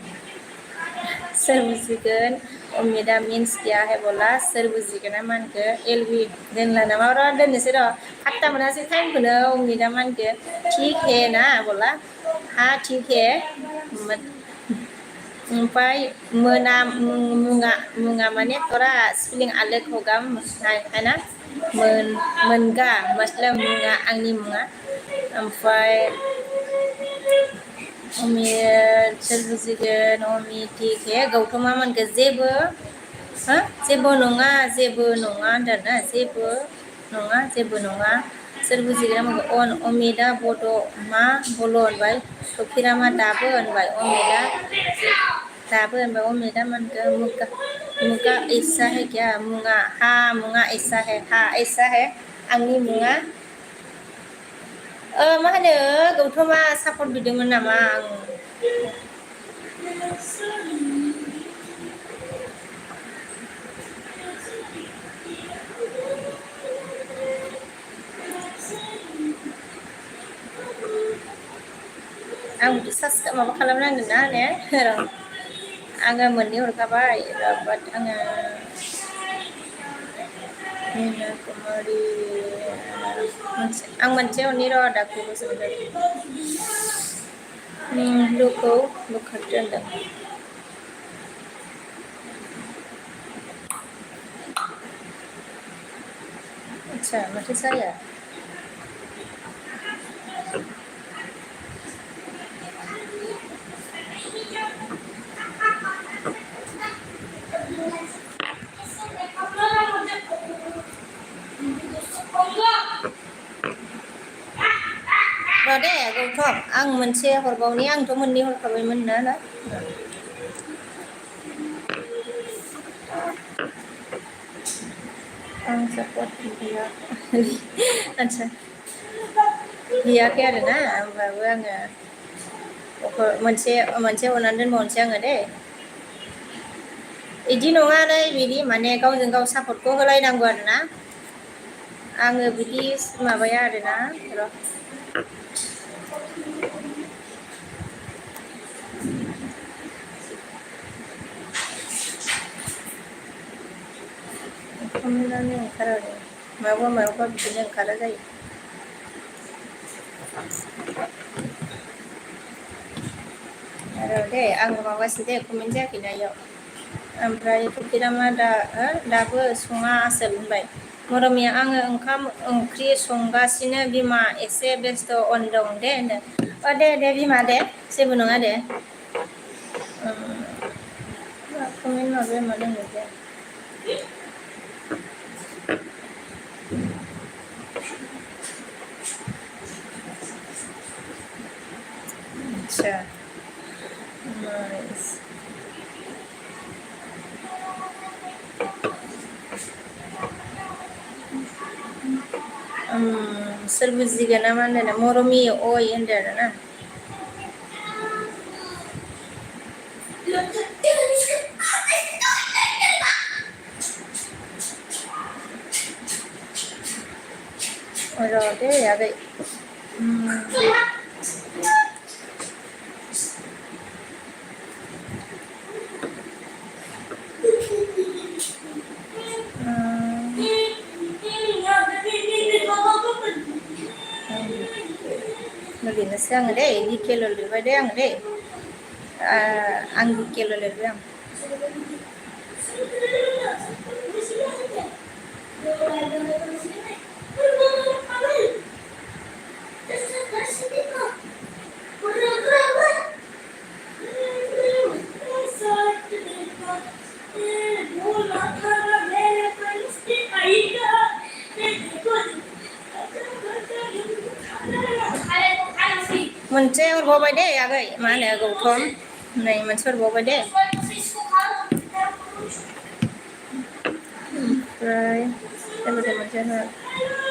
सोर बुजिगोन अमिता मीन्स किया है बोला सोर बुजिगोन ना मानखो एलबि दोनला नामा र' दोननोसै र' फात्ता मोनासै टाइमखौनो अमिता मानखो ठीक है ना बोला हाँ ठीक है ओमफ्राय मुङा माने थोड़ा स्पेलिंग अलग होगा है ना मोनगा मतलब मुङा आंनि मुङा ओमफ्राय सोर बुजिगोन ठीक है गौतमा मोनखो जेबो नङा होनदों ना जेबो नङा सोर बुजिग्रा मोनखो अन अमिता बड' मा बल' होनबाय थफिरामा दाबो होनबाय अमिता दाबो होनबाय अमिता मोनखो मुगा ऐसा है क्या मुङा हा मुङा ऐसा है आंनि मुङा मा होनो गौथमा सापर्ट बिदोंमोन नामा आं आंबोथ' माबा खालामनांगोन ना ने आङो मोननै हरखाबाय बाट आङो मीना कुमारी आं मोनसे हरनि र' दाखौ लुखौ लुखारदो होनदों आच्छा माथो जाया र' दे गौथम आं मोनसे हरबावनि आंथ' मोननै हरखाबायमोन ना आं सापर्ट गैया आच्छा गैयाखै आरोना होमबाबो आङो मोनसे हरनानै दोनबावनोसै आङो दे बिदि नङा नै बिदि माने गावजों गाव सापर्टखौ होलायनांगौ आरोना आङो बिदि माबाया आरोना र' कमेन्टआनो ओंखारा दे मायावबा बिदिनो ओंखारा जायो र' दे आं माबागासिनो दे कमेन्ट जायाखैना इयाव ओमफ्राय थफिरामा दाबो सङा आसोल होनबाय मरमिया आङो ओंखाम ओंख्रि संगासिनो बिमा एसे बेस्थ' अन दं दे होनदों दे बिमा दे जेबो नङा दे कमेन्ट माबाया मा दङ दे आच्छा नाइस सोर बुजिगोन ना मा होनदों मरमि अय होनदों आरोना र' दे आगै लिरनोसै आङो दे डिकेल लिरबाय दे आङो दे आं डिकेल लिरबाय आं मोनसे हरबावबाय दे आगै मा होनो गौथम नै मोनसे हरबावबाय दे ओमफ्राय मोनसे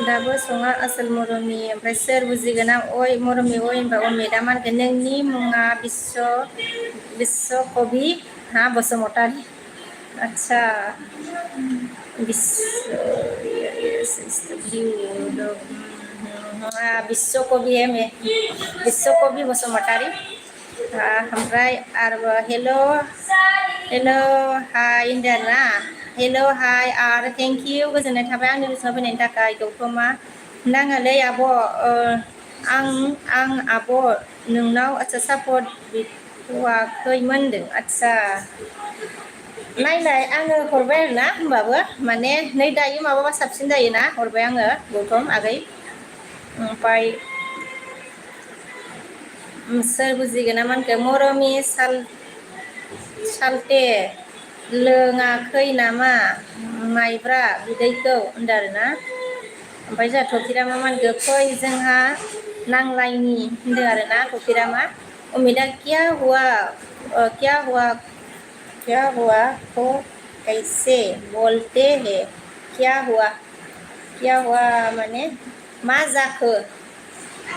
दाबो सङा आसोल मरमि ओमफ्राय सोर बुजिगोन आं अय मरमि अय होनबा अमिता मा होनगोन नोंनि मुङा बिस्व कबि हा बसुमतारी आच्छा विश्व कवि है मैं विश्व कवि बसुमतारी ओमफ्राय आरोबाव हेल' हाय होनदों आरोना हेल' हाय आरो थेंक इउ गोजोननाय थाबाय आंनि गोसोआव फैनायनि थाखाय गौथमा नाङालै आब' आं आब' नोंनाव आच्छा सापर्ट बिथ'वाखैमोन होनदों आच्छा नायलाय आङो हरबाय आरोना होमबाबो माने नै दायो माबाबा साबसिन जायोना हरबाय आङो गौथम आगै ओमफ्राय सोर बुजिगोन ना मा होनखो मरमि सालथे लोङाखै नामा माइब्रा बिदैखौ होनदों आरोना ओमफ्राय जोंहा थफिरामा मा होनखो फै जोंहा नांलायनि होनदों आरोना थफिरामा अमिता क्या हुआ तो कैसे बोलते हैं क्या हुआ माने मा जाखो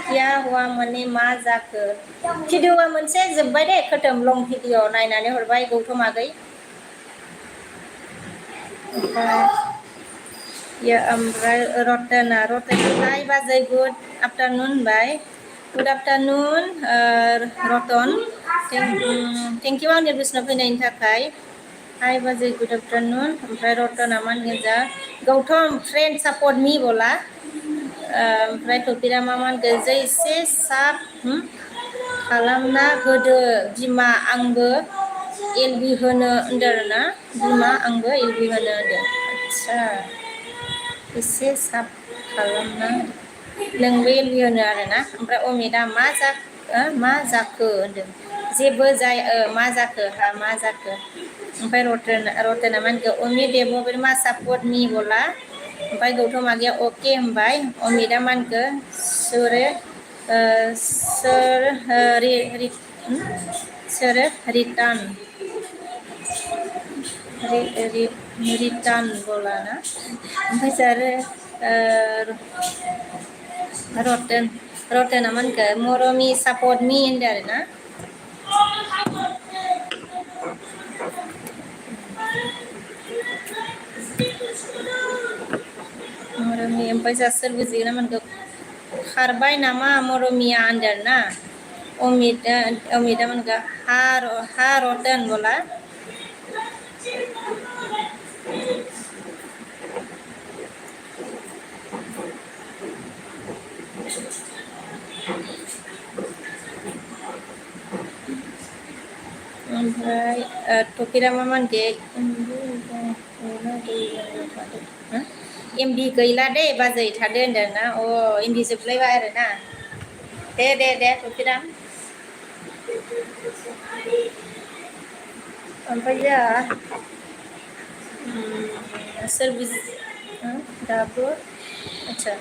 क्या हुआ माने मा जाखो भिडिअआ मोनसे जोब्बाय दे खोथोम लं भिडिअ नायनानै हरबाय गौतम आगै ओमफ्राय रतना हाय बाजै गुड आफ्टारनुन होनबाय good afternoon Ratan thank you आंनि बिसनाव फैनायनि थाखाय हाय बाजै गुड आफ्टारनुन ओमफ्राय रतना मा होनगोन जा गौतम फ्रेन्ड सापर्ट मी बोला ओमफ्राय थफिरा मा होनगोन जै एसे साब खालामना होदो बिमा आंबो एलबि होनो होनदों आरोना बिमा आंबो एलबि होनो होनदों आदसा एसे साब खालामना नोंबो एलबि होनो आरोना ओमफ्राय अमिता मा जाखो होनदों जेबो जाया मा जाखो मा जाखो ओमफ्राय रतना मा होनखो अमित देबो मा सापर्ट मी बोला ओमफ्राय गौतम आगैया अके होनबाय अमिता मा होनखो सोर रिटार्न बोला ना ओमफ्राय रतना मा होनखो मरमि सापर्ट मी होनदों आरोना मरमि ओमफ्राय जा सोर बुजिगोन ना मोनखो खारबाय नामा मरमिया होनदों आरोना अमिता मोनखो हा रतन बोला ओमफ्राय थफिरा मा होनखो एमबि गैला दे बाजै थादो होनदों ना अ एमबि जोबलायबाय आरोना दे थफिरा ओमफ्राय जोंहा सोर बुजि दाबो आदसा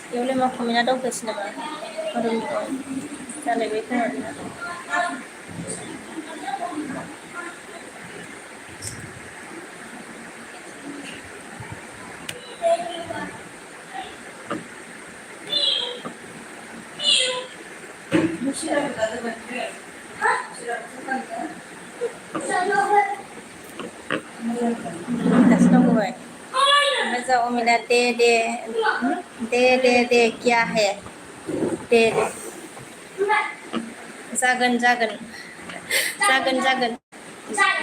बेयावलाय मा कमेन्टआ दावखोसै नामा जालायबाय खोमा बेना दासो दावखोबाय ओमफ्राय जा अमिना दे क्या है दे जागोन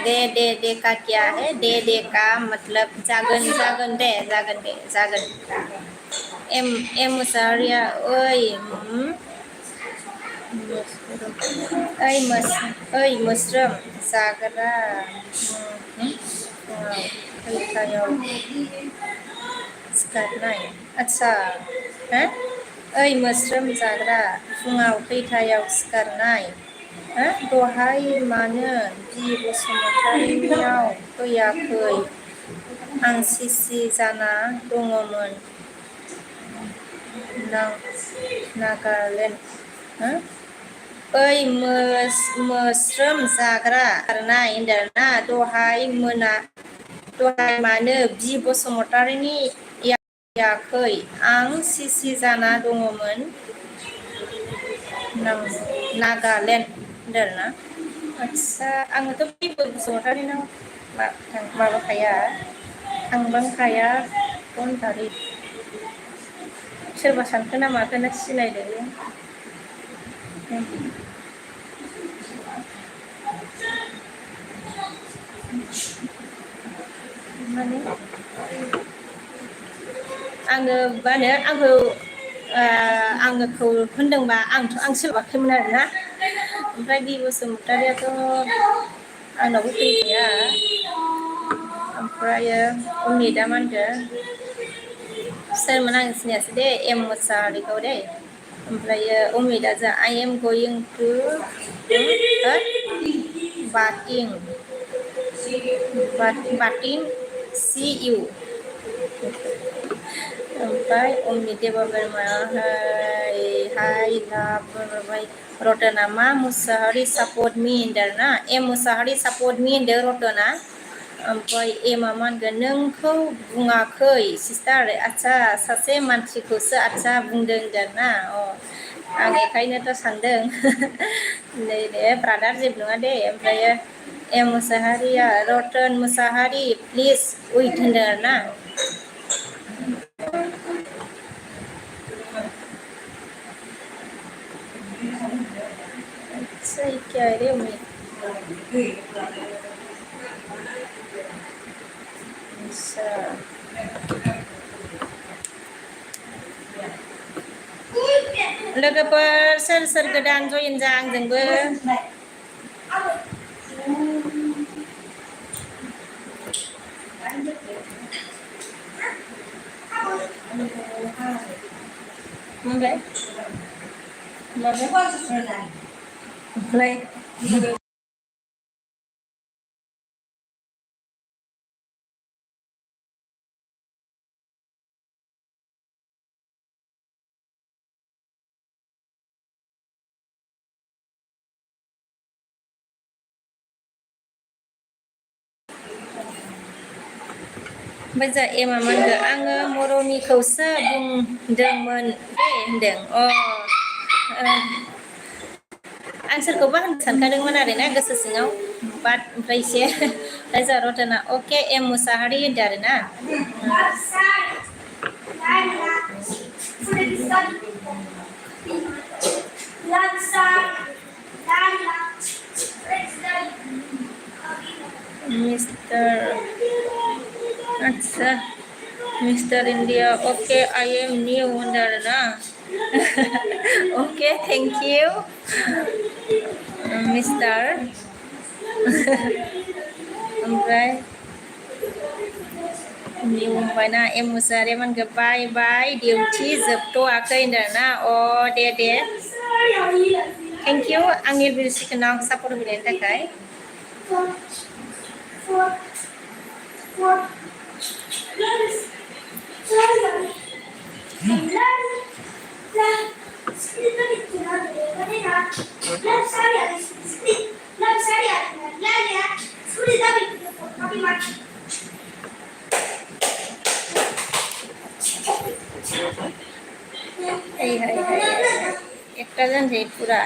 दे का क्या है दे का मतलब जागोन दे एम मुसाहारिया ओइ मोस्रोम जाग्रा खैथायाव सिखारनाय आदसा हो ओइ मोस्रोम जाग्रा फुङाव खैथायाव सिखारनाय हो दहाय मानो बि बसुमतारिनियाव फैयाखै आं सिसि जाना दङमोन नागालेण्ड हो ओइ मोस्रोम जाग्रा खारनाय होनदों ना दहाय मानो बि बसुमतारिनि फैयाखै आं सिसि जाना दङमोन नागालेण्ड होनदों ना आदसा आङोथ' बि बसुमतारिनाव माबाखाया थांबांखाया कनटारि सोरबा सानखो ना माखोना सिनायदों माने आङो मा होनो आंखौ होनदोंबा आं सोलाबाखैमोन आरोना ओमफ्राय बि बसुमतारियाथ' आंनावबो फैखाया ओमफ्रायो अमितआ मा होनदों सोरमोन आं सिनायासै दे एम मुसाहारिखौ दे ओमफ्रायो अमितआ जा I am going to bathing see you ओमफ्राय अमनिदेवा बोरमाहाय हाय लाभ ओमफ्राय रतना मा मुसाहारि सापर्ट मी होनदों आरोना एम मुसाहारि सापर्ट मी होनदों रतना ओमफ्राय एमा मा होनगोन नोंखौ बुङाखै सिस्टार आदसा सासे मानसिखौसो आदसा बुंदों होनदों ना आं बेखायनोथ' सानदों नै दे ब्रादार जेबो नङा दे ओमफ्रायो एम मुसाहारिया रतन मुसाहारि प्लिज उइट होनदों आरोना अच्छा ये क्या है रे उम्मीद अच्छा लोगोफोर सोर सोर गोदान जइन जा आंजोंबो ओमफ्राय ओमफ्राय ओमफ्राय जा एमा मा होनदों आङो मर'निखौसो बुंदोंमोन दे होनदों आं सोरखौबा होननो सानखादोंमोन आरोना गोसो सिङाव बाट ओमफ्राय एसे रायजा रतना अके एम मुसाहारि होनदों आरोना मिस्टार अच्छा mister India okay I am new होनदों आरोना ओके थेंक इउ मिस्टार ओमफ्राय निउ होनबायना एम मुसाहारि मोनखौ बाय बाय डिउटि जोबथ'वाखै होनदों ना दे दे थेंक इउ आंनि भिडिअ सापर्ट होनायनि थाखाय हाय हाय हाय একটা जानसै पुरा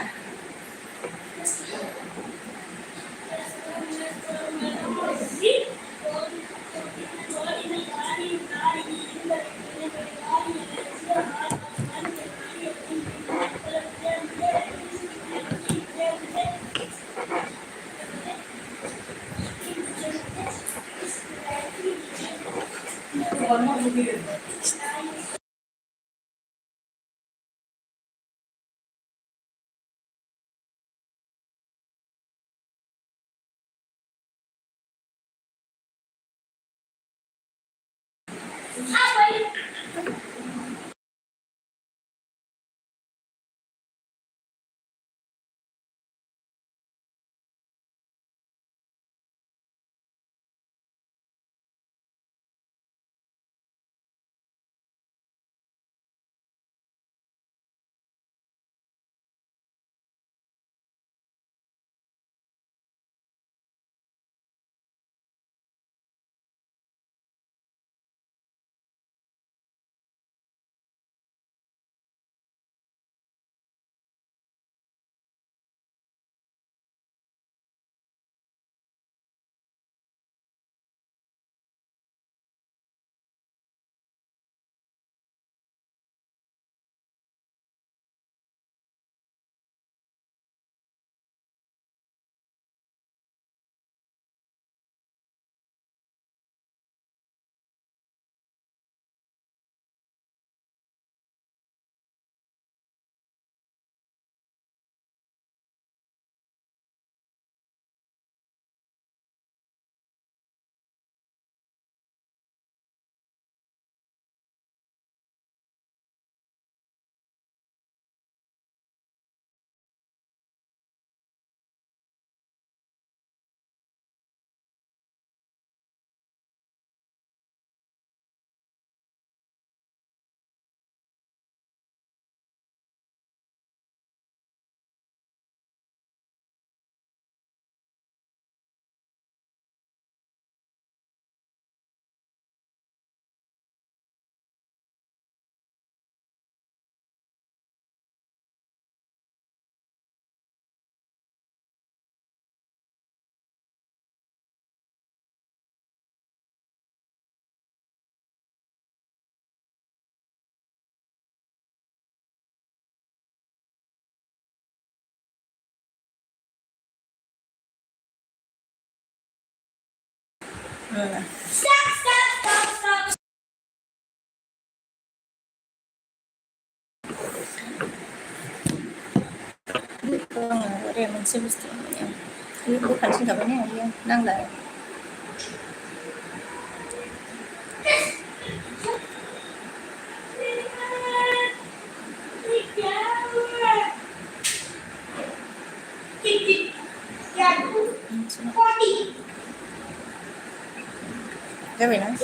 어래 मोनसे बुस्थु बेखौ खानसिनखाबाय ने बियो नांला जाबायना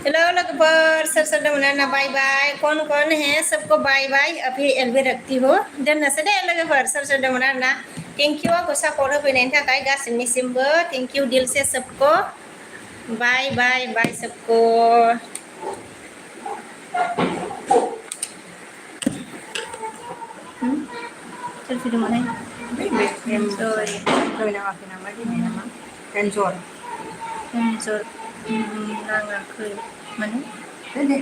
हेलो लोगोफोर सोर दङ ना बाय बाय कौन है सबको बाय बाय अभी एलबे रखती हो दोननोसै दे लोगोफोर सोर दङ ना थेंक यू आंखौ सापर्ट होफैनायनि थाखाय गासिनिसिमबो थेंक यू दिल से सबको बाय बाय बाय सबको सेल्फी दङ Sorry. Sorry na akin naman. Hindi naman. Enjoy. नाङाखै माने Hindi.